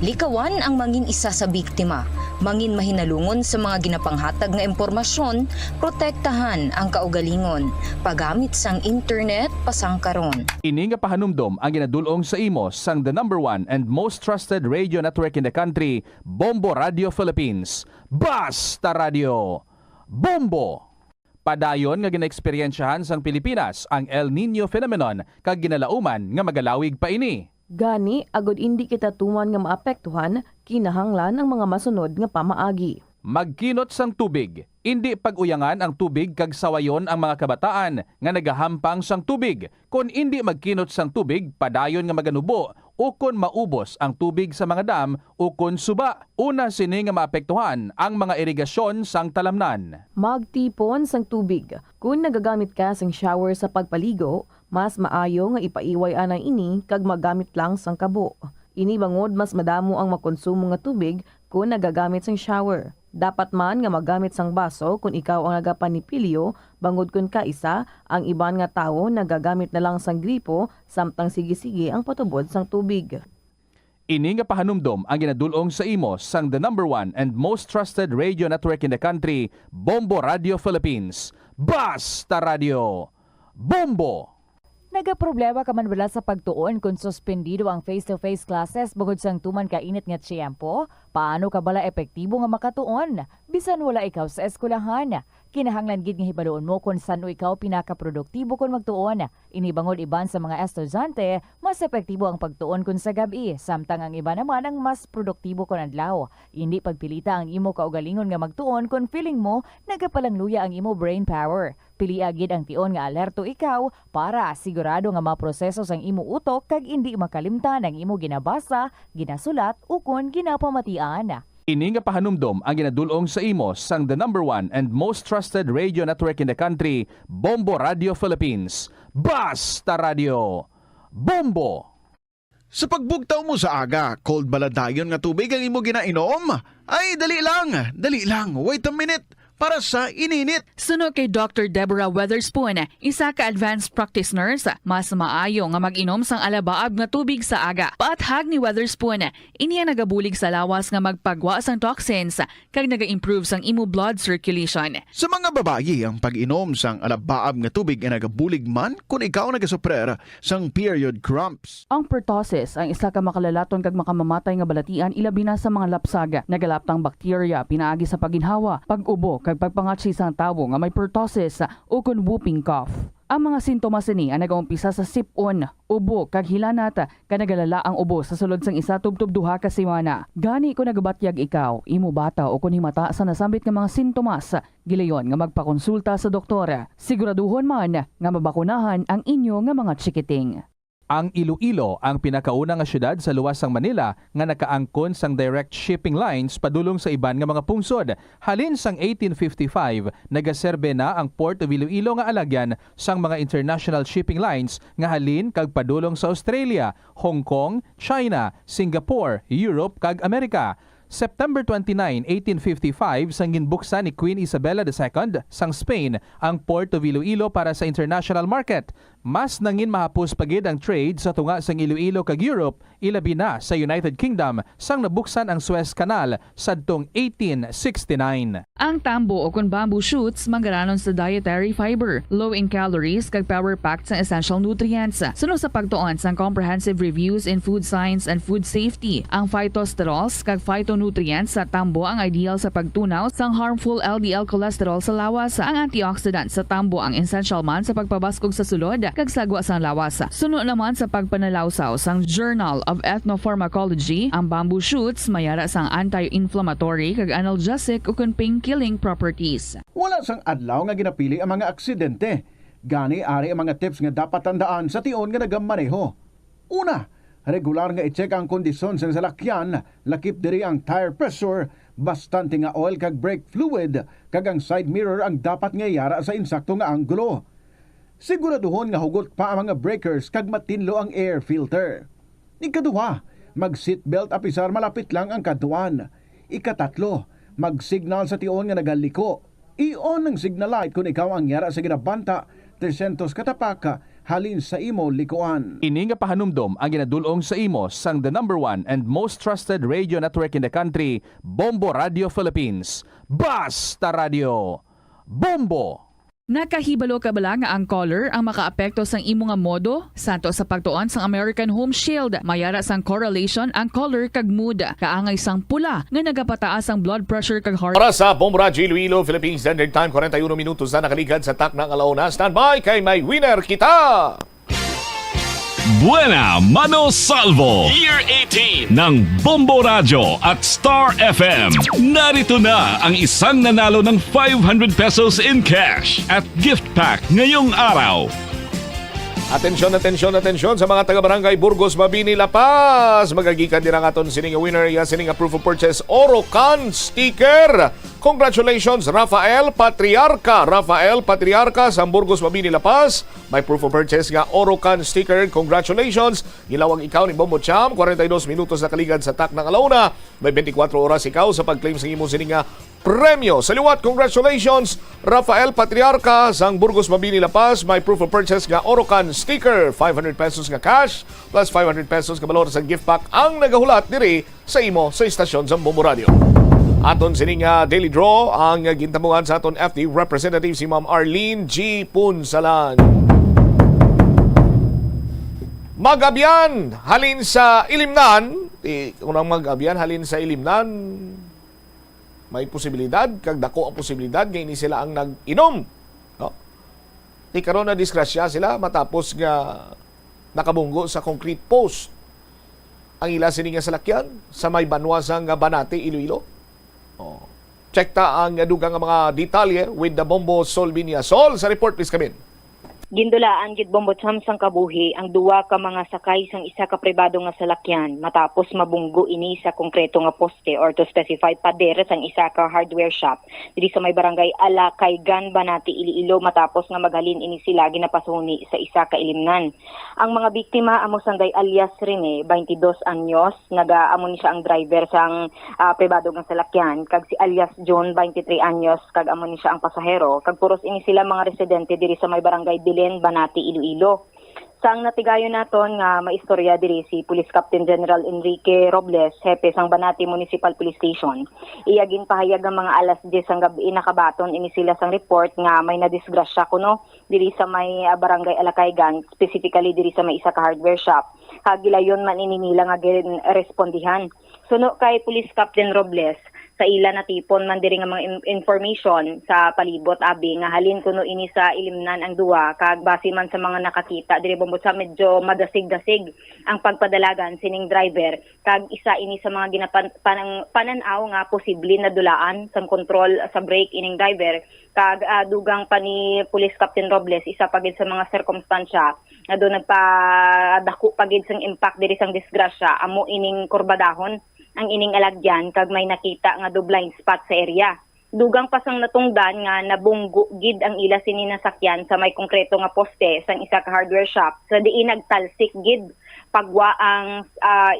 Likawan ang mangin isa sa biktima, mangin mahinalungon sa mga ginapanghatag nga impormasyon, protektahan ang kaugalingon, paggamit sang internet pasangkaron. Ini nga pahanumdom ang ginadulong sa imo sang the #1 and most trusted radio network in the country, Bombo Radio Philippines. Basta Radio! Bombo! Padayon nga ginaeksperyensyahan sang Pilipinas ang El Nino phenomenon kag ginalauman nga magalawig pa ini. Gani, agod hindi kita tuman nga maapektuhan, kinahanglan ang mga masunod nga pamaagi. Magkinot sang tubig. Hindi pag-uyangan ang tubig kag sawayon ang mga kabataan nga nagahampang sang tubig. Kung hindi magkinot sang tubig, padayon nga maganubo o kung maubos ang tubig sa mga dam o kung suba. Una sini nga maapektuhan ang mga irigasyon sang talamnan. Magtipon sang tubig. Kung nagagamit ka sang shower sa pagpaligo, mas maayo nga ipaiway anay ini kag magamit lang sang kabo. Ini bangod mas madamo ang makonsumo nga tubig kung nagagamit sang shower. Dapat man nga magamit sang baso kung ikaw ang nagapanipilyo, bangod kung kaisa, ang iban nga tawo nagagamit na lang sang gripo, samtang sige-sige ang patubod sang tubig. Ini nga pahanumdom ang ginadulong sa imo sang the #1 and most trusted radio network in the country, Bombo Radio Philippines. Basta Radio! Bombo! Nagaproblema ka man wala sa pagtuon kung suspendido ang face-to-face classes bukod sang tuman ka init nga tiyempo? Paano ka bala epektibo nga makatuon? Bisan wala ikaw sa eskwelahan. Kinahanglan gid nga hibaluon mo kung saan ikaw pinakaproduktibo kung magtuon. Inibangod iban sa mga estudyante, mas epektibo ang pagtuon kung sa gabi, samtang ang iba naman ang mas produktibo kung adlaw. Hindi pagpilita ang imo kaugalingon nga magtuon kung feeling mo nagapalangluya ang imo brain power. Pili agid ang tion nga alerto ikaw para sigurado nga maproseso sang imo utok kag hindi makalimtan ang imo ginabasa, ginasulat o kun ginapamatian. Ini nga pahanumdom ang ginadulong sa imo sang the #1 and most trusted radio network in the country, Bombo Radio Philippines. Basta Radio! Bombo! Sa pagbugtaw mo sa aga, cold baladayon nga tubig ang imo ginainom? Ay, dali lang, wait a minute. Para sa ininit. Suno kay Dr. Deborah Weatherspoon, isa ka advanced practice nurse, mas maayo nga mag-inom sang alabaab nga tubig sa aga. Paathag ni Weatherspoon, iniya nagabulig sa lawas nga magpagwa sang toxins kag naga-improve sang imo blood circulation. Sa mga babayi, ang pag-inom sang alabaab nga tubig ay nagabulig man kung ikaw nagasuprer sang period cramps. Ang pertussis ang isa ka makalalaton kag makamamatay nga balatian ilabi na sa mga lapsag. Nagalaptang bakterya pinaagi sa paginhawa, pag-ubo kag pagpangatsi sang tawo nga may pertussis o kun whooping cough. Ang mga sintomas ni ang nagaumpisa sa sipon, ubo kag hilanat kag nagalala ang ubo sa sulod sang isa tubtub duha ka semana. Gani kung nagabatyag ikaw, imo bata o kun himata sa nasambit nga mga sintomas, gilayon nga magpakonsulta sa doktor. Siguraduhon man nga mabakunahan ang inyo nga mga chikiting. Ang Iloilo ang pinakauna nga syudad sa luwas sang Manila nga nakaangkon sang direct shipping lines padulong sa iban nga mga pungsod. Halin sang 1855, nagaserbe na ang Port of Iloilo nga alagyan sang mga international shipping lines nga halin kag padulong sa Australia, Hong Kong, China, Singapore, Europe kag Amerika. September 29, 1855, sang ginbuksan ni Queen Isabella II sang Spain ang Port of Iloilo para sa international market. mas nangin mahapos pagid ang trade sa tunga sang Iloilo kag Europe, ilabi na sa United Kingdom sang nabuksan ang Suez Canal sadtong 1869. Ang tambo o kung bamboo shoots manggaranon sa dietary fiber, low in calories kag power-packed sa essential nutrients. Suno sa pagtuon sa comprehensive reviews in food science and food safety, ang phytosterols kag phytonutrients sa tambo ang ideal sa pagtunaw sang harmful LDL cholesterol sa lawas. Ang antioxidant sa tambo ang essential man sa pagpabaskog sa sulod kag sagwa sang lawas. Suno naman sa pagpanalawsaw sang Journal of Ethnopharmacology, ang bamboo shoots mayara sang anti-inflammatory kag analgesic ug pain-killing properties. Wala sang adlaw nga ginapili ang mga aksidente. Gani ari ang mga tips nga dapat tandaan sa tion nga nagamaneho. Una, regular nga i-check ang kondisyon sa salakyan, lakip diri ang tire pressure, bastante nga oil kag brake fluid, kag ang side mirror ang dapat nga yara sa insakto nga anggulo. Siguraduhon nga hugot pa ang mga breakers kag matinlo ang air filter. Ikaduha, mag-seatbelt apisar malapit lang ang kaduan. Ikatatlo, mag-signal sa tion nga nagaliko. I-on ang signal light kung ikaw ang yara sa ginabanta 300 katapaka halin sa imo likuan. Ini nga pahanumdom ang ginadulong sa imo sang the #1 and most trusted radio network in the country, Bombo Radio Philippines. Basta Radio Bombo! Nakahibalo ka bala nga ang color ang makaapekto sang imo nga modo? Santo sa pagtuon sang American Home Shield, mayara sang correlation ang color kag mood. Kaangay sang pula nga nagapataas ang blood pressure kag heart. Para sa Bombo Radio Iloilo, Philippines Standard Time, 41 minutos na nakaligad sa tak ng alauna. Standby kay may winner kita! Buena Mano Salvo Year 18 ng Bombo Radio at Star FM. Narito na ang isang nanalo ng 500 pesos in cash at gift pack ngayong araw. Atensyon sa mga taga-barangay Burgos, Mabini, La Paz. Magagikan din ang aton sining winner ya sining proof of purchase Orocan sticker. Congratulations Rafael Patriarca sa Burgos, Mabini, La Paz. May proof of purchase nga Orocan sticker. Congratulations. Gilawang ikaw ni Bombo Cham. 42 minutos na kaligad sa tak ng alauna. May 24 oras ikaw sa pag-claim sa imo sining premyo. Sa liwat, congratulations Rafael Patriarca sang Burgos, Mabini, La Paz. May proof of purchase nga Orocan sticker, 500 pesos nga cash plus 500 pesos nga balor sa gift pack ang nagahulat diri sa imo sa istasyon sa Bombo Radio. Aton sining daily draw ang gintamungan sa aton FD representative si Ma'am Arlene G. Punsalan. Mag-abyan halin sa Ilimnan. Unang mag-abyan halin sa Ilimnan. May posibilidad, kag dako ang posibilidad kay ini sila ang nag-inom. No? Di karon na disgrasya sila matapos nga nakabunggo sa concrete post. Ang ila sini nga salakyan sa may banwasang Banate, Iloilo. Oh. Check ta ang dugang nga mga detalye with the Bombo Sol Binya. Sol, sa report please come in. Gindulaan gid Bombo Cham sang kabuhi ang duwa ka mga sakay sang isa ka pribado nga salakyan matapos mabunggo ini sa konkreto nga poste or to specify pader sang isa ka hardware shop diri sa may barangay Alakaygan, Banati, Iloilo matapos nga maghalin ini sila ginapasuni sa isa ka ilimnan. Ang mga biktima amo sanday alias Rene, 22 anyos, naga-amo ni siya ang driver sang pribado nga salakyan kag si alias John, 23 anyos, kag amo ni siya ang pasahero. Kag puros ini sila mga residente diri sa may barangay Banati, Iloilo. Sang natigayon naton nga maistorya diri si Police Captain General Enrique Robles, hepe sang Banati Municipal Police Station. Iyagin pahayag ang mga alas 10 sang gabi nakabaton ini sila sang report nga may nadisgrasya kuno diri sa may barangay Alakaygan, specifically diri sa may isa ka hardware shop. Kagilayon man ini nila nga respondihan. Suno kay Police Captain Robles, sa ila natipon man diri nga mga information sa palibot abi nga halin kuno ini sa ilimnan ang duwa kag base man sa mga nakakita diri Bombo sa medyo madasig-dasig ang pagpadalagan sining driver kag isa ini sa mga pananaw nga posible na dulaan sa kontrol sa brake ining driver kag dugang pa ni Police Captain Robles isa pagid sa mga sirkumstansya nga do nagpadako pagid sang impact diri sang disgrasya amo ining kurbadahon ang ining alagyan kag may nakita nga do blind spot sa area. Dugang pasang natungdan nga nabunggo gid ang ila sini nasakyan sa may konkreto nga poste sang isa ka hardware shop sa diin nagtalsik gid pagwa ang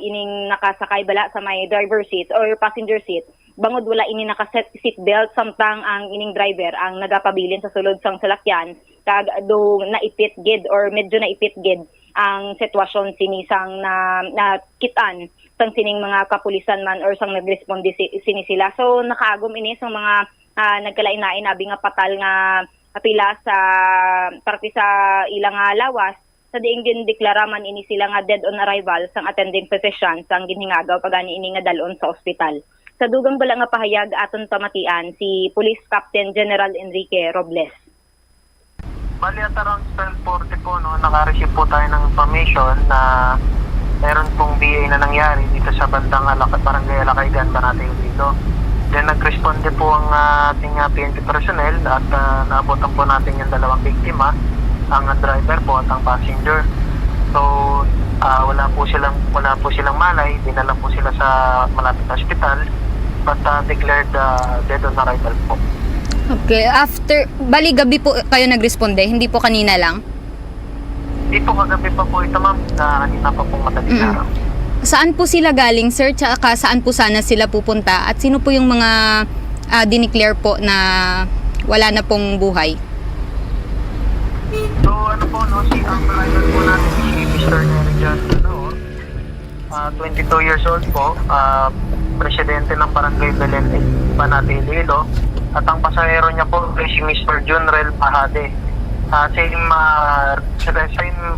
ining nakasakay bala sa may driver seat or passenger seat bangod wala ini nakaset seat belt samtang ang ining driver ang nagapabilin sa sulod sang salakyan kag do naipit gid or medyo naipit gid ang sitwasyon sinisang na kitan sang sining mga kapulisan man or sang nagresponde sini sila. So nakaagom ini sang mga nagkalain-lain abi nga patal nga pila sa parte sa ilang lawas sa diing gindeklara man ini sila nga dead on arrival sang attending physician sang ginhingagaw pagani ini nga dalon sa ospital. Sa dugang bala nga pahayag aton pamatian si Police Captain General Enrique Robles. Bali at around 12:40 po, no, naka-receive po tayo ng information na meron pong BA na nangyari dito sa bandang Barangay Alacaigan, Banate Iloilo. Then nag-responde po ang ating PNP personnel at naabotan po natin yung dalawang biktima, ang driver po at ang passenger. So wala po silang malay, dinala po sila sa malapit na hospital but declared dead on arrival po. Okay, bali gabi po kayo nagresponde, hindi po kanina lang? Hindi po kagabi pa po ito ma'am, kanina pa po madaling araw. Saan po sila galing, sir? Tsaka saan po sana sila pupunta? At sino po yung mga dineclare po na wala na pong buhay? So ano po, no, ang driver po natin si Mr. Nerijan, 22 years old po, presidente ng Barangay Belen, Banate Iloilo. At ang pasahero niya po ay si Mr. Junrel Pahade. Same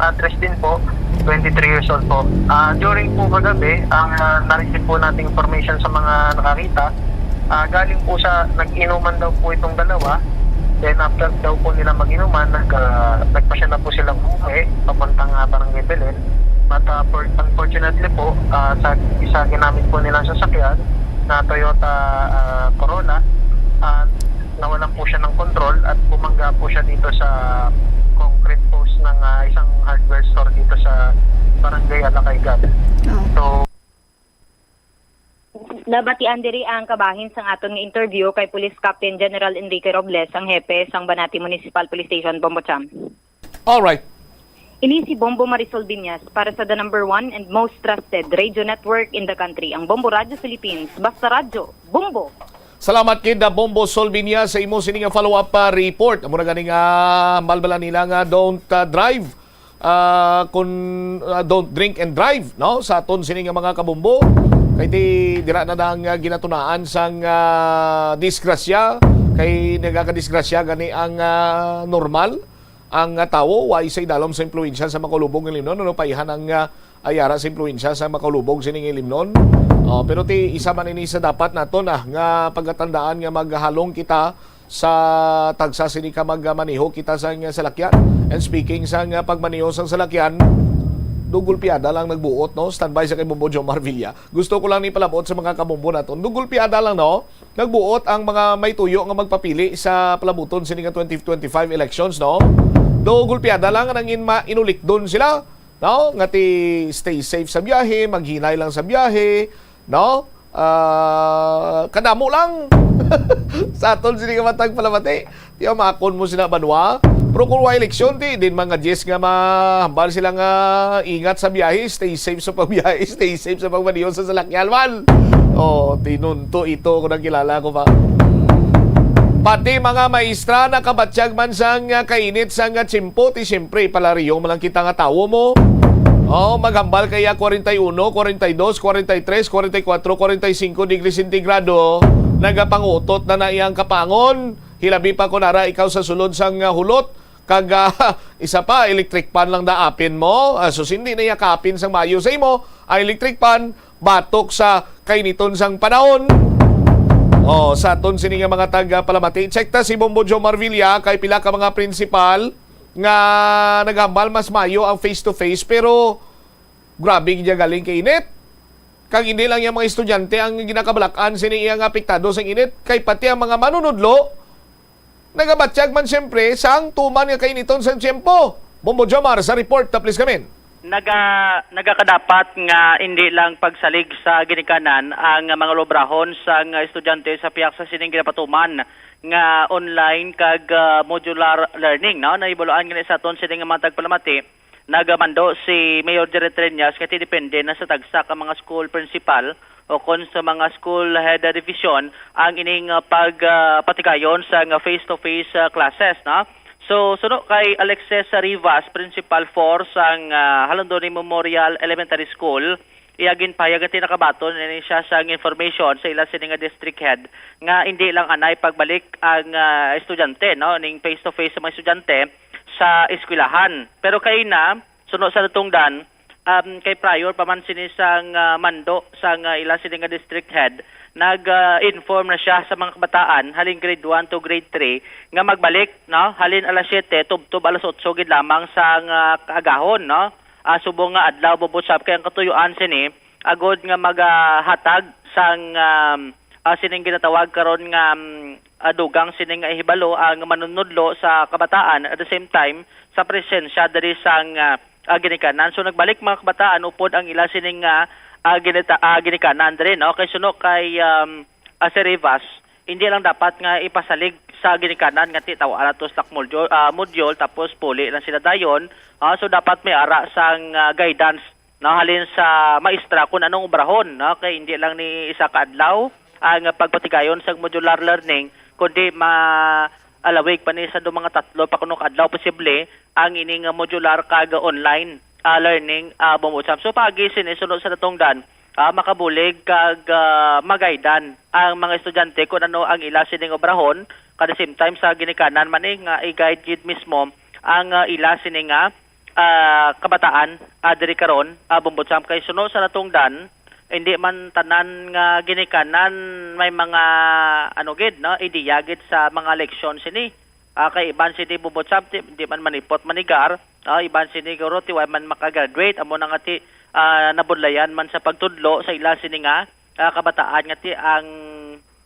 address din po, 23 years old po. During po kagabi, ang na-receive po nating information sa mga nakakita, galing po sa nag-inuman daw po itong dalawa. Then after daw po nila mag-inuman, nagpasya na po silang umuwi, papuntang Barangay Belen. But unfortunately po, sa isa ginamit po nilang sasakyan na Toyota Corolla, nawalan po siya ng control at bumangga po siya dito sa concrete post ng isang hardware store dito sa Barangay Alacaigan. So Nabatian diri ang kabahin sang aton nga interview kay Police Captain General Enrique Robles, ang hepe sang Banati Municipal Police Station, Bombocham. All right. Ini si Bombo Marisol Biñas para sa the number 1 and most trusted radio network in the country, ang Bombo Radio Philippines. Basta radyo, Bombo! Salamat kid Bombo Solvinia sa imo sining nga follow-up report. Amo na ganing malbala nila nga don't drive don't drink and drive, no, sa aton sining nga mga kabombo. Kay dira na nang ginatunaan sang disgrasya, kay nagakadisgrasya gani ang normal ang tawo wa isay dalom sa impluwensya sa makulubog ng limnon, no, paihan ang ayara sa impluwensya sa makulubog sining limnon. Pero isa man ini sa dapat nato na nga pagkatandaan nga maghalong kita sa tagsa sini ka magmaneho kita sa salakyan. And speaking sa pagmaneho sa salakyan, dugol piada lang nagbuot, no? Standby sa kay Bombo Jomar Villa. Gusto ko lang ni palabot sa mga kabombo naton. Dugol piada lang, no? Nagbuot ang mga may tuyo nga magpapili sa palabuton sini nga 2025 elections, no? Dugol piada lang nang inulik doon sila, no? Ngati stay safe sa biyahe, maghinay lang sa biyahe, no? Kadamo lang. Sa aton sini ka matag palamati. Tiyo makon mo sila banwa. Pero kung eleksyon din mga Jess nga mahambal sila nga ingat sa biyahe, stay safe sa pagbiyahe, stay safe sa pagmaniho sa salakyan man. Tinunto ito kung nakilala ko pa. Pati mga maestra na kabatsyag man sang kainit sang tsimpo, ti siyempre palariyo malang kita nga tawo mo. Maghambal kaya 41, 42, 43, 44, 45 degrees centigrado. Nagapangutot na iyang kapangon. Hilabi pa kunara ikaw sa sulod sang hulot. Kag isa pa, electric pan lang daapin mo. So hindi na yakapin sang mayo sa imo. Ang electric pan, batok sa kainiton sang panahon. Sa aton sini nga mga taga palamati. Check ta si Bombo Jomar Villa kay pila ka mga principal nga naghambal mas mayo ang face-to-face pero grabe niya galing kay init. Kag hindi lang yung mga estudyante ang ginakabalakan sini iyang apektado sa init kay pati ang mga manunudlo nagabatsyag man siyempre sang tuman nga kainiton sa tiyempo. Bombo Jomar sa report ta please kamin. Nagakadapat nga hindi lang pagsalig sa ginikanan ang mga lobrahon sa estudyante sa piyak sa sining ginapatuman nga online kag modular learning, no? Naibuloan nga sa aton sining mga tagpalamati. Nagamando si Mayor Jared Treñas nga depende na sa tagsa ka mga school principal o kon sa mga school head division ang ining pagpatikayon sa face-to-face classes, no? So, suno kay Alexis Rivas, Principal 4 sang Halondoni Memorial Elementary School, iagin payag at nakabaton ini siya sang information sa ila sini nga district head nga hindi lang anay pagbalik ang estudyante, no, ning face to face sa mga estudyante sa eskwelahan. Pero kay na suno sa natungdan kay prior paman sini sang mando sang ila sini nga district head nag-inform na siya sa mga kabataan halin grade 1 to grade 3 nga magbalik, no, halin alas 7 tubtob alas 8 gid lamang sa kaagahon, no, subong nga adlaw bubusap kay ang katuyuan sini agod nga maghatag sang sining ginatawag karon nga dugang sining nga ihibalo ang manunudlo sa kabataan at the same time sa presensya diri sang ginikanan. So nagbalik mga kabataan upod ang ila sining ginikanan diri, no, kay suno kay si Rivas hindi lang dapat nga ipasalig sa ginikanan nga titaw alatos lak modyol tapos puli lang sila dayon. So dapat may ara sang guidance na halin sa maestra kung anong obrahon, no, kay hindi lang ni isa ka adlaw ang pagpatigayon sa modular learning kundi alawig pa ni sa do mga tatlo pa kuno adlaw posible ang ining modular kag online learning bumutsam. So pagi sinisunod sa natungdan makabulig kag magaidan ang mga estudyante kung ano ang ila sining obrahon kada same time sa ginikanan man nga i-guide gid mismo ang ila sining kabataan diri karon bumutsam kay sunod sa natungdan hindi man tanan nga ginikanan may mga gid, no, ideya gid sa mga leksyon sini. Kay iban sini bubutsam di man manipot manigar, iban sini guro ti way man makagraduate amo na nga ti nabudlayan man sa pagtudlo sa ila sini nga kabataan nga ti ang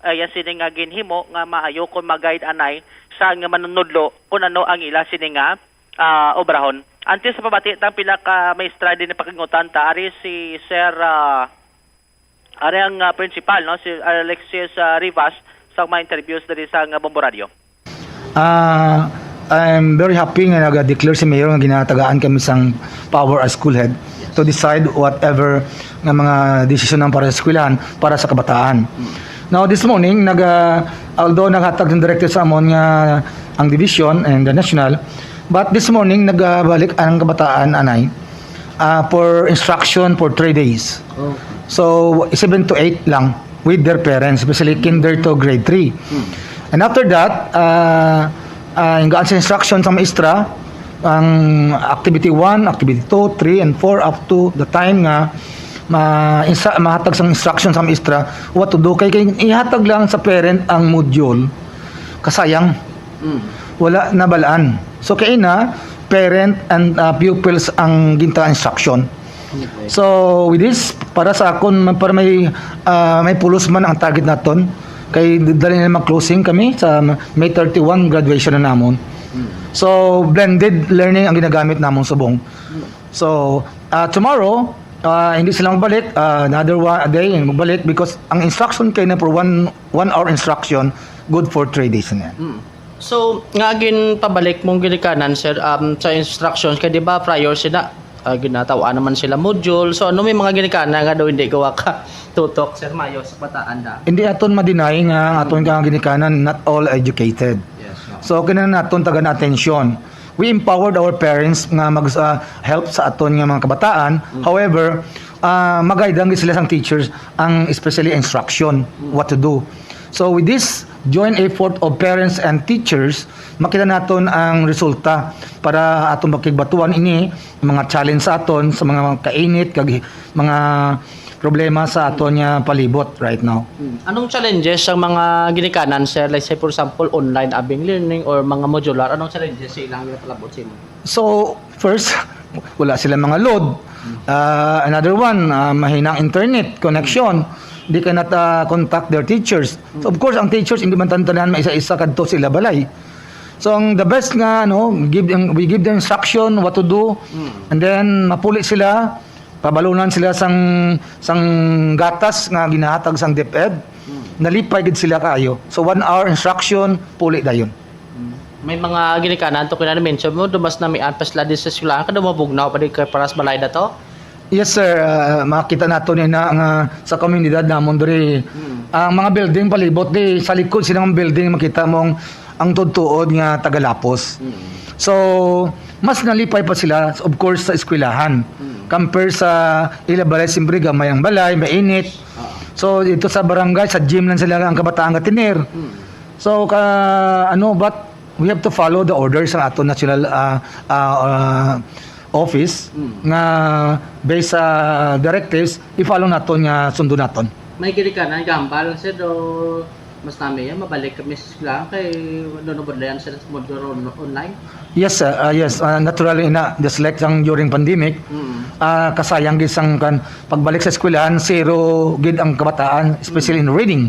yan sini nga ginhimo nga maayo kon mag-guide anay sa nga manunudlo kung ano ang ila sini nga obrahon. Antes sa pabati tang pila ka maestra din pakingutan ta ari si Sir ari ang principal, no, si Alexis Rivas sa mga interviews diri sa Bombo Radio. I'm very happy nga nag-declare si Mayor nga ginatagaan kami sang power as school head to decide whatever nga mga desisyon ng para sa eskwelahan para sa kabataan. Now this morning although naghatag ng director sa amon nga ang division and the national, but this morning nagbalik ang kabataan anay for instruction for 3 days. So 7 to 8 lang with their parents, especially kinder to grade 3. And after that, hinggaan sa instruction sa maestra, ang activity 1, activity 2, 3, and 4 up to the time nga mahatag sa instruction sa maestra what to do. Kay ihatag lang sa parent ang module, kasayang. Wala na balaan. So kay na, parent and pupils ang ginta instruction. So with this, para sa akon para may pulos man ang target naton kay dali na mag-closing kami sa May 31 graduation na namon. So blended learning ang ginagamit namon subong. So tomorrow hindi sila magbalik, another day magbalik because ang instruction kay na for 1 hour instruction good for 3 days na yan. So nga gin pabalik mong ginikanan sir sa instructions kay di ba prior sila ginatawaan naman sila module. So ano may mga ginikanan nga daw hindi gawa ka tutok sir Mayo sa bataan da. Hindi aton ma-deny nga aton kang ginikanan not all educated. Yes, no. So kinahanglan naton tagan atensyon. We empowered our parents nga mag-help sa aton nga mga kabataan. However, mag-guide sila sang teachers ang especially instruction what to do. So with this joint effort of parents and teachers, makita naton ang resulta para aton makigbatuan ini mga challenge sa aton sa mga kainit kag mga problema sa aton nga palibot right now. Anong challenges ang mga ginikanan sir? Like say for example online abing learning or mga modular, anong challenges sa ilang palabot sa imo? So first, wala sila mga load. Another one, mahinang internet connection. Di ka contact their teachers. So of course, ang teachers hindi man tantanan maisa-isa kadto sila balay. So ang the best nga we give them instruction what to do, and then mapuli sila, pabalunan sila sang gatas nga ginahatag sang DepEd. Nalipay gid sila kaayo. So 1 hour instruction, puli dayon. May mga ginikanan to kinana mention mo dumas na may antas la sa eskwelahan kada mabugnaw pa di kay paras balay dato. Yes sir, makita nato ni na nga sa komunidad namon diri ang mga building palibot di sa likod silang building makita mong ang tutuod nga tagalapos. So mas nalipay pa sila of course sa eskwelahan compare sa ilabalay siyempre gamay ang balay, mainit. So dito sa barangay sa gym lang sila ang kabataan gatinir. So but we have to follow the orders ng ato national office nga based sa directives i-follow naton nga sundo naton. May gilikanan gambal sir do mas nami yan mabalik kami sa eskwelahan kay nunubodlayan sila sa module online. Yes yes naturally na just like during pandemic kasayang gid sang pagbalik sa eskwelahan zero gid ang kabataan especially in reading.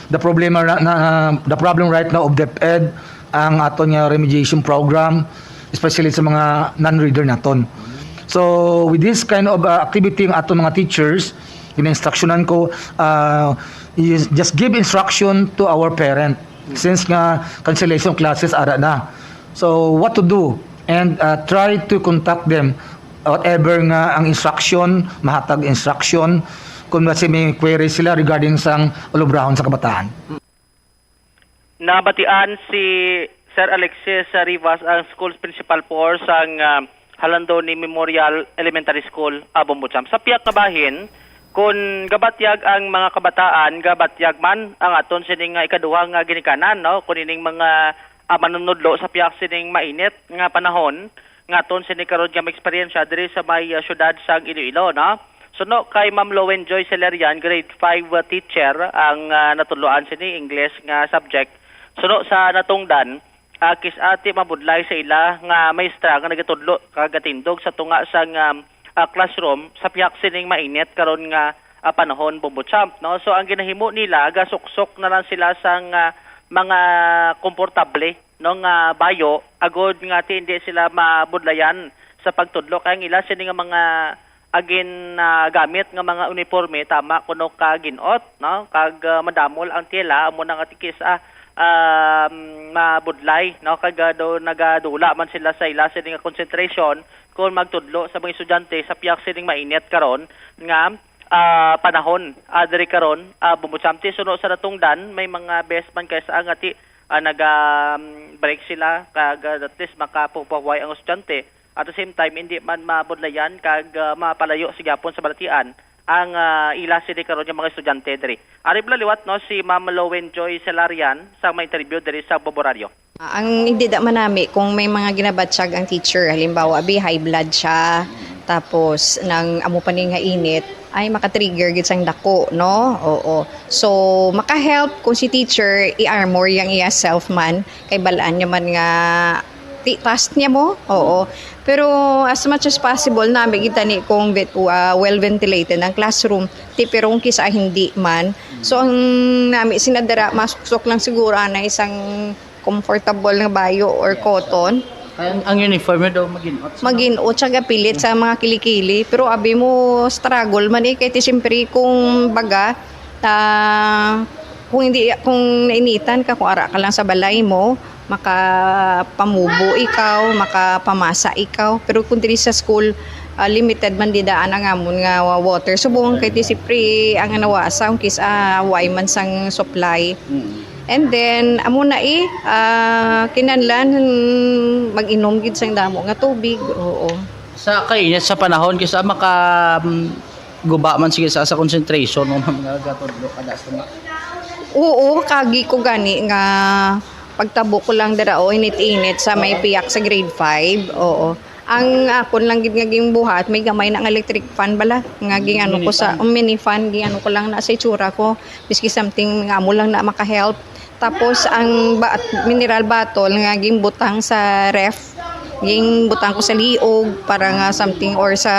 The problem right now of DepEd ang aton nga remediation program especially sa mga non-reader naton. So with this kind of activity ng aton mga teachers, in-instructionan ko just give instruction to our parent since nga cancellation classes ara na. So what to do and try to contact them whatever nga ang instruction, mahatag instruction kung may query sila regarding sang ulubrahon sa kabataan. Nabatian si Sir Alexis Rivas ang school principal for sang Halandoni Memorial Elementary School, Bombotsam. Sa piyak nga bahin, kung gabatyag ang mga kabataan, gabatyag man ang aton sining ikaduha nga ginikanan, no? Kung ining mga manunudlo sa piyak sining mainit nga panahon, nga aton sining karon nga experience diri sa may syudad sang Iloilo, no? So no, kay Ma'am Lowen Joy Celerian, grade 5 teacher, ang natuluan sini English nga subject. So no, sa natungdan, kis ati mabudlay sa ila nga maestra nga nagatudlo kagatindog sa tunga sang classroom sa piyak sining mainit karon nga panahon Bombotsam, no? So ang ginahimo nila gasuksok na lang sila sang mga komportable no nga bayo agod nga hindi sila mabudlayan sa pagtudlo kay ang ila sining mga agin gamit nga mga uniforme tama kuno ka ginot, no? Kag madamol ang tela amo nang atikis mabudlay, no? Kag nagadula man sila sa ila sining concentration kung magtudlo sa mga estudyante sa piyak sining mainit karon nga panahon diri karon Bombotsam. Suno sa natungdan may mga best man kaysa ang ati break sila kag at least makapupuway ang estudyante. At the same time hindi man mabudlayan kag mapalayo sigapon sa balatian ang ila sini karon yung mga estudyante diri. Ari liwat no si Ma'am Lowen Joy Celerian sa may interview diri sa Bomboradio. Ang hindi da manami kung may mga ginabatsyag ang teacher, halimbawa high blood siya, tapos nang amo pa nga init, ay makatrigger gid sang dako, no? Oo. So maka-help kung si teacher i-armor yang iya self man kay balaan niya man nga task niya mo. Oo. Pero as much as possible namin kita ni kung well ventilated ang classroom, pero kung kisa hindi man. So ang namin sinadara masuksok lang siguro na isang comfortable na bayo or cotton. Ang uniform daw maginot. Maginot siya pilit sa mga kilikili. Pero abi mo struggle man kay siyempre kung baga kung nainitan ka, kung ara ka lang sa balay mo, makapamubo ikaw, makapamasa ikaw. Pero kung diri sa school, limited man didaan ang amon nga water. Subong kay siyempre ang nawasa kung kisa way man sang supply. And then amo na kinanlan mag-inom gid sang damo nga tubig. Oo. Sa kainit sa panahon kisa maka guba man sige sa concentration ng mga gatudlo kada sa. Oo, kagi ko gani nga pagtabo ko lang dara init-init sa may piyak sa grade 5. Oo. Ang akon lang gid nga ging buhat may gamay na electric fan bala nga ging ano ko sa mini fan ging ano ko lang na sa itsura ko biski something nga amo lang na maka-help. Tapos ang mineral bottle nga ging butang sa ref, ging butang ko sa liog para nga something or sa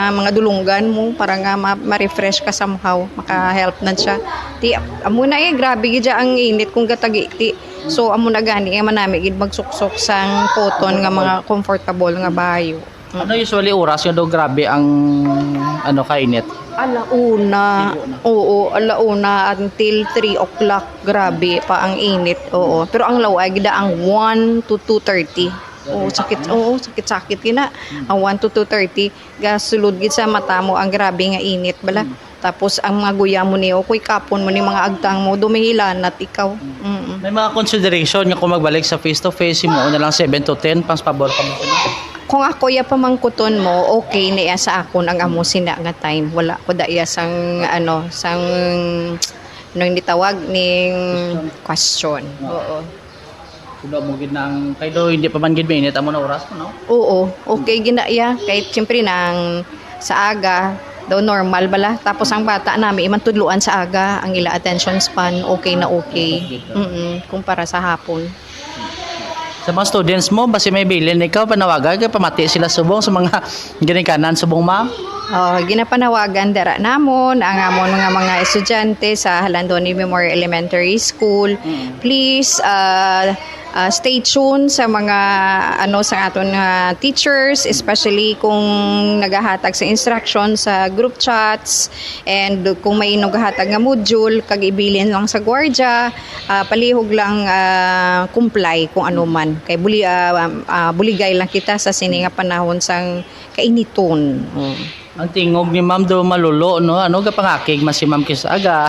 mga dulunggan mo para nga ma-refresh ka somehow, maka-help na siya. Ti amo na grabe gid ang init kung gatagi ti. So amo na gani manami gid magsuksok sang cotton nga mga comfortable nga bayo. Ano usually oras nga daw grabe ang kainit? Alauna. Oo, alauna until 3 o'clock. Grabe pa ang init. Oo. Pero ang laway gida ang 1 to 2:30. sakit-sakit kina. Ang 1 to 2:30 gasulod gid sa mata mo ang grabe nga init bala. Tapos ang mga guya mo niyo, kuy kapon mo ni mga agtang mo, dumihilan at ikaw. May mga consideration nga kung magbalik sa face-to-face, mo na lang 7 to 10, pang pabor ka mo. Kung ako ya pamangkuton mo, okay na iya sa akon ang amo sina nga time. Wala ko da iya sang sang nung nitawag ning question. Oo. Kuno mo gid nang kay do hindi pa man gid minute amo na oras mo no. Oo, okay ginaya kahit siyempre nang sa aga daw normal bala. Tapos ang bata namin iman tudluan sa aga, ang ila attention span okay na okay. Kumpara sa hapon. Sa mga students mo, basi may bilin ikaw panawagan kay pamati sila subong sa mga ginikanan subong ma'am. Ginapanawagan dara namon ang amon mga estudyante sa Halandoni Memorial Elementary School. Please stay tuned sa mga sa aton teachers, especially kung nagahatag sa instruction sa group chats, and kung may nagahatag nga module kag ibilin lang sa gwardiya, palihog lang comply kung ano man kay buligay lang kita sa sini nga panahon sang kainiton. Ang tingog ni ma'am do malulo no, ano ga pangakig man si ma'am kis aga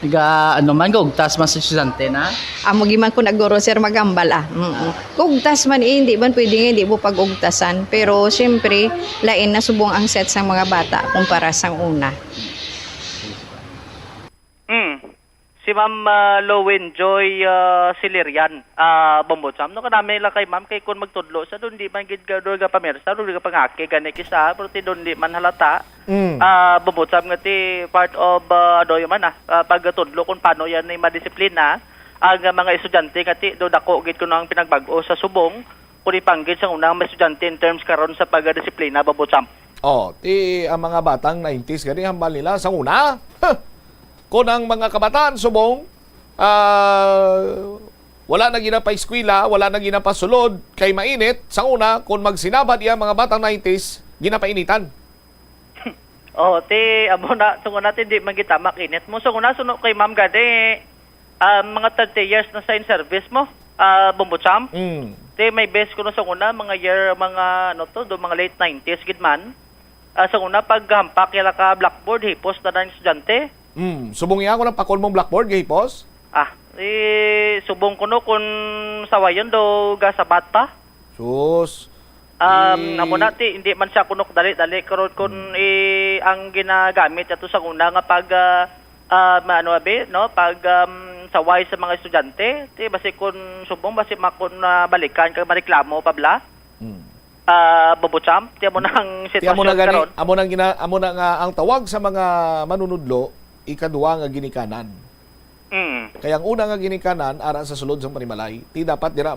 ga man gugtas mas estudyante na. Amo giman ko naguro sir magambal Gugtas man hindi man pwede nga hindi mo pag-ugtasan, pero syempre lain na subong ang set sa mga bata kumpara sa una. Si Ma'am Lowen Joy Silerian, Bombotsam. No kanami lang kay Ma'am kay kun magtudlo sa doon di man gid ga pamersa, doon ga pangaki gani kisa, pero ti doon di man halata. Bombotsam nga ti part of doyo man pagtudlo kung paano yan ay madisiplina ang mga estudyante nga ti do dako gid kuno ang pinagbago sa subong kun ipanggid sa unang mga estudyante in terms karon sa pagdisiplina, Bombotsam. Ti ang mga batang 90s gani hambal nila sa una. Kung ang mga kabataan subong wala na ginapa eskwela, wala na ginapa sulod kay mainit, sa una kung magsinabad iya mga batang 90s ginapainitan. Ti amo na tungo natin di magita makinit mo. So una suno kay Ma'am gade mga 30 years na sa in service mo, Bombotsam. Ti may best kuno sa una mga year mga mga late 90s gid man. Sa una paghampak yala ka blackboard hipos na ng estudyante. Subong iya ko ng pakol mong blackboard gihipos? Subong ko no kung sawayon do ga sa bata. Sus. Amo nati hindi man siya kunok dali karon kun ang ginagamit ato sa una nga pag pag saway sa mga estudyante, ti basi kun subong basi makon balikan kag mareklamo pabla. Bombotsam, ti amo nang sitwasyon karon. Amo na nga ang tawag sa mga manunudlo ikaduwa nga ginikanan. Kaya ang una nga ginikanan ara sa sulod sang panimalay, ti dapat dira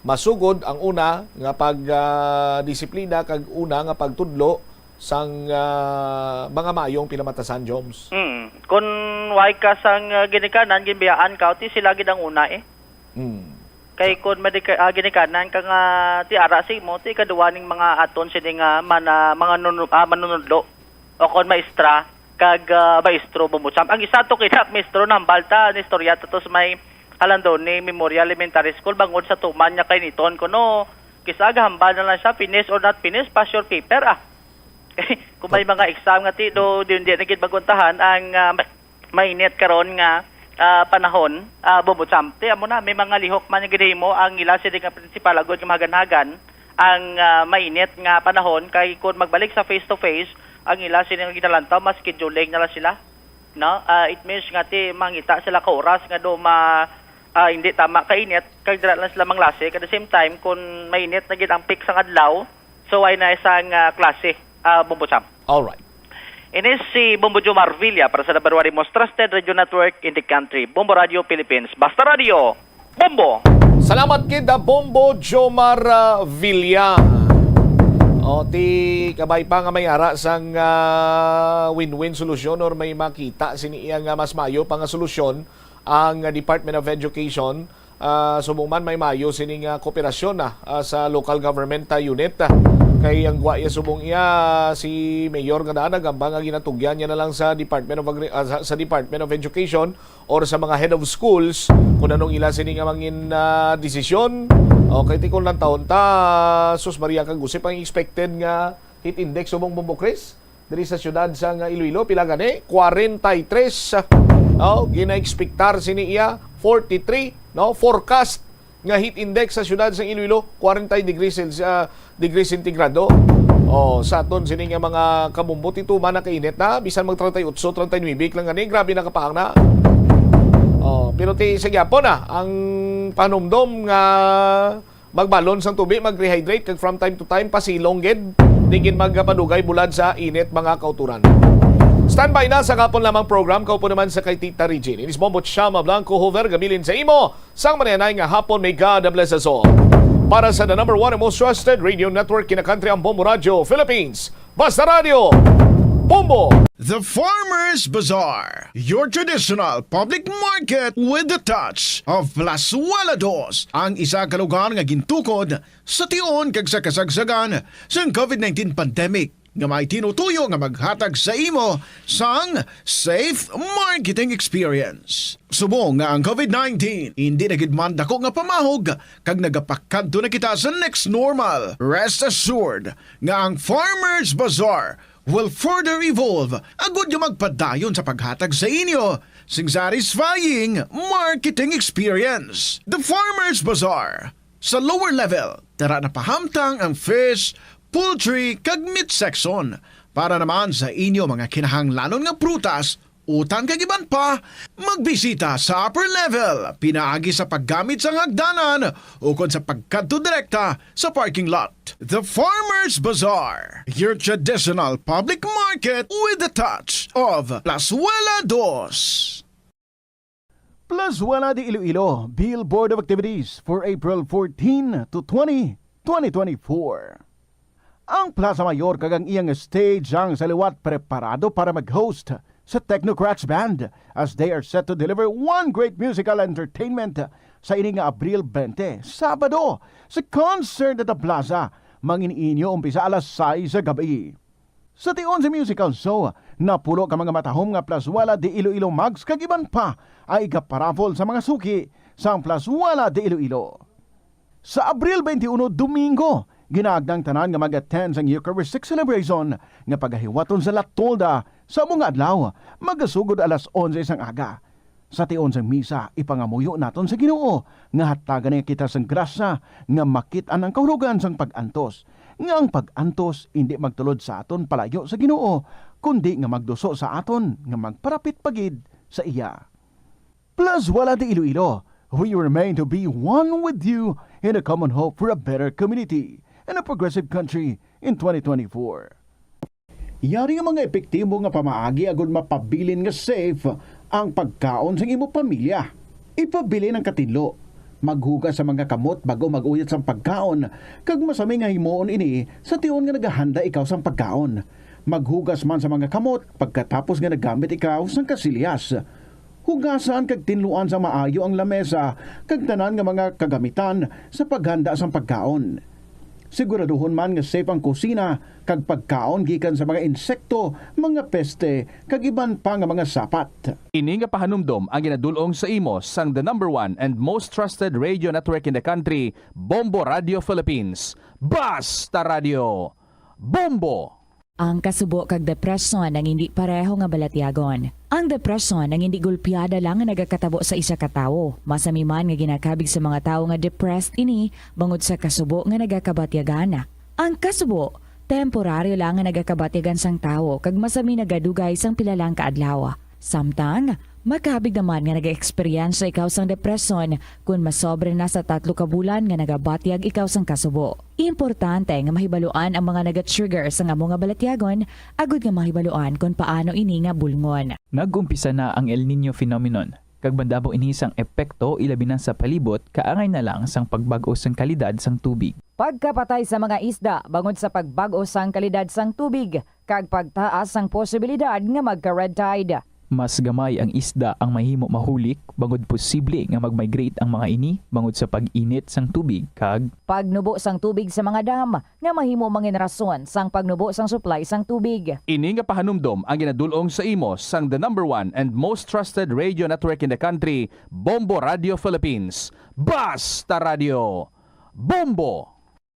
masugod ang una nga pag disiplina kag una nga pagtudlo sang mga mayong pinamatasan Joms. Kun way ka sang ginikanan ginbiyaan ka ti sila gid ang una Kay kun ginikanan ka nga ti ara si mo ti kaduwa ning mga aton sini nga mga manunudlo o kon maestra kag maestro, Bombotsam. Ang isa to kina maestro ng balta ni istorya tatos may Halandoni Memorial Elementary School bangod sa tuman niya kay niton kuno kisaga hambal na lang siya finish or not finish pass your paper kung may mga exam nga ti do di nagid baguntahan ang mainit karon nga panahon, Bombotsam. Ti amo na may mga lihok man nga mo ang ila sila nga principal agod nga maganhagan ang mainit nga panahon kay kun magbalik sa face to face ang ila sila ginalantaw mas scheduling na lang sila, no? It means nga ti mangita sila ka oras nga do hindi tama kainit kag dira lang sila manglase at the same time kun mainit na gid ang peak sa adlaw, so ay na isang klase, Bombotsam. All right. Inis si Bombo Jo Marvilla para sa number 1 most trusted radio network in the country, Bombo Radio Philippines. Basta Radio, Bombo! Salamat kita Bombo Jo Marvilla. Ti kabay pa nga may ara sang win-win solusyon or may makita sini iya nga mas mayo pa nga solusyon ang Department of Education. Subong man may mayo sini nga kooperasyon sa local government unit. Kay ang guaya subong iya si Mayor nga daan nagamba nga ginatugyan niya na lang sa Department of Education or sa mga head of schools kung anong ila sini nga mangin desisyon. Okay, tikon lang taon ta sus Maria kag usip ang expected nga hit index subong Bombo Chris diri sa syudad sa Iloilo. Pila gani? 43. Gina-expectar sini iya 43, forecast nga heat index sa syudad sa Iloilo 40 degrees centigrado. Sa aton sini nga mga kamumbot ito man kainit na bisan mag 38, 39 lang gani, grabe na kapahang na. Pero ti sa gyapon na ang panumdom nga magbalon sang tubig, mag-rehydrate kag from time to time pasilong gid digin magpadugay bulad sa init mga kauturan. Standby na sa kapon lamang program. Kaupo naman sa kay Tita Regine. Inis Bombot Shama Blanco Hover gabilin sa imo. Sang manayanay nga hapon, may God bless us all. Para sa the number one and most trusted radio network in the country, ang Bombo Radio Philippines. Basta Radio, Bombo! The Farmers Bazaar, your traditional public market with the touch of Plazuela Dos, ang isa ka lugar nga gintukod sa tion kag sa kasagsagan sa COVID-19 pandemic nga may tinutuyo nga maghatag sa imo sang safe marketing experience. Subong nga ang COVID-19 hindi nagidman dako nga pamahog kag nagapakadto na kita sa next normal. Rest assured nga ang Farmers Bazaar will further evolve agud yung magpadayon sa paghatag sa inyo sing satisfying marketing experience. The Farmers Bazaar sa lower level, tara na pahamtang ang fish, poultry kag meat section para naman sa inyo mga kinahanglanon nga prutas, utang kag iban pa, magbisita sa upper level pinaagi sa paggamit sa hagdanan ukon sa pagkadto direkta sa parking lot. The Farmers Bazaar, your traditional public market with the touch of Plazuela Dos. Plazuela de Iloilo Billboard of Activities for April 14 to 20, 2024. Ang Plaza Mayor kagang iyang stage ang saliwat preparado para mag-host sa Technocrats Band as they are set to deliver one great musical entertainment sa ini nga Abril 20, Sabado, sa concert at the Plaza, mangininyo umpisa alas 6 sa gabi. Sa tion sa musical show, napulo ka mga matahom nga Plazuela de Iloilo Mags kag iban pa ay ikaparafol sa mga suki sa Plazuela de Iloilo. Sa Abril 21, Domingo, ginagdang tanan nga mag-attend sa Eucharistic celebration nga pagahiwaton sa Latolda sa mga adlaw, magasugod alas 11 sang aga. Sa tion sang misa, ipangamuyo naton sa Ginoo nga hatagan niya kita sang grasya nga makit-an ang kahulugan sang pag-antos. Nga ang pag-antos hindi magtulod sa aton palayo sa Ginoo, kundi nga magduso sa aton nga magparapit pagid sa iya. Plazuela de Iloilo, we remain to be one with you in a common hope for a better community and a progressive country in 2024. Yari nga mga epektibo nga pamaagi agud mapabilin nga safe ang pagkaon sa imo pamilya. Ipabili ng katinlo, maghugas sa mga kamot bago mag-uyat sang pagkaon, kag masami nga himuon ini sa tion nga naghahanda ikaw sang pagkaon. Maghugas man sa mga kamot pagkatapos nga nagamit ikaw sang kasilyas. Hugasan kag tinluan sa maayo ang lamesa kag tanan nga mga kagamitan sa paghanda sang pagkaon. Siguraduhon man nga safe ang kusina kag pagkaon gikan sa mga insekto, mga peste kag iban pa nga mga sapat. Ini nga pahanumdom ang ginadulong sa imo sang the number one and most trusted radio network in the country, Bombo Radio Philippines. Basta Radio, Bombo! Ang kasubo kag depresyon ang hindi pareho nga balatyagon. Ang depresyon ang hindi gulpiyada lang nga nagakatabo sa isa ka tawo. Masami man nga ginakabig sa mga tawo nga depressed ini bangod sa kasubo nga nagakabatyagan. Ang kasubo, temporaryo lang nga nagakabatyagan sang tawo kag masami nagadugay sang pilalang kaadlaw. Samtang, makabig naman nga nag-experience ikaw sang depresyon kung masobre na sa 3 ka bulan nga nagabatyag ikaw sang kasubo. Importante nga mahibaluan ang mga naga-trigger sa nga mga balatyagon, agud nga mahibaluan kung paano ini nga bulngon. Nag-umpisa na ang El Nino phenomenon. Kag bandabo ini sang epekto ilabi na sa palibot, kaangay na lang sang pagbago sang kalidad sang tubig. Pagkapatay sa mga isda bangod sa pagbago sang kalidad sang tubig, kag pagtaas sang posibilidad nga magka-red tide. Mas gamay ang isda ang mahimo mahulik bangod posible nga mag-migrate ang mga ini bangod sa pag-init sang tubig kag pagnubo sang tubig sa mga dam nga mahimo mangin rason sang pagnubo sang supply sang tubig. Ini nga pahanumdom ang ginadulong sa imo sang the number one and most trusted radio network in the country, Bombo Radio Philippines. Basta Radio, Bombo!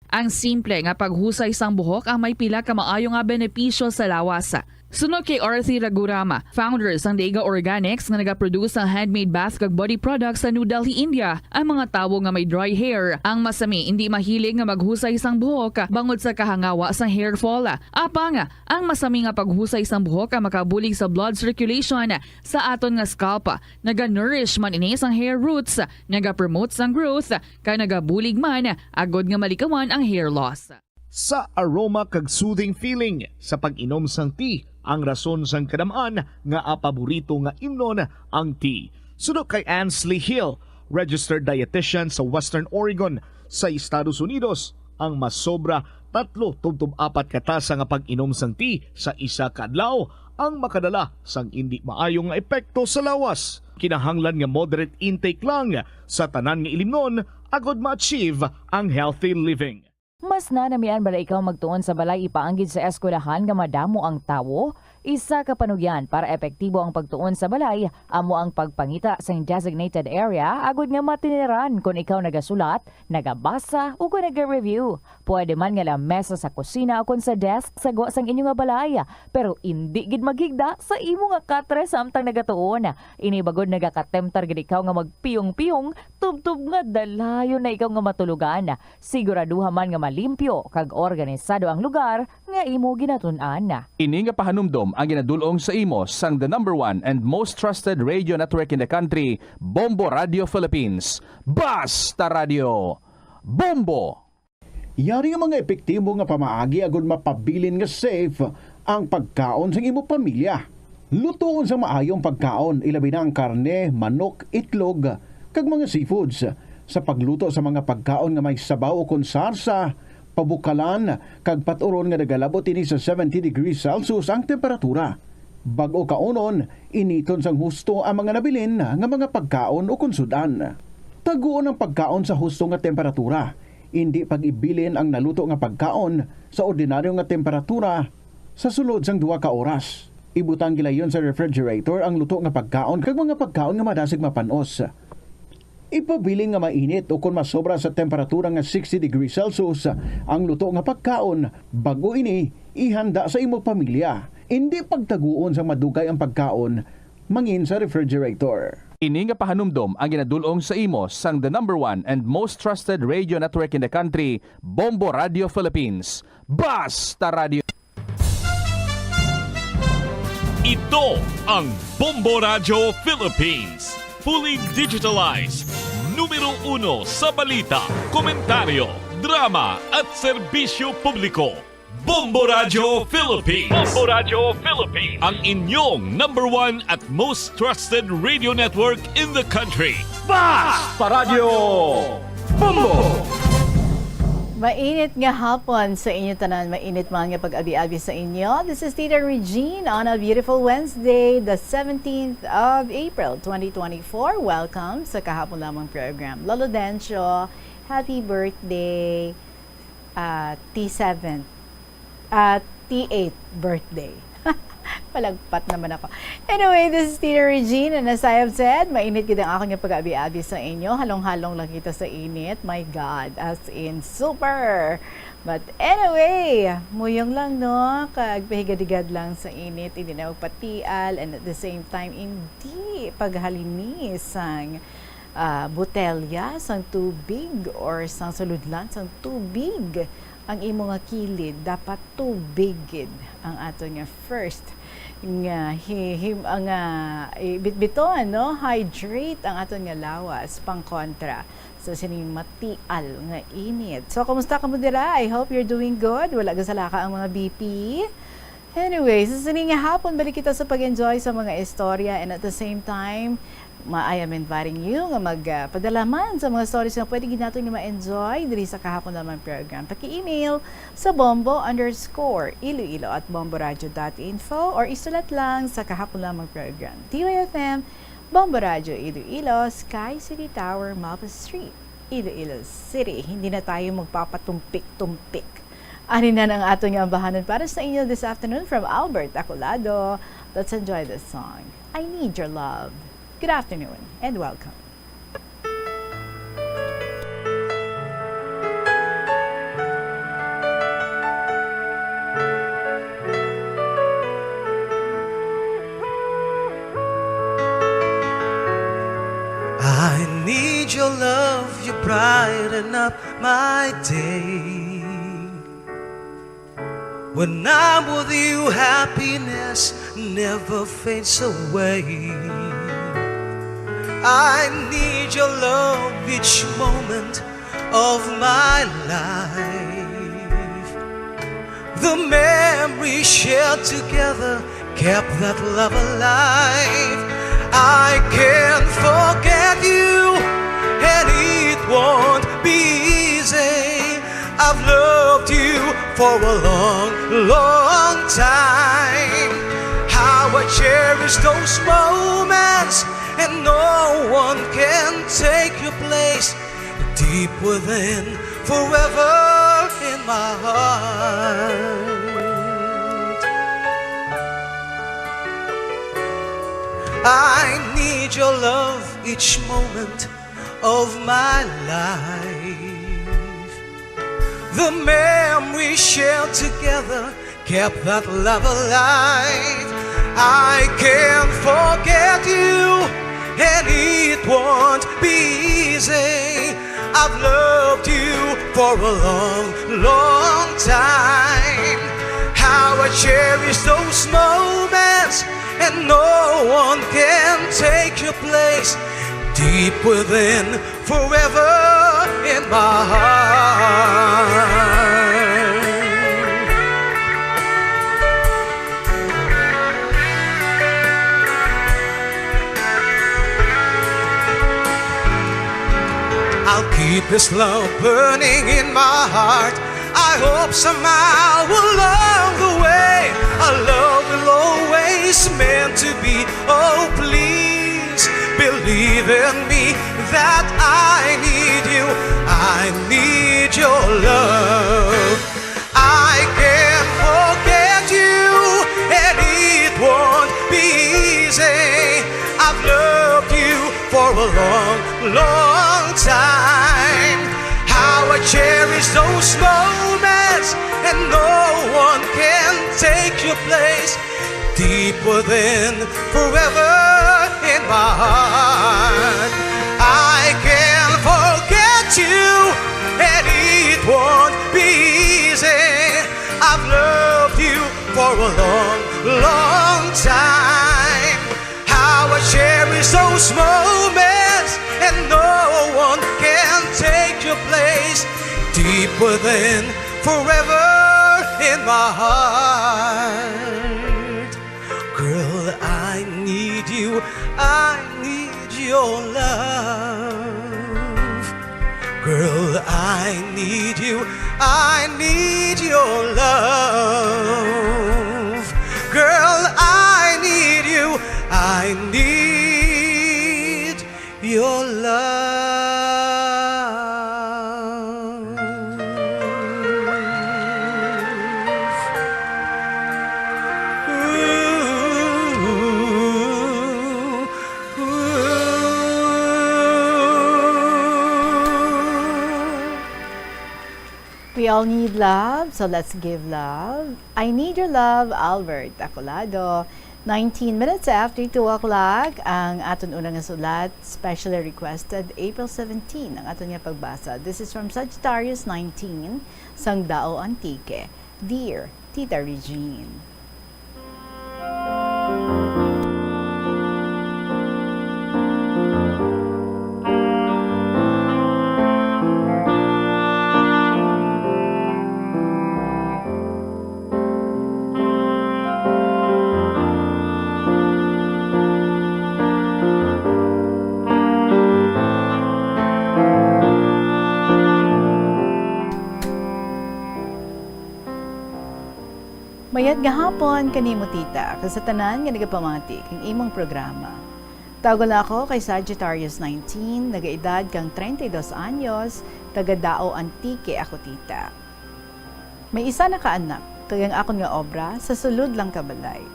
Ang simple nga paghusay sang buhok ang may pila ka maayo nga benepisyo sa lawas. Sunod kay Arthi Ragurama, founder sang Daiga Organics nga nagaproduce ng handmade bath kag body products sa New Delhi, India. Ang mga tawo nga may dry hair, ang masami hindi mahilig nga maghusay sang buhok bangod sa kahangawa sang hair fall. Apang, ang masami nga paghusay sang buhok ang makabulig sa blood circulation sa aton nga scalp. Naga-nourish man ini sang hair roots, naga-promote sang growth, kay nagabulig man agod nga malikawan ang hair loss. Sa aroma kag soothing feeling sa pag-inom sang tea, ang rason sang kadamaan nga paborito nga imnon ang tea. Sunod kay Ansley Hill, registered dietitian sa Western Oregon sa Estados Unidos, ang masobra 3-4 katasa nga pag-inom sang tea sa isa ka adlaw ang makadala sang hindi maayong nga epekto sa lawas. Kinahanglan nga moderate intake lang sa tanan nga ilimnon agod ma-achieve ang healthy living. Mas nanamian bala ikaw magtuon sa balay ipaanggid sa eskwelahan nga madamo ang tawo? Isa ka panugyan para epektibo ang pagtuon sa balay, amo ang pagpangita sa designated area agud nga matiniran kung ikaw nagasulat, nagabasa o kung nag-review. Pwede man nga lamesa sa kusina o kung sa desk sa sang inyo nga balay, pero hindi gid maghigda sa imo nga katre samtang nagatuon. Inibagod nagakatemtar gid ikaw nga magpiyong-piyong, tubtub nga dalayon na ikaw nga matulugan. Siguraduha man nga malimpyo kag organisado ang lugar nga imo ginatun-an. Ini nga pahanumdom ang ginadulong sa imo sang the #1 and most trusted radio network in the country, Bombo Radio Philippines. Basta Radio Bombo! Yari nga mga epektibo nga pamaagi agud mapabilin nga safe ang pagkaon sa imo pamilya. Lutoon sa maayong pagkaon, ilabi na ang karne, manok, itlog, kag mga seafoods. Sa pagluto sa mga pagkaon nga may sabaw o konsarsa, pabukalan, kag paturon nga nagalabot ini sa 70 degrees Celsius ang temperatura. Bago kaunon, initon sang husto ang mga nabilin nga mga pagkaon o konsudan. Taguon ang pagkaon sa husto nga temperatura. Hindi pag-ibilin ang naluto nga pagkaon sa ordinaryo nga temperatura sa sulod sang 2 ka oras. Ibutang gilayon sa refrigerator ang luto nga pagkaon kag mga pagkaon nga madasig mapanos. Ipabiling nga mainit o kung masobra sa temperatura nga 60 degrees Celsius ang luto nga pagkaon, bago ini ihanda sa imo pamilya. Hindi pagtaguon sa madugay ang pagkaon, mangin sa refrigerator. Ini nga pahanumdom ang ginadulong sa imo sang the #1 and most trusted radio network in the country, Bombo Radio Philippines. Basta Radio! Ito ang Bombo Radio Philippines. Fully digitalized. Numero 1 sa balita, komentaryo, drama at serbisyo publiko. Bombo Radio Philippines. Bombo Radio Philippines. Ang inyong #1 at most trusted radio network in the country. Basta Radio Bombo! Mainit nga hapon sa inyo tanan, mainit man nga pag-abi-abi sa inyo. This is Tita Regine on a beautiful Wednesday, the 17th of April, 2024. Welcome sa kahapon lamang program. Lolo Dencio, happy birthday, T7, T8 birthday. Palagpat naman ako. Anyway, this is Tita Regine and as I have said, mainit gid ang aking pag-abi-abi sa inyo. Halong-halong lang kita sa init. My God, as in super. But anyway, muyong lang no, kagpahigadigad lang sa init, hindi na magpatial and at the same time, hindi paghalinis sang botelya, sang tubig or sang suludlan, sang tubig. Ang imo nga kilid dapat tubig ang ato nga first nga bitbiton no, hydrate ang ato nga lawas pang kontra sa sining matial nga init. So kumusta ka mo dira? I hope you're doing good. Wala ga salaka ang mga BP. Anyway, sa sining nga hapon balik kita sa pag-enjoy sa mga istorya and at the same time I am inviting you nga magpadalaman sa mga stories na pwede ginato nga ma-enjoy diri sa kahapon naman program. Paki-email sa bombo_iloilo@bomboradio.info or isulat lang sa kahapon lamang program. TYFM, Bombo Radio Iloilo, Sky City Tower, Malpa Street, Iloilo City. Hindi na tayo magpapatumpik-tumpik. Ani na ng ato nga bahanan para sa inyo this afternoon from Albert Acolado. Let's enjoy this song. I Need Your Love. Good afternoon and welcome. need your love, you brighten up my day. When I'm with you, happiness never fades away. I need your love each moment of my life. The memories shared together kept that love alive. I can't forget you, and it won't be easy. I've loved you for a long, long time. How I cherish those moments, and no one can take your place. Deep within, forever in my heart. I need your love each moment of my life. The memories shared together kept that love alive. I can't forget you, and it won't be easy. I've loved you for a long, long time. How I cherish those moments, and no one can take your place. Deep within, forever in my heart. I'll keep this love burning in my heart. I hope somehow along the way our love will always meant to be. Oh, please believe in me that I need you. I need your love. I can't forget you, and it won't be easy. I've loved you for a long, long time. How I cherish those moments, and no one can take your place. Deep within, forever in my heart. I can't forget you, and it won't be easy. I've loved you for a long, long time. How I cherish those moments, and no one can take your place. Deep within, forever in my heart. Girl, I need you, I need your love. Girl, I need you, I need your love. Girl, I need you, I need your love. We all need love, so let's give love. I Need Your Love, Albert Acolado. 19 minutes after 2 o'clock, ang aton unang sulat, specially requested, April 17, ang aton niya pagbasa. This is from Sagittarius 19, Sangdao Antique. Dear Tita Regine. Mayad gahapon kanimo tita, kasatanan nga nagapamati king imong programa. Tawag na ako kay Sagittarius 19, nagaedad kang 32 anyos, taga Dao Antique ako tita. May isa na kaanak, kayang akon nga obra sa sulod lang kabalay.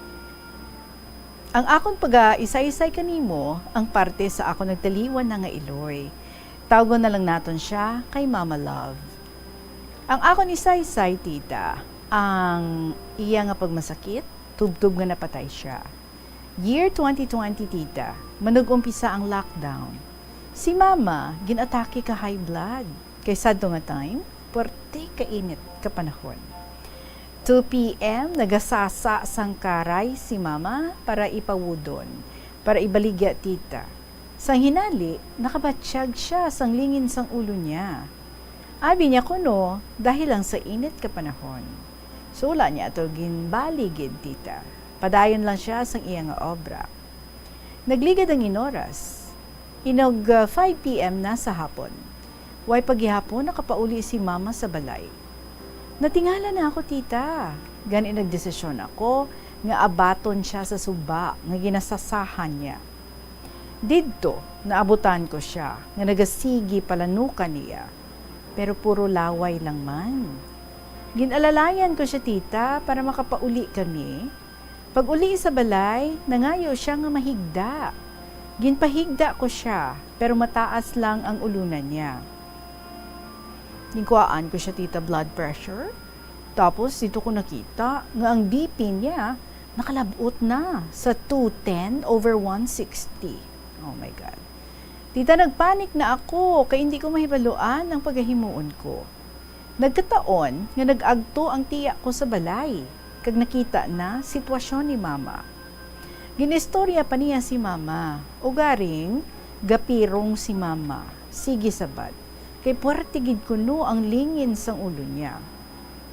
Ang akon paga isa-isay kanimo, ang parte sa akon nagtaliwan na nga iloy. Tawag na lang naton siya kay Mama Love. Ang akon isa-isay tita, ang iya nga pagmasakit, tubtub nga napatay siya. Year 2020 tita, manug-umpisa ang lockdown. Si mama, ginatake ka high blood. Kay sadto nga time, puwerte ka init ka panahon. 2 p.m. nagasasa sang karay si mama para ipawudon, para ibaligya tita. Sang hinali, nakabatsyag siya sang lingin sang ulo niya. Abi niya kuno, dahil lang sa init ka panahon. Sula niya ito ginbaligid tita. Padayon lang siya sang iyang obra. Nagligad ang inoras. Inog 5 p.m. na sa hapon. Way paghihapon nakapauli si mama sa balay. Natingala na ako tita. Gani nagdesisyon ako nga abaton siya sa suba nga ginasasahan niya. Didto, naabutan ko siya nga nagasigi palanukan niya. Pero puro laway lang man. Ginalalayan ko siya tita para makapauli kami. Pag uli sa balay, nangayo siya nga mahigda. Ginpahigda ko siya, pero mataas lang ang ulunan niya. Ginkuhaan ko siya tita blood pressure. Tapos dito ko nakita nga ang BP niya nakalabot na sa 210/160. Oh my God. Tita, nagpanik na ako kaya hindi ko mahibaluan ang paghahimuon ko. Nagkataon nga nag-agto ang tiya ko sa balay kag nakita na sitwasyon ni mama. Ginistorya pa niya si mama. Ugaring, gapirong si mama. Sige sabat. Kay puwerte gid kuno ang lingin sang ulo niya.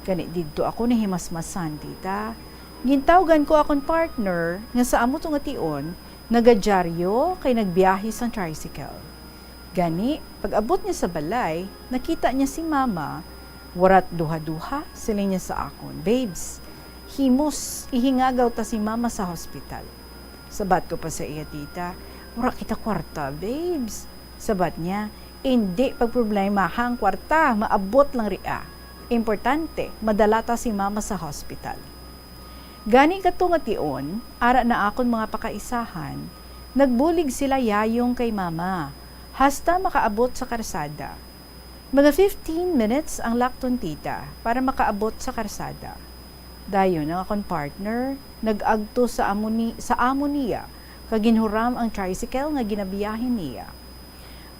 Ganit didto ako nahimasmasan, tita. Gintawgan ko akong partner nga sa amo nga tion, nagadyaryo kay nagbiyahe sang tricycle. Gani, pag abot niya sa balay, nakita niya si mama, warat duha-duha sila niya sa akon. Babes, himos, ihingagaw ta si mama sa hospital. Sabat ko pa sa iya, tita, wala kita kwarta, babes. Sabat niya, hindi pagproblemahang kwarta, maabot lang ria. Importante, madalata si mama sa hospital. Gani kato nga tion, ara na akon mga pakaisahan, nagbulig sila yayong kay mama, hasta makaabot sa karsada. Mga 15 minutes ang lakton tita para makaabot sa karsada. Dayon ang akong partner, nag-agto sa amo niya, kaginhuram ang tricycle nga ginabiyahin niya.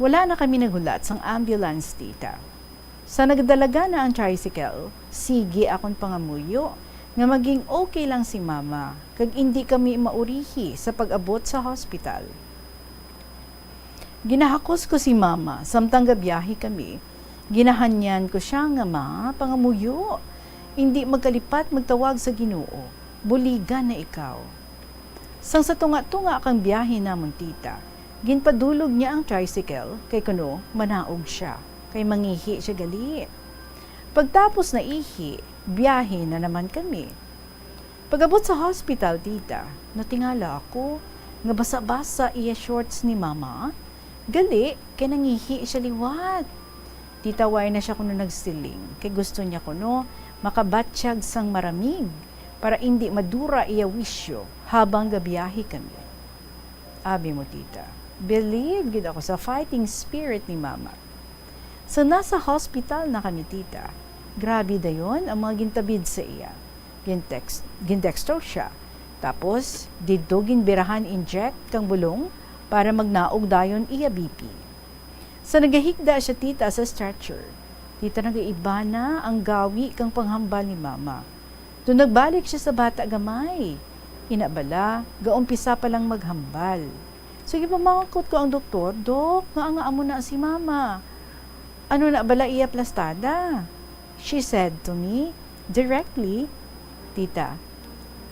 Wala na kami naghulat sang ambulance tita. Sa nagdalaga na ang tricycle, sige akong pangamuyo, nga maging okay lang si mama, kag hindi kami maurihi sa pag-abot sa hospital. Ginahakos ko si mama, samtang gabiyahe kami, ginahanyan ko siya nga pangamuyo, hindi magkalipat magtawag sa Ginoo, buligan na ikaw. Sang sa tunga-tunga kang biyahe namon tita, ginpadulog niya ang tricycle, kay kuno manaog siya, kay mangihi siya gali. Pagtapos na ihi, biyahe na naman kami. Pag-abot sa hospital tita, natingala ako, nga basa-basa iya shorts ni mama, gali, kay nangihi siya liwat. Tita, way na siya kuno nagsiling, kay gusto niya kuno, makabatsyag sang maramig para hindi madura iya wisyo habang gabiyahe kami. Abi mo tita, believe gid ako sa fighting spirit ni mama. So nasa hospital na kami tita, grabe dayon ang mga gintabid sa iya. Gindextro siya. Tapos, didto ginbirahan inject kang bulong para magnaog dayon iya BP. Sa nagahigda siya tita sa stretcher, tita nagaiba na ang gawi kang panghambal ni mama. Doon nagbalik siya sa bata gamay. Inabala, gaumpisa pa lang maghambal. Sige pa mangakot ko ang doktor, Dok, nga amo na si mama. Ano na bala iya plastada? She said to me, directly, tita,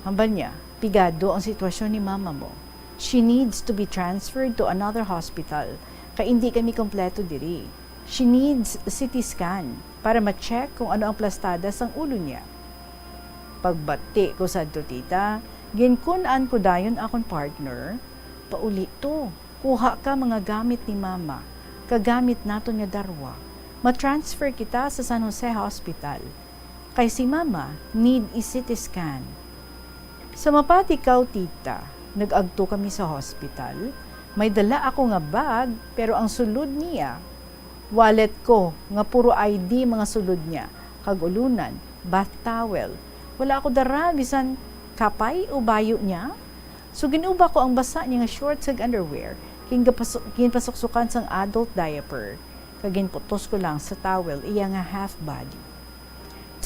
hambal niya, pigado ang sitwasyon ni mama mo. She needs to be transferred to another hospital, kaya hindi kami kompleto diri. She needs a CT scan para ma-check kung ano ang plastada sang ulo niya. Pagbati ko sa tita, ginkunan ko dayon akong partner, pauli to, kuha ka mga gamit ni mama, kagamit nato nga darwa, ma-transfer kita sa San Jose Hospital, kay si mama need i CT scan. Sa mapatikaw tita, nag-agto kami sa hospital, may dala ako nga bag, pero ang sulod niya, wallet ko, nga puro ID mga sulod niya, kagulunan, bath towel. Wala ako dara, bisan kapay o bayo niya. So ginuba ko ang basa niya nga shorts ag underwear, Ginpasuksukan sang adult diaper. Kaginputos ko lang sa towel iya nga half body.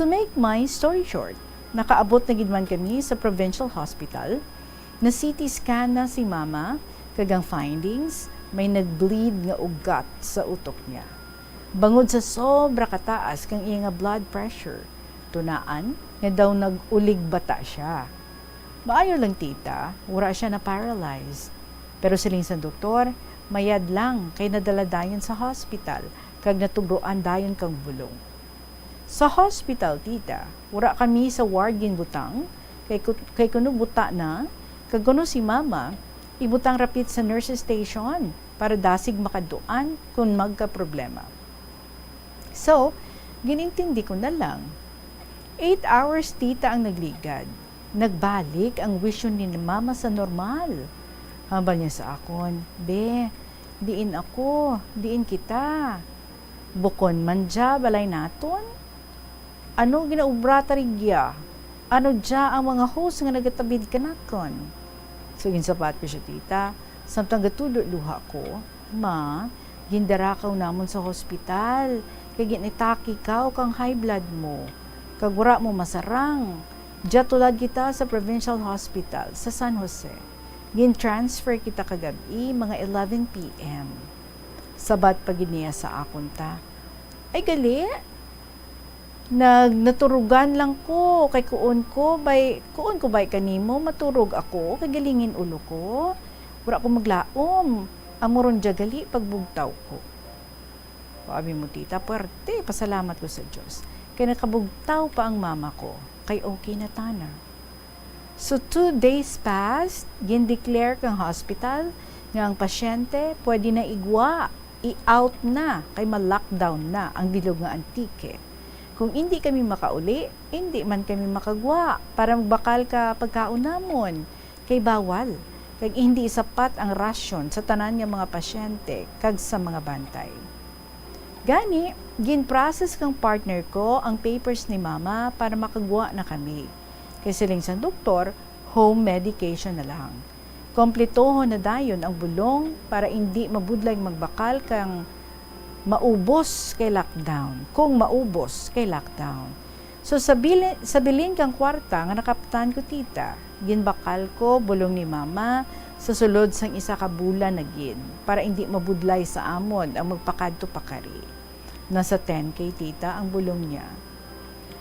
To make my story short, nakaabot na gidman kami sa provincial hospital. Na CT scan na si mama, kagang findings, may nag-bleed nga ugat sa utok niya. Bangod sa sobra kataas kang iya nga blood pressure, tunaan nga daw nag-ulig bata siya. Maayo lang tita, wala siya na paralyzed. Pero siling sa doktor, mayad lang kay nadala dayon sa hospital kag natugruan dayon kang bulong. Sa hospital tita, wala kami sa ward ginbutang kay kuno buta na kag kuno si mama ibutang rapid sa nurses station para dasig makaduan kung magka problema. So, ginintindi ko na lang. 8 hours tita ang nagligad. Nagbalik ang wisyon ni mama sa normal. Hambal niya sa akon, be, diin ako, diin kita. Bukon man dya, balay naton? Ano ginaubra tarigya? Ano dya ang mga host nga nagatabid kanakon? So, ginsapat ko siya tita. Samtang gatulo luha ko, ma, gindarakaw namon sa hospital. Kay ginitaki ka o kang high blood mo. Kagura mo masarang. Diya tulad kita sa provincial hospital sa San Jose. Gin-transfer kita kagabi mga 11 p.m. Sabat pa giniya sa akon ta. Ay gali, naturugan lang ko kay kuon ko bay kanimo maturog ako kay galingin ulo ko. Wala ko maglaom. Amoron diya gali pagbugtaw ko. Pabi mo tita, puwerte, pasalamat ko sa Diyos. Kaya nakabugtaw pa ang mama ko, kay okay na tana. So 2 days passed, gin-declare kang hospital, nga ang pasyente pwede na igwa, i-out na, kay ma-lockdown na ang bilog nga antike. Kung hindi kami makauli, hindi man kami makagwa, para magbakal ka pagkaunamon, kay bawal. Kay hindi sapat ang rasyon sa tanan nga mga pasyente, kag sa mga bantay. Gani, gin-process kang partner ko ang papers ni mama para makagwa na kami. Kasi siling sa doktor, home medication na lang. Kompletoho na dayon ang bulong para hindi mabudlay magbakal kang maubos kay lockdown. Kung maubos kay lockdown. So sa bilin kang kwarta nga nakaptan ko tita, ginbakal ko bulong ni mama sa sulod sang isa ka bulan na gin para hindi mabudlay sa amon ang magpakadto pakari. Nasa 10K tita ang bulong niya.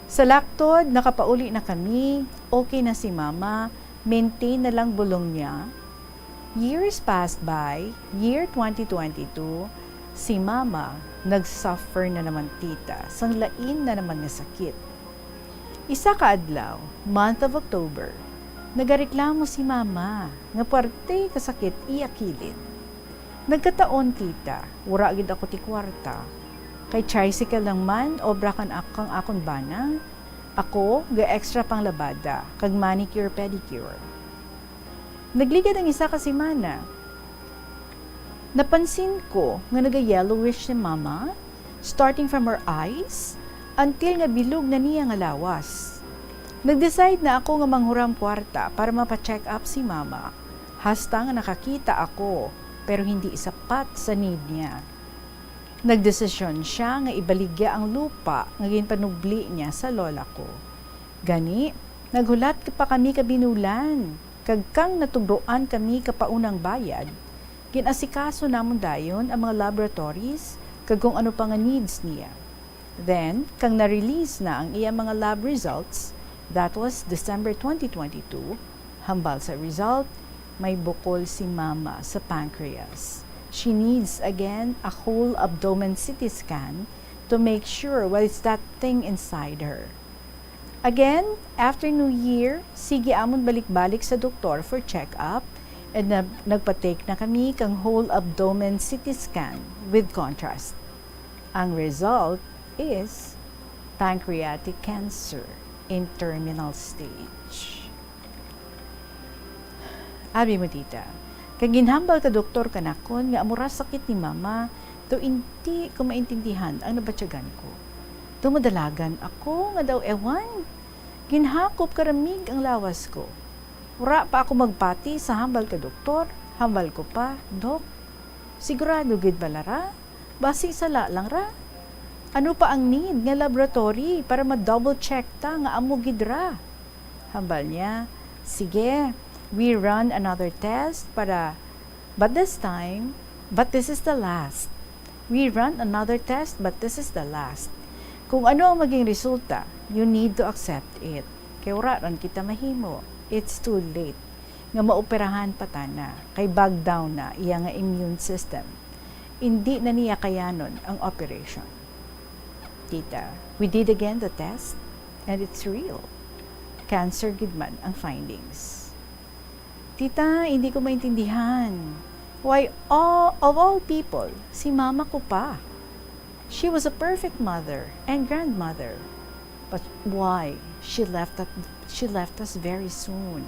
Sa laktod, nakapauli na kami, okay na si mama, maintain na lang bulong niya. Years passed by, year 2022, si mama nagsuffer na naman tita, sanglain na naman nga sakit. Isa ka adlaw, month of October, nagareklamo si mama, nga parte kasakit iakilin. Nagkataon tita, wala gid ako ti kwarta. Kay tricycle lang man, obra kan akong banang, ako, ga-extra pang labada, kag manicure pedicure. Nagligad ang isa kasi mana. Napansin ko nga naga-yellowish si mama, starting from her eyes, until nga bilog na niya nga lawas. Nag-decide na ako nga manghuram kwarta para mapacheck up si mama. Hasta nga nakakita ako, pero hindi sapat sa need niya. Nagdesisyon siya nga ibaligya ang lupa nga ginpanubli niya sa lola ko. Gani, naghulat pa kami kabinulan, kag kang natugruan kami kapaunang bayad, ginasikaso namon dayon ang mga laboratories kag kung ano pa nga needs niya. Then, kang na-release na ang iya mga lab results, that was December 2022, hambal sa result, may bukol si mama sa pancreas. She needs, again, a whole abdomen CT scan to make sure what is that thing inside her. Again, after New Year, sige amon balik-balik sa doktor for check-up and nagpa-take na kami kang whole abdomen CT scan with contrast. Ang result is pancreatic cancer in terminal stage. Abi mo tita, kag ginhambal ta doktor kanakon nga amura sakit ni mama, to hindi ko maintindihan ang nabatyagan ko. Tumadalagan ako nga daw ewan. Ginhakop karamig ang lawas ko. Wala pa ako magpati sa hambal ka doktor. Hambal ko pa, Dok, Sigurado gid bala ra? Basi sala lang ra? Ano pa ang need nga laboratory para ma-double check ta nga amo gid ra? Hambal niya, sige, we run another test but this is the last. We run another test, but this is the last. Kung ano ang maging resulta, you need to accept it. Kaya wala kita mahimo. It's too late. Nga maoperahan pa ta na, kay bag down na iya nga immune system. Hindi na niya kayanon ang operation. Tita, we did again the test, and it's real. Cancer gid man ang findings. Tita, hindi ko maintindihan. Why, of all people, si mama ko pa. She was a perfect mother and grandmother. But why? She left us very soon.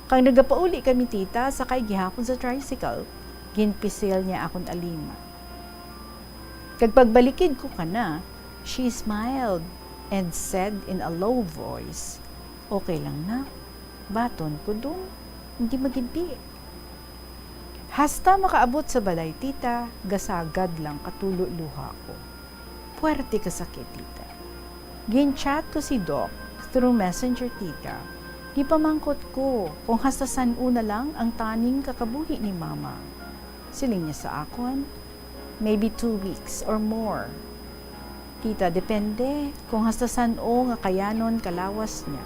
Kang nagapauli kami tita, sakay gihapon sa tricycle, ginpisil niya akong alima. Kag pagbalikid ko kana, she smiled and said in a low voice, "Okay lang na, baton ko dun, hindi magimpi." Hasta makaabot sa balay, tita, gasagad lang katulo luha ko. Puwerte ka sakit, tita. Gin-chat ko si Doc through messenger, tita. Gipamangkot ko kung hasta san una lang ang taning kakabuhi ni mama. Siling niya sa akon, maybe 2 weeks or more. Tita, depende kung hasta san o nga kayanon kalawas niya.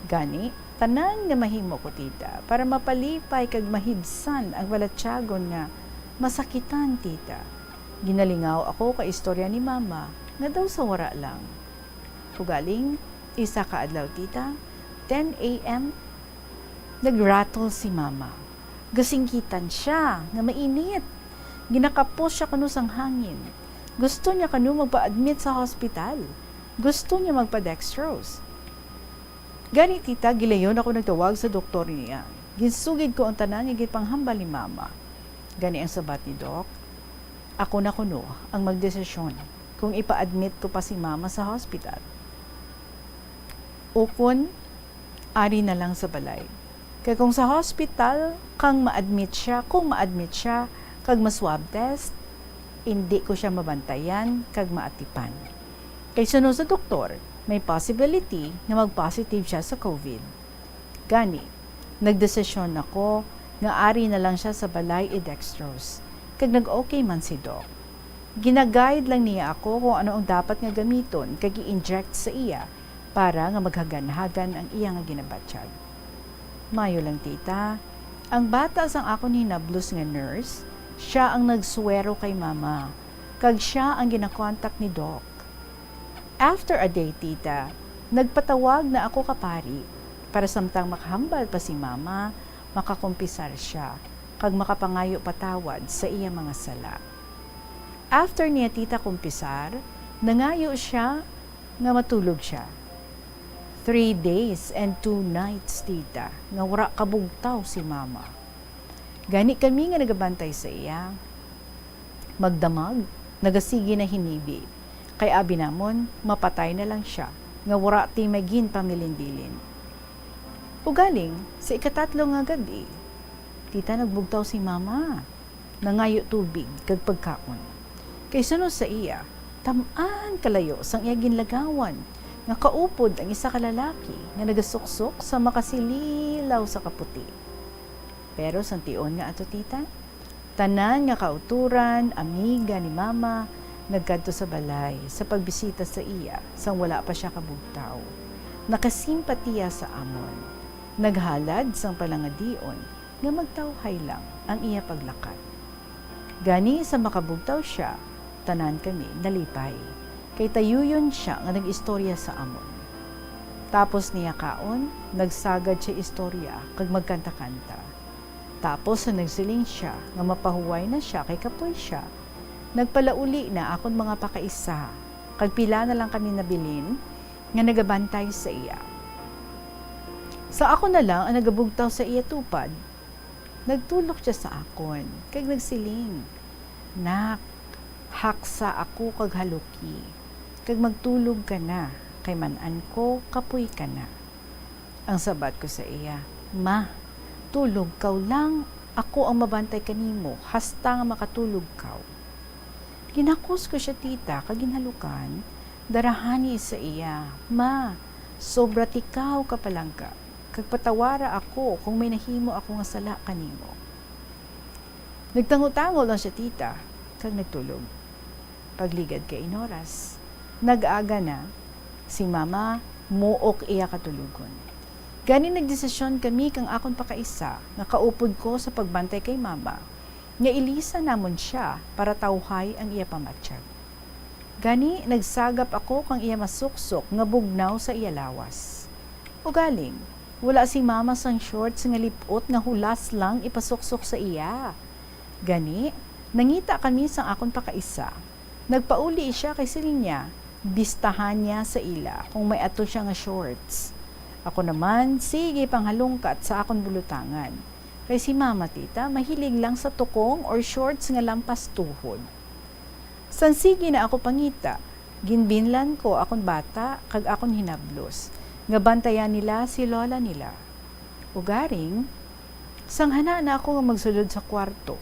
Gani, tanan nga mahimo ko tita para mapalipay kag mahidsan ang balatyagon nga masakitan tita. Ginalingaw ako ka istorya ni mama nga daw sa wara lang. Ugaling, isa ka adlaw tita, 10 a.m. Nagrattle si mama. Gasingkitan siya nga mainit. Ginakapos siya kuno sang hangin. Gusto niya kanu magpa-admit sa hospital. Gusto niya magpa-dextrose. Gani tita, gilayon ako nagtawag sa doktor niya. Ginsugid ko ang tanan nga gipanghambal ni mama. Gani ang sabat ni Doc. Ako na kuno ang magdesisyon kung ipa-admit ko pa si mama sa hospital. O kung ari na lang sa balay. Kaya kung sa hospital, kung ma-admit siya, kag ma-swab test, hindi ko siya mabantayan, kag maatipan. Kay sunod sa doktor, may possibility na mag-positive siya sa COVID. Gani, nagdesisyon ako nga ari na lang siya sa balay i-dextrose. Kag nag-okay man si Doc. Ginaguide lang niya ako kung ano ang dapat nga gamiton kag i-inject sa iya para nga maghagan-hagan ang iya nga ginabatsyag. Mayo lang tita, ang bata sang ako ni nablos nga nurse, siya ang nagsuwero kay mama, kag siya ang ginakontak ni Doc. After a day tita, nagpatawag na ako kapari para samtang makahambal pa si mama, makakumpisar siya, kag makapangayo patawad sa iya mga sala. After niya tita kumpisar, nangayo siya nga matulog siya. 3 days and 2 nights, tita, nga wara kabugtaw si mama. Gani kami nga nagabantay sa iya. Magdamag, nagasigi na hinibi. Kay abi namon, mapatay na lang siya, nga wara ti magin pamilinbilin. Ugaling, sa ikatatlo nga gabi, tita nagbugtaw si mama. Nangayo tubig, kag pagkaon. Kay sunod sa iya, tamaan kalayo sang iya ginlagawan, nga kaupod ang isa ka lalaki nga nagasuksok sa makasililaw sa kaputi. Pero santion nga ato tita, tanan nga kauturan, amiga ni mama, nagkadto sa balay sa pagbisita sa iya sang wala pa siya kabugtaw. Nakasimpatiya sa amon. Naghalad sang palangadion nga magtawhay lang ang iya paglakad. Gani sa makabugtaw siya, tanan kami nalipay. Kay tayuyon siya nga nag-istorya sa amon. Tapos niya kaon, nagsagad siya istorya kag magkanta-kanta. Tapos sa nagsiling siya nga mapahuway na siya kay kapoy siya. Nagpalauli na akon mga pakaisa, kag pila na lang kami nabilin nga nagabantay sa iya. Sa ako na lang ang nagabugtaw sa iya tupad. Nagtulok siya sa akon, kag nagsiling, "Nak, haksa ako kag haluki. Kag magtulog ka na, kay manan ko, kapoy ka na." Ang sabat ko sa iya, "Ma, tulog kaw lang, ako ang mabantay kanimo hasta nga makatulog kaw. Ginakos ko siya tita, kaginhalukan, darahani sa iya, ma, sobra tikaw ka palangka, kagpatawara ako kung may nahimo ako nga sala kanimo. Nagtango-tango lang siya tita, kag nagtulog. Pagligad kay inoras, nag-aga na, si mama muok iya katulugon. Gani nagdesisyon kami kang akon pakaisa, nga kaupod ko sa pagbantay kay mama, nga ilisa namon siya para tawhay ang iya pamatsyag. Gani nagsagap ako kang iya masuksok nga bugnaw sa iya lawas. O galing, wala si mama sang shorts nga lipot nga hulas lang ipasuksok sa iya. Gani, nangita kami sang akon pakaisa. Nagpauli siya kay Silinya, bistahan niya sa ila kung may ato siya nga shorts. Ako naman, sige panghalungkat sa akon bulutangan. Kay si mama tita, mahilig lang sa tukong or shorts nga lampas tuhod. Sansigi na ako pangita, ginbinlan ko akon bata kag akon hinablos. Nga bantayan nila si lola nila. Ugaring, sanghana na ako nga magsulod sa kwarto.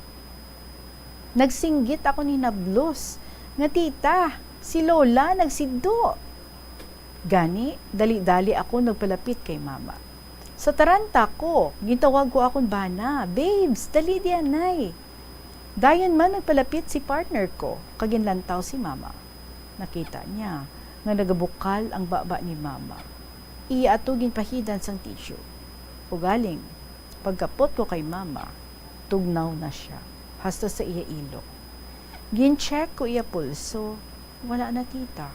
Nagsinggit ako ni hinablos. Nga tita, si lola nagsiddo. Gani, dali-dali ako nagpalapit kay mama. Sa taranta ko, gintawag ko akong bana, babes, dali diyan nay. Dayon man nagpalapit si partner ko, kaginlantaw si mama. Nakita niya nga nagabukal ang baba ni mama. Iya ato ginpahidan sang tissue. Ugaling, pagkapot ko kay mama, tugnaw na siya, hasta sa iya ilok. Gin-check ko iya pulso, wala na tita.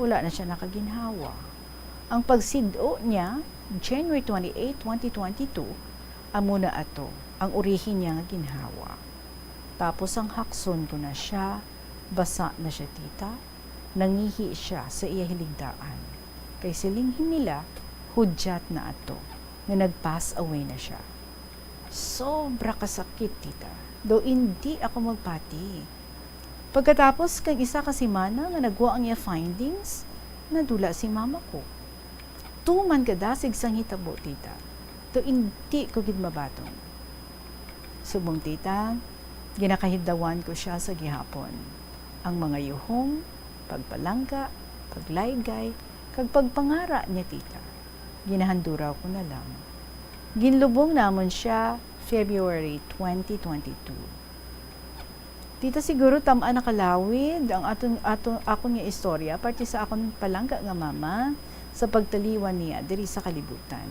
Wala na siya nakaginhawa. Ang pagsido niya, January 28, 2022, amo na ato, ang orihin niya nga ginhawa. Tapos ang hakson ko na siya, basa na siya tita, nangihi siya sa iya hiligdaan. Kay silinghin nila, hudyat na ato, nga nag-pass away na siya. Sobra kasakit tita, do hindi ako magpati. Pagkatapos kag isa ka semana nga nagwa ang iya findings, nadula si mama ko. Tuman kadasig sang hitabo tita, do hindi ko gid mabatong. Subong tita, ginakahiddawan ko siya sa gihapon. Ang mga yuhong, pagpalangga, paglaygay, kag pagpangara niya tita. Ginahanduraw ko na lang. Ginlubong namon siya February 2022. Tita siguro tamaan nakalawid ang akong nga istorya parte sa akong palangga nga mama sa pagtaliwan niya diri sa kalibutan.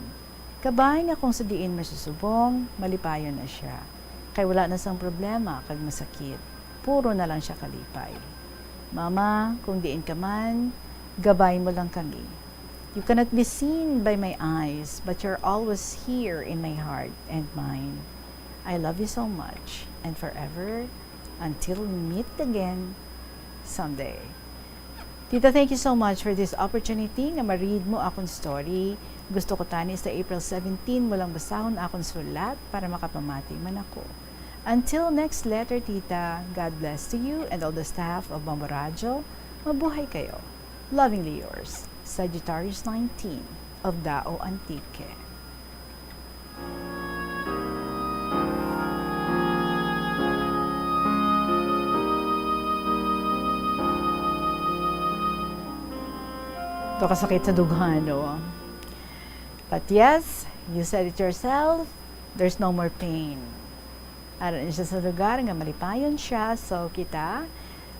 Kabay nga kung sa diin masusubong, malipayon na siya. Kay wala na sang problema kag masakit. Puro na lang siya kalipay. Mama, kung diin ka man, gabay mo lang kami. You cannot be seen by my eyes, but you're always here in my heart and mind. I love you so much and forever until we meet again someday. Tita, thank you so much for this opportunity nga ma-read mo akong story. Gusto ko tani sa April 17 mo lang basahon akong sulat para makapamati man ako. Until next letter, tita, God bless to you and all the staff of Bombo Radio. Mabuhay kayo. Lovingly yours, Sagittarius 19 of Dao Antique. Ito kasakit sa dughan, no? But yes, you said it yourself, there's no more pain. Aran siya sa lugar nga malipayon siya, so kita,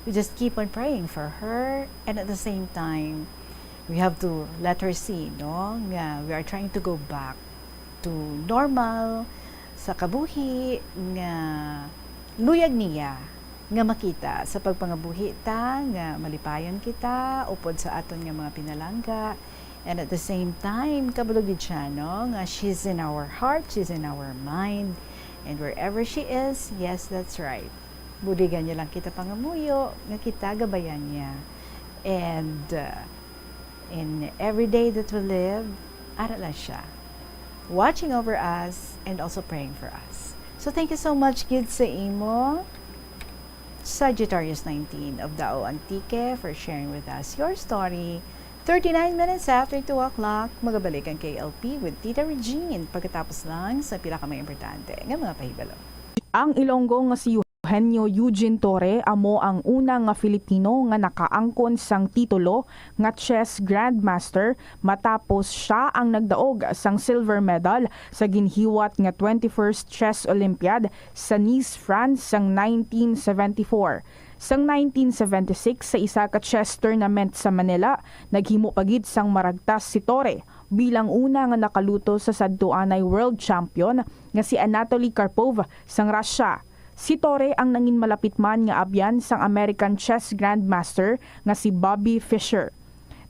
we just keep on praying for her, and at the same time, we have to let her see, no? Nga we are trying to go back to normal, sa kabuhi, nga luyag niya, nga makita sa pagpangabuhi ta, nga malipayon kita, upod sa aton nga mga pinalangga, and at the same time, kabulogid siya, no? Nga she's in our heart, she's in our mind, and wherever she is, yes, that's right. Budigan niya lang kita pangamuyo, nga kita gabayan niya. And in every day that we live, ara lang siya. Watching over us and also praying for us. So thank you so much, Gid sa imo, Sagittarius 19 of Dao Antique, for sharing with us your story 39 minutes after 2 o'clock, magabalik ang KLP with Tita Regine pagkatapos lang sa pila ka may importante ng mga pahibalo. Ang Ilonggo nga si Eugenio Eugene Torre amo ang unang nga Filipino nga nakaangkon sang titulo nga chess grandmaster matapos siya ang nagdaog sang silver medal sa ginhiwat nga 21st Chess Olympiad sa Nice, France sang 1974. Sang 1976 sa isa ka chess tournament sa Manila, naghimo pagid sang maragtas si Torre bilang una nga nakaluto sa sadtuanay world champion nga si Anatoly Karpov sang Russia. Si Torre ang nangin malapit man nga abyan sang American chess grandmaster nga si Bobby Fischer.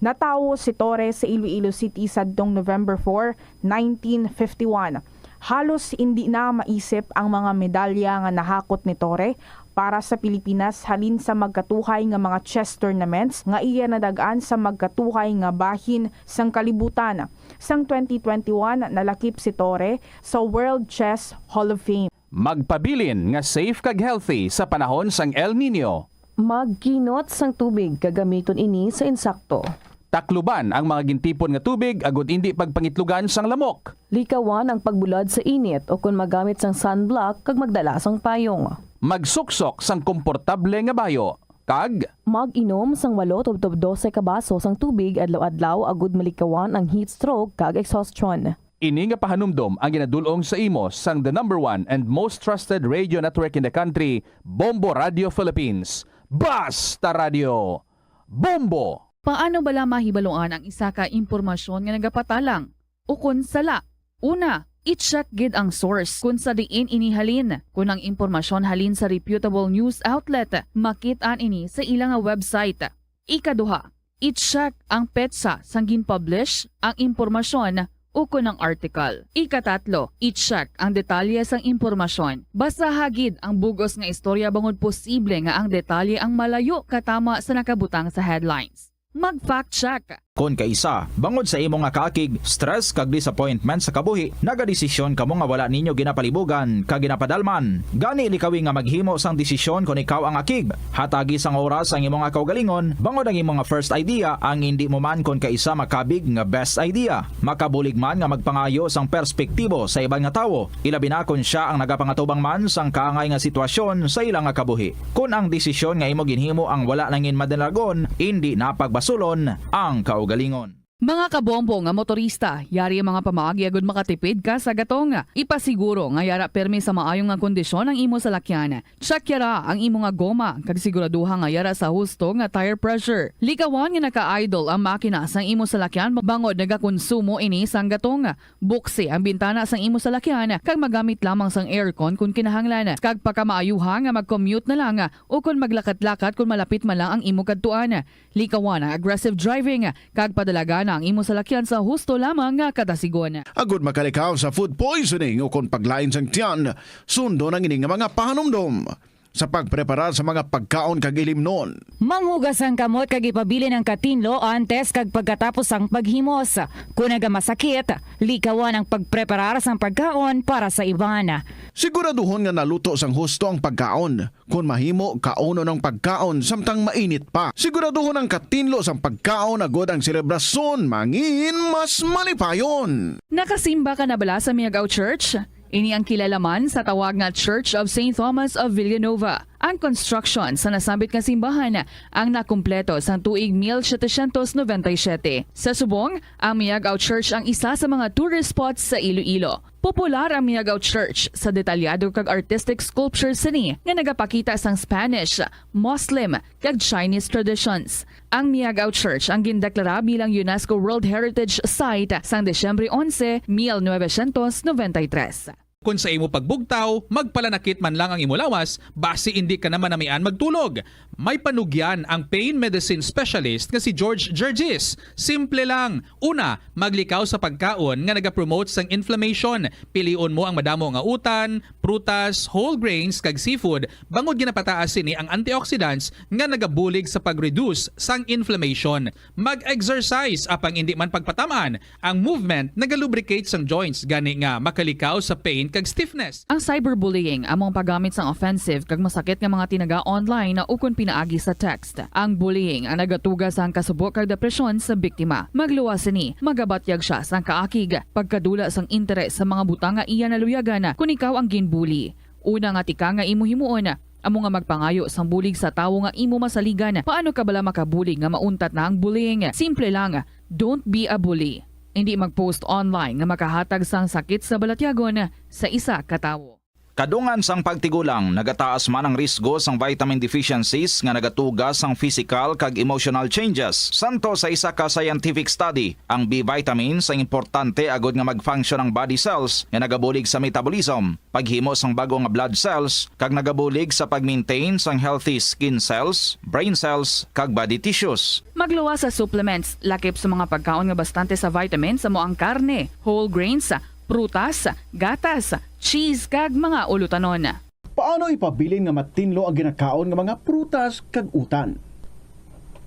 Natawo si Torre sa Iloilo City sadtong November 4, 1951. Halos hindi na maisip ang mga medalya nga nahakot ni Torre para sa Pilipinas halin sa magkatuhay nga mga chess tournaments nga iya nadagaan sa magkatuhay nga bahin sang kalibutan. Sang 2021 nalakip si Torre sa World Chess Hall of Fame. Magpabilin nga safe kag healthy sa panahon sang El Nino. Magkinot sang tubig kagamiton ini sa insakto. Takluban ang mga gintipon nga tubig agud hindi pagpangitlugan sang lamok. Likawan ang pagbulad sa init o kung magamit sang sunblock kag magdala sang payong. Magsuksok sang komportable nga bayo. Kag mag-inom sang 8 tubtob 12 ka baso sang tubig adlaw-adlaw agud malikawan ang heat stroke kag exhaustion. Ini nga pahanumdom ang ginadulong sa imo sang the #1 and most trusted radio network in the country, Bombo Radio Philippines. Basta Radio Bombo! Paano bala mahibaloan ang isa ka impormasyon nga nagapatalang? Ukon sala. Una, i-check gid ang source kung sa diin inihalin. Kung ang impormasyon halin sa reputable news outlet, makit-an ini sa ilang website. Ikaduha, i-check ang petsa sang gin-publish ang impormasyon ukon ng article. Ikatatlo, i-check ang detalye sang impormasyon. Basta hagid ang bugos nga istorya bangod posible nga ang detalye ang malayo katama sa nakabutang sa headlines. Mag-fact check. Kung kaisa, bangod sa imo nga kaakig, stress kag disappointment sa kabuhi, nagadesisyon kamo nga wala ninyo ginapalibugan kag ginapadalman. Gani likawi nga maghimo sang desisyon kung ikaw ang akig. Hatagi sang oras ang imo nga kaugalingon, bangod ang imo nga first idea ang hindi mo man kung kaisa makabig nga best idea. Makabulig man nga magpangayo sang perspektibo sa ibang nga tawo, ilabi na kung siya ang nagapangatubang man sang kaangay nga sitwasyon sa ilang nga kabuhi. Kung ang desisyon nga imo ginhimo ang wala nangin madalagon, hindi napagbasulon ang kaugalingon. Mga kabombo nga motorista, yari ang mga pamaagi agud makatipid ka sa gatong. Ipasiguro nga yara permi sa maayong nga kondisyon ang imo salakyan. Check yara ang imo nga goma kag siguraduha nga yara sa husto nga tire pressure. Likawan nga naka-idle ang makina sang imo salakyan bangod nagakonsumo ini sang gatong. Buksi ang bintana sang imo salakyan kag magamit lamang sang aircon kung kinahanglan. Kag pagkamaayuha nga mag-commute na lang o kung maglakat-lakat kung malapit man lang ang imo kadtuan. Likawan ang aggressive driving kag padalagan ang imo salakyan sa husto lamang nga kadasigon. Agud makalikaw sa food poisoning o kung paglain sang tiyan, sundo ng ining mga pahanumdom sa pagprepara sa mga pagkaon kag ilimnon. Manghugas ang kamot kag ipabili ng katinlo antes kag pagkatapos ang paghimos. Kung nagamasakit, likawan ang pagpreparar sang pagkaon para sa iban. Siguraduhon nga naluto sang husto ang pagkaon. Kung mahimo, kauno ng pagkaon samtang mainit pa. Siguraduhon ang katinlo sang pagkaon agod ang selebrasyon mangin mas malipayon. Nakasimba ka na bala sa Miagao Church? Ini ang kilalaman sa tawag nga Church of St. Thomas of Villanova. Ang construction sa nasabit nga simbahan ang nakumpleto sa tuig 1797. Sa subong, ang Miagao Church ang isa sa mga tourist spots sa Iloilo. Popular ang Miagao Church sa detalyado kag artistic sculpture sini nga nagapakita sang Spanish, Muslim kag Chinese traditions. Ang Miagao Church ang gindeklara bilang UNESCO World Heritage Site sang Desyembre 11, 1993. Kung sa imo pagbugtaw, magpalanakit man lang ang imo lawas, basi hindi ka naman namian magtulog. May panugyan ang pain medicine specialist nga si George Gergis. Simple lang. Una, maglikaw sa pagkaon nga nagapromote sang inflammation. Pilion mo ang madamo nga utan, prutas, whole grains kag seafood, bangod ginapataas sini ang antioxidants nga nagabulig sa pag-reduce sang inflammation. Mag-exercise apang hindi man pagpatamaan. Ang movement nagalubricate sang joints gani nga makalikaw sa pain pain kag stiffness. Ang cyberbullying among paggamit sang offensive kag masakit nga mga tinaga online na ukon pinaagi sa text. Ang bullying ang nagatuga sang kasubok kag depresyon sa biktima. Magluwas ni magabatyag siya sang kaakig pagkadula sang interes sa mga butang nga iya naluyagan kung ikaw ang ginbully. Una nga tika nga imo himuon amo nga magpangayo sang bulig sa tawo nga imo masaligan. Paano ka bala makabulig nga mauntat na ang bullying? Simple lang, don't be a bully. Hindi mag-post online nga makahatag sang sakit sa balatyagon sa isa ka tawo. Kadungan sang pagtigulang, nagataas man ang risgo sang vitamin deficiencies nga nagatugas sang physical kag emotional changes. Santo sa isa ka scientific study, ang B vitamins ang importante agod nga mag-function ang body cells nga nagabulig sa metabolism, paghimo sang bago nga blood cells kag nagabulig sa pag-maintain sang healthy skin cells, brain cells kag body tissues. Magluwas sa supplements, lakip sa mga pagkaon nga bastante sa vitamins sa ang karne, whole grains, prutas, gatas, cheese kag mga ulutanon. Paano ipabilin nga matinlo ang ginakaon nga mga prutas kag utan?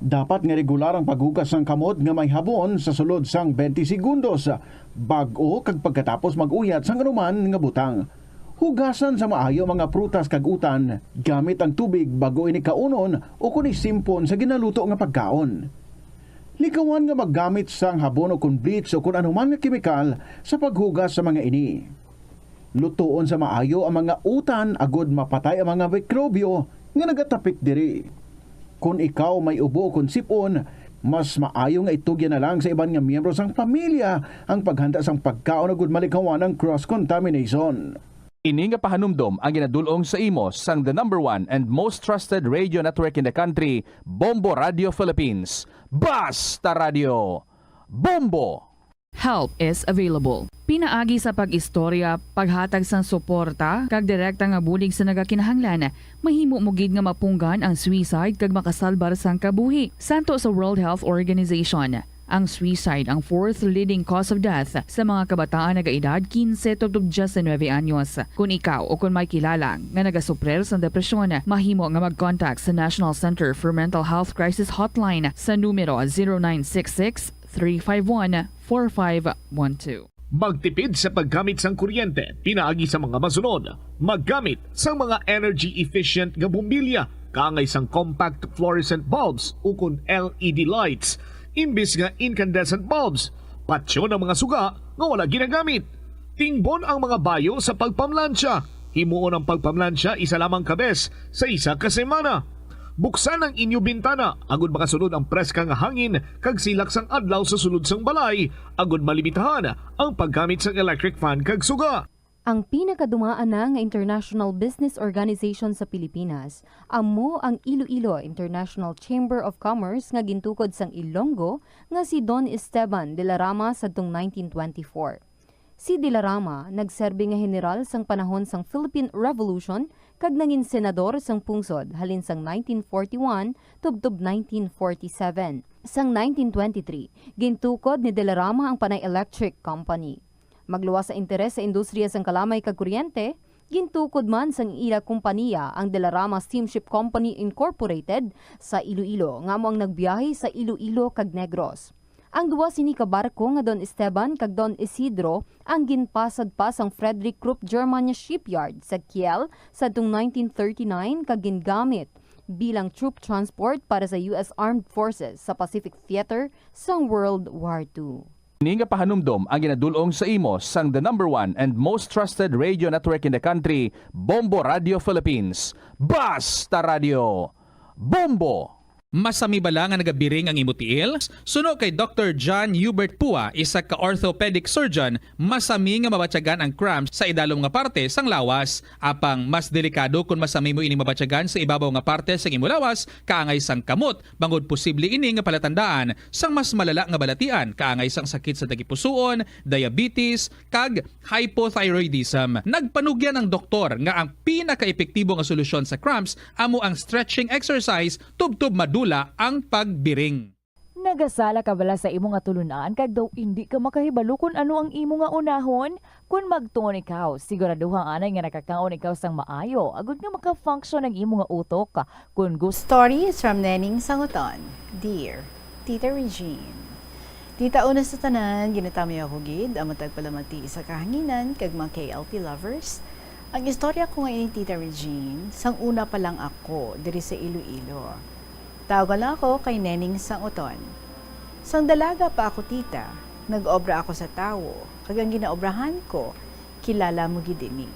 Dapat nga regular ang paghugas ng kamot nga may habon sa sulod sang 20 segundos bag-o kag pagkatapos mag-uyat sang anuman nga butang. Hugasan sa maayo mga prutas kag utan gamit ang tubig bago ini kaunon o kun isimpon sa ginaluto nga pagkaon. Likawan nga maggamit sang habon o kun bleach o kun anuman nga kemikal sa paghugas sa mga ini. Lutoon sa maayo ang mga utan agod mapatay ang mga mikrobyo nga nagatapik diri. Kung ikaw may ubo o kun sipon, mas maayo nga itugyan na lang sa iban nga miyembro sang pamilya ang paghanda sang pagkaon agud malikawan ng cross-contamination. Ini nga pahanumdom ang ginadulong sa imo sang the #1 and most trusted radio network in the country, Bombo Radio Philippines. Basta Radio! Bombo! Help is available. Pinaagi sa pag-istorya, paghatag sang suporta, kag direkta nga bulig sa nagakinahanglan, mahimo mo gid nga mapunggan ang suicide kag makasalbar sang kabuhi. Santo sa World Health Organization, ang suicide ang 4th leading cause of death sa mga kabataan nagaedad 15 to 19 anyos. Kung ikaw o kung may kilala nga nagasuprer sa depresyon, mahimo nga mag-contact sa National Center for Mental Health Crisis Hotline sa numero 0966-351-4512. Magtipid sa paggamit sang kuryente, pinaagi sa mga masunod. Maggamit sa mga energy-efficient nga bumbilya, kaangay sang compact fluorescent bulbs ukon LED lights, imbis nga incandescent bulbs. Patsyo ng mga suga nga wala ginagamit. Tingbon ang mga bayo sa pagpamlansya. Himuon ang pagpamlansya isa lamang kabes sa isa ka semana. Buksan ang inyo bintana agud makasunod ang preska nga hangin kag silak sang adlaw sa sulod sang balay agud malimitahan ang paggamit sang electric fan kag suga. Ang pinakadumaan na nga international business organization sa Pilipinas, amo ang Iloilo International Chamber of Commerce nga gintukod sang Ilonggo nga si Don Esteban de la Rama sadtong 1924. Si de la Rama nagserbi nga general sang panahon sang Philippine Revolution kag nangin senador sang pungsod halin sang 1941 tubtob 1947. Sang 1923, gintukod ni de la Rama ang Panay Electric Company. Magluwas sa interes sa industriya sang kalamay kag kuryente, gintukod man sang ila kompanya ang De La Rama Steamship Company Incorporated sa Iloilo nga mo ang nagbiyahe sa Iloilo kag Negros. Ang duwa sini ka barko nga Don Esteban kag Don Isidro ang ginpasad pa sang Frederick Krupp Germania Shipyard sa Kiel sadtong 1939 kag gingamit bilang troop transport para sa US Armed Forces sa Pacific Theater sang World War II. Ini nga pahanumdom ang ginadulong sa imo sang the #1 and most trusted radio network in the country, Bombo Radio Philippines. Basta Radio! Bombo! Masami bala nga nagabiring ang imutiil? Suno kay Dr. John Hubert Pua, isa ka orthopedic surgeon, masami nga mabatyagan ang cramps sa idalom nga parte sang lawas. Apang mas delikado kung masami mo ini mabatyagan sa ibabaw nga parte sang imo lawas, kaangay sang kamot, bangod posible ini nga palatandaan sang mas malala nga balatian, kaangay sang sakit sa tagipusoon, diabetes, kag hypothyroidism. Nagpanugyan ang doktor nga ang pinaka-epektibo nga solusyon sa cramps amo ang stretching exercise tubtob madula ang pagbiring. Nagasala ka bala sa imo nga tulunan kag daw hindi ka makahibalo kung ano ang imo nga unahon? Kung magtuon ikaw, siguraduhang anay nga nakakaon ikaw sang maayo, agud nga maka-function ang imo nga utok. Kung gusto Stories from Nening Sanguton. Dear Tita Regine. Tita una sa tanan, ginatami ako gid, ang matag palamati sa kahanginan, kag mga KLP lovers. Ang istorya ko ngayon ni Tita Regine, sang una pa lang ako, diri sa Iloilo. Tawag lang ako kay Neneng Sang Oton. Sang dalaga pa ako tita, nag-obra ako sa tawo, kag ang ginaobrahan ko, kilala mo gid ini.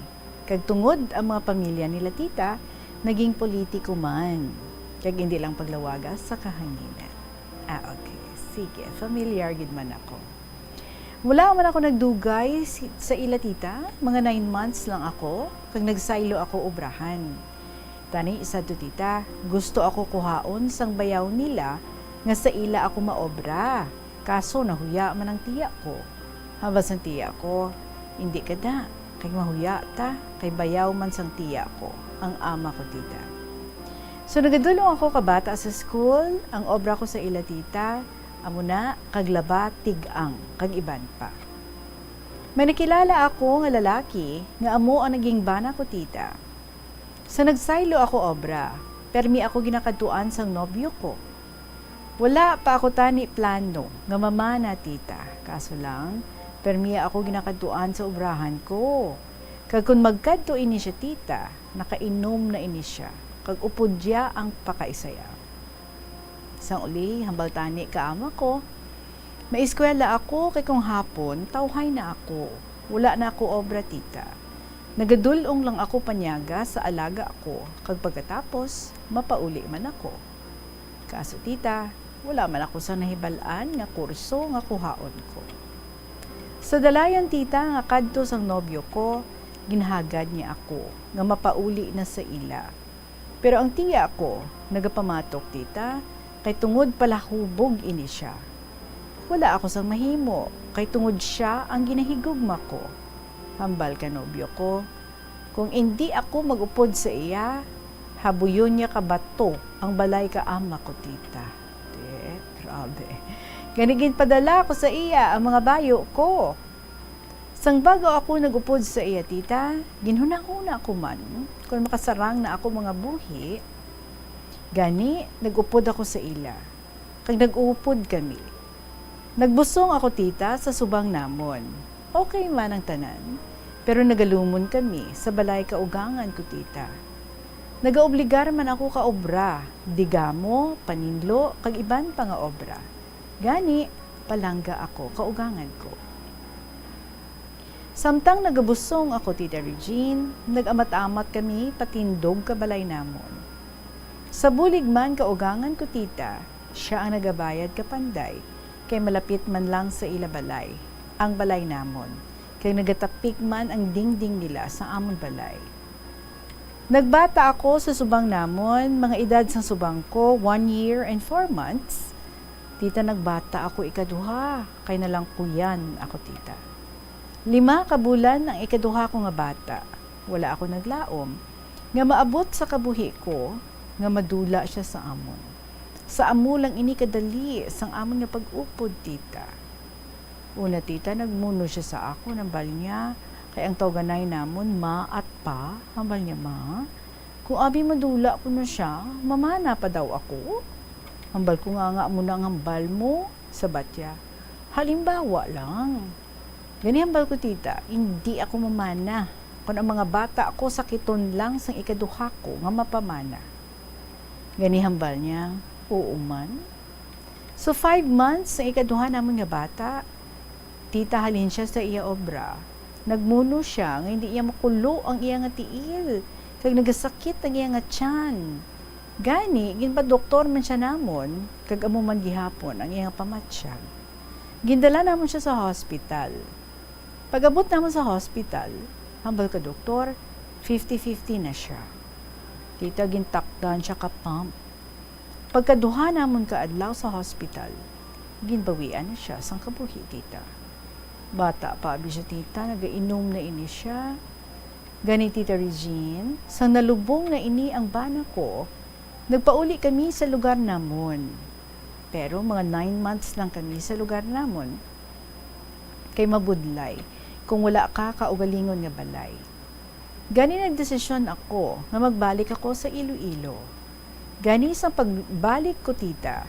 Kag tungod ang mga pamilya nila tita, naging politiko man. Kag hindi lang paglawagas sa kahanginan. Okay. Sige, familiar gid man ako. Wala man ako nagdugay sa ila tita, mga 9 months lang ako, kag nagsaylo ako obrahan. Tani isa to tita, gusto ako kuhaon sang bayaw nila nga sa ila ako maobra. Kaso nahuya man ang tiya ko. Habas ang tiya ko, hindi kada, kay mahuya ta, kay bayaw man sang tiya ko, ang ama ko tita. So nagadulong ako kabata sa school, ang obra ko sa ila tita, amo na kaglaba tigang kag iban pa. May nakilala ako nga lalaki nga amo ang naging bana ko tita. Sa nagsaylo ako obra, permi ako ginakatuan sang nobyo ko. Wala pa ako tani plano nga mamana tita. Kaso lang, permi ako ginakatuan sa obrahan ko. Kag kung magkadto ini siya tita, nakainom na ini siya. Kag upudya ang pakaisaya. Sang uli, hambal tani kaama ko. Maiskwela ako kay kung hapon, tawhay na ako. Wala na ako obra tita. Nagadulong lang ako panyaga sa alaga ako. Kag pagkatapos, mapauli man ako. Kaso tita, wala man ako sa nahibalaan nga kurso nga kuhaon ko. Sa dalayan tita nga kadto sang nobyo ko, ginhagad niya ako nga mapauli na sa ila. Pero ang tiya ko, nagapamatok tita, kay tungod pala hubog ini siya. Wala ako sang mahimo, kay tungod siya ang ginahigugma ko. Hambal ka nobyo ko. Kung hindi ako magupod sa iya, habuyon niya kabato ang balay ka ama ko tita. Grabe. Ganigin padala ko sa iya ang mga bayo ko. Sang bago ako nagupod sa iya tita, ginhunahuna ako man kung makasarang na ako mga buhi. Gani, nag-upod ako sa ila. Kag nag-upod kami. Nagbusong ako tita sa subang namon. Okay man ang tanan. Pero nagalumon kami sa balay kaugangan ko tita. Nagaobligar man ako ka obra. Digamo, paninlo, kag iban pa nga obra. Gani, palangga ako kaugangan ko. Samtang nagabusong ako tita Regine, nag-amat-amat kami patindog ka balay namon. Sa bulig man kaugangan ko tita, siya ang nagabayad kapanday, kay malapit man lang sa ila balay, ang balay namon, kay nagatapik man ang dingding nila sa amon balay. Nagbata ako sa subang namon, mga edad sang subang ko, 1 year and 4 months. Tita, nagbata ako ikaduha, kay nalang kuyan ako tita. 5 kabulan ang ikaduha ko nga bata, wala ako naglaom, nga maabot sa kabuhi ko, nga madula siya sa amon. Sa amo lang ini kadali sang amon nga pag-upod tita. Una tita, nagmuno siya sa ako, nambal niya, kay ang tawganay namon ma at pa, hambal niya ma. Kung abi madula ko na siya, mamana pa daw ako. Hambal ko nga mo na ang hambal mo, sabat niya. Halimbawa lang. Gani hambal ko tita, hindi ako mamana. Kung ang mga bata ako sakiton lang sang ikaduha ko nga mapamana. Gani hambal niya, oo man. So 5 months sa ikaduha namon nga bata, tita halin siya sa iya obra. Nagmuno siya nga hindi iya makulo ang iya nga tiil. Kag nagasakit ang iya nga tiyan. Gani, ginpa doktor man siya namon, kag amo man gihapon ang iya nga pamatsyag. Gindala namon siya sa hospital. Pag-abot namon sa hospital, hambal ka doktor, 50-50 na siya. Tita, gintakdan siya ka pump. Pagkaduha namon ka adlaw sa hospital, ginbawian na siya sang kabuhi tita. Bata pa abi siya tita, nagainom na ini siya. Gani tita Regine, sang nalubong na ini ang bana ko, nagpauli kami sa lugar namon. Pero mga 9 months lang kami sa lugar namon. Kay mabudlay, kung wala ka kaugalingon nga balay. Gani nagdesisyon ako nga magbalik ako sa Iloilo. Gani sa pagbalik ko tita,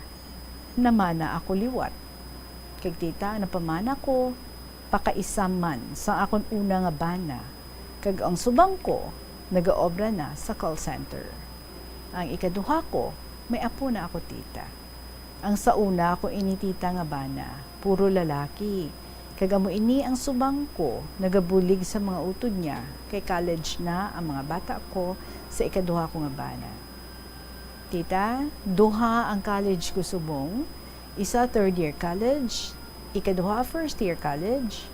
namana ako liwat. Kag tita, napamana ko, pakaisaman sa akon una nga bana. Kag ang subang ko, nagaobra na sa call center. Ang ikaduha ko, may apo na ako tita. Ang sa una ko ini tita nga bana, puro lalaki. Kag amo ini ang subang ko, nagabulig sa mga utod niya, kay college na ang mga bata ko sa ikaduha ko nga bana. Tita, duha ang college ko subong, isa third year college, ikaduha first year college.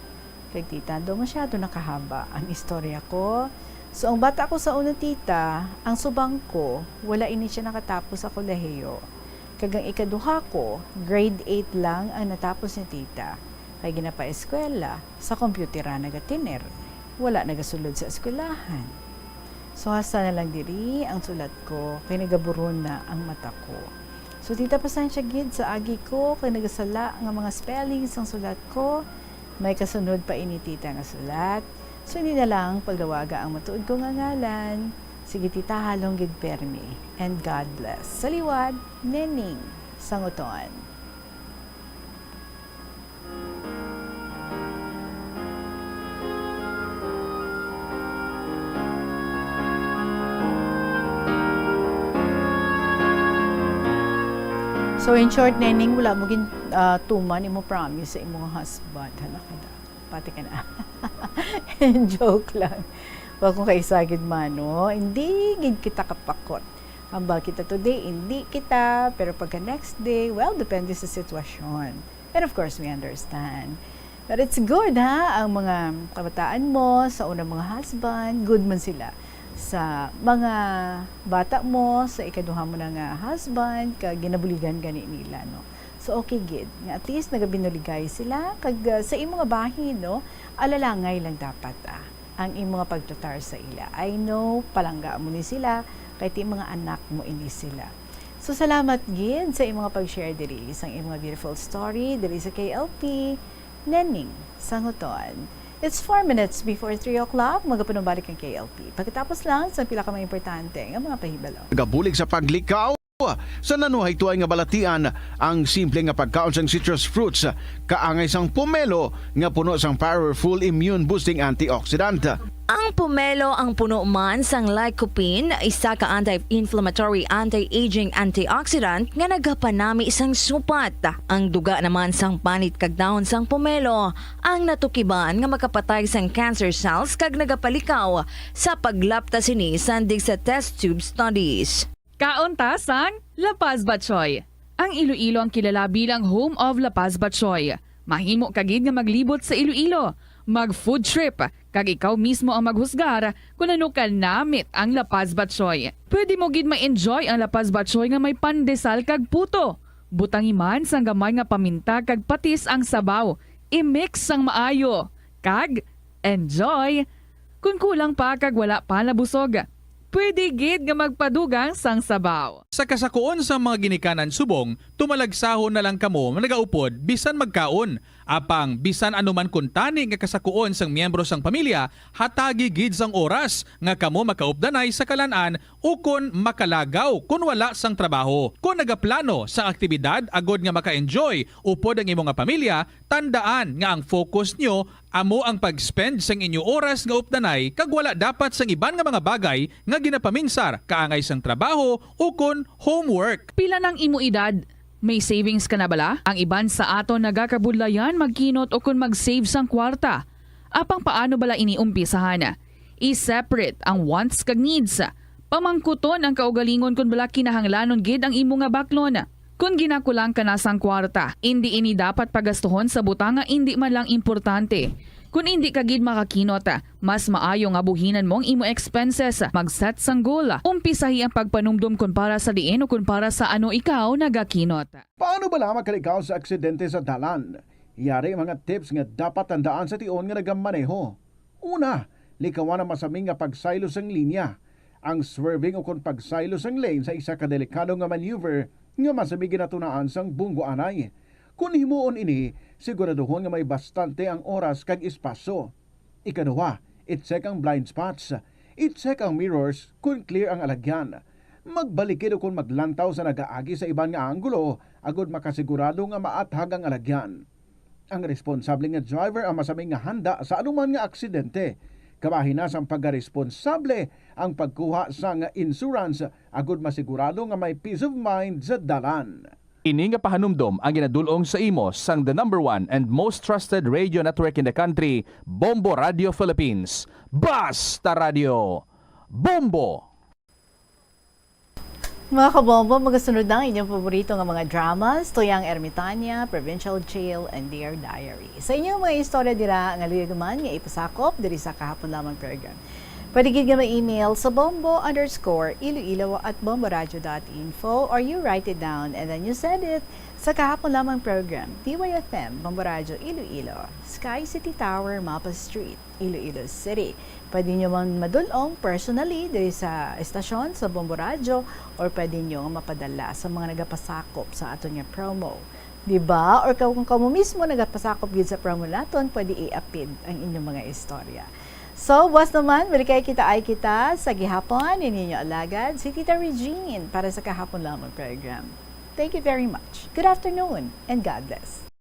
Kag tita, do masyado nakahaba ang istorya ko. So ang bata ko sa una tita, ang subang ko, wala ini siya nakatapos sa kolehiyo. Kag ang ikaduha ko, grade 8 lang ang natapos ni tita. Kay ginapa-eskwela, sa kompyutera nagatiner. Wala nagasulod sa eskwelahan. So hasta na lang diri ang sulat ko, kay nagaburon na ang mata ko. So tita, pasensya gid sa agi ko, kay nagasala nga mga spellings ang sulat ko. May kasunod pa ini tita nga sulat. So hindi na lang pagdawaga ang matuod ko nga ngalan. Sige tita, halong gid permi. And God bless. Sa liwad, Nening Sanguton. So in short, Nening, wala mo gin tuman, imo promise sa imong husband. Hala ka na. Pati ka na. Joke lang. Wag kung kaisagid man, no? Hindi gid kita kapakot. Hambal kita today, hindi kita. Pero pagka next day, well, depende sa sitwasyon. And of course, we understand. But it's good, ha? Ang mga kabataan mo, sa unang mga husband, good man sila. Sa mga bata mo, sa ikaduha mo ng husband, kag ginabuligan gani nila, no? So okay gid, nga at least nagabinuligay sila kag sa imong nga bahin, no? Alalangay lang dapat ang imong nga pagtutar sa ila. I know palangga mo ni sila kay ti mga anak mo ini sila. So salamat gid sa imong nga pag-share diri sa imong beautiful story diri sa KLP Nening Sanguton. It's 4 minutes before 3 o'clock, magapanumbalik ang KLP. Pagkatapos lang sa pila ka mga importante nga mga pahibalo. Gabulig sa paglikaw sa nanuhay tuay nga balatian ang simple nga pagkaon sang citrus fruits kaangay sang pomelo nga puno sang powerful immune boosting antioxidant. Ang pomelo ang puno man sang lycopene, isa ka anti-inflammatory, anti-aging antioxidant nga nagapanami sang supat. Ang duga naman sang panit kag dahon sang pomelo ang natukiban nga makapatay sang cancer cells kag nagapalikaw sa paglapta sini sandig sa test tube studies. Kauntasang La Paz Batchoy. Ang Iloilo ang kilala bilang home of La Paz Batchoy. Mahimo kagid nga maglibot sa Iloilo, mag-food trip, kag ikaw mismo ang maghusgar kung ano ka namit ang La Paz Batchoy. Pwede mo gid ma-enjoy ang La Paz Batchoy nga may pandesal kag puto. Butangi man sang gamay nga paminta kag patis ang sabaw. I-mix sang maayo. Kag enjoy. Kung kulang pa kag wala pa nabusog, pwede gid nga magpadugang sang sabaw. Sa kasakuon sa mga ginikanan subong, tumalagsahon na lang kamo nagaupod bisan magkaon. Apang bisan anuman kuntani nga kasakuon sang miyembro sang pamilya, hatagi gid sang oras nga kamo makaupdanay sa kalan-an o kon makalagaw kun wala sang trabaho. Kung nagaplano sa aktibidad agod nga maka-enjoy upod ang imong nga pamilya, tandaan nga ang focus nyo amo ang pag-spend sang inyo oras nga updanay kag wala dapat sang iban nga mga bagay nga ginapaminsar kaangay sang trabaho o kon homework. Pila ng imo edad? May savings ka na bala? Ang iban sa ato nagakabudlayan magkinot o kung mag-save sang kwarta. Apang paano bala iniumpisahan? I-separate ang wants kag needs. Pamangkuton ang kaugalingon kung bala kinahanglanon gid ang imo nga baklon. Kung ginakulang ka na sang kwarta, hindi ini dapat pagastuhon sa butang nga hindi man lang importante. Kung hindi ka gid makakinot, mas maayo nga buhinan mong imo expenses. Mag-set sang goal. Umpisahi ang pagpanumdum kung para sa diin o kung para sa ano ikaw nagakinot. Paano ba lang makalikaw sa aksidente sa dalan? Yari mga tips nga dapat tandaan sa tion nga nagamaneho. Una, likawan ang masaming nga pagsaylo sang linya. Ang swerving o kung pagsaylo sang lane sa isa ka delikado nga maneuver nga masaming ginatunaan sang bunggo anay. Kung himuon ini, siguraduhon nga may bastante ang oras kag espasyo. Ikaduha, i-check ang blind spots. I-check ang mirrors kung clear ang alagyan. Magbalikid o kung maglantaw sa nagaagi sa ibang nga anggulo, agod makasigurado nga maathag ang alagyan. Ang responsable nga driver ang masaming nga handa sa anuman nga aksidente. Kabahin na sang pagka-responsable ang pagkuha sa nga insurance agud masigurado nga may peace of mind sa dalan. Ini nga pahanumdom ang ginadulong sa imo sang the number 1 and most trusted radio network in the country, Bombo Radio Philippines. Basta Radio! Bombo! Mga kabombo, magasunod na ang inyong paborito nga mga dramas, Tuyang Ermitanya, Provincial Jail, and Dear Diary. Sa inyong mga istorya dira nga ligaman nga ipasakop diri sa kahapon lamang program. Pwede gid nga ma-email sa bombo_iloilo@bomboradio.info or you write it down and then you send it sa kahapon lamang program, DYFM, Bombo Radio Iloilo, Sky City Tower, Mapa Street, Iloilo City. Pwede nyo man madulong personally diri sa estasyon sa Bombo Radio or pwede nyo mapadala sa mga nagapasakop sa aton nga promo. Diba? Or kung kamo mismo nagapasakop gid sa promo naton, pwede i-apid ang inyong mga istorya. So, was naman, balik kita ay kita sa gihapon, ininyo alagad, si Tita Regine para sa kahapon lamang program. Thank you very much. Good afternoon and God bless.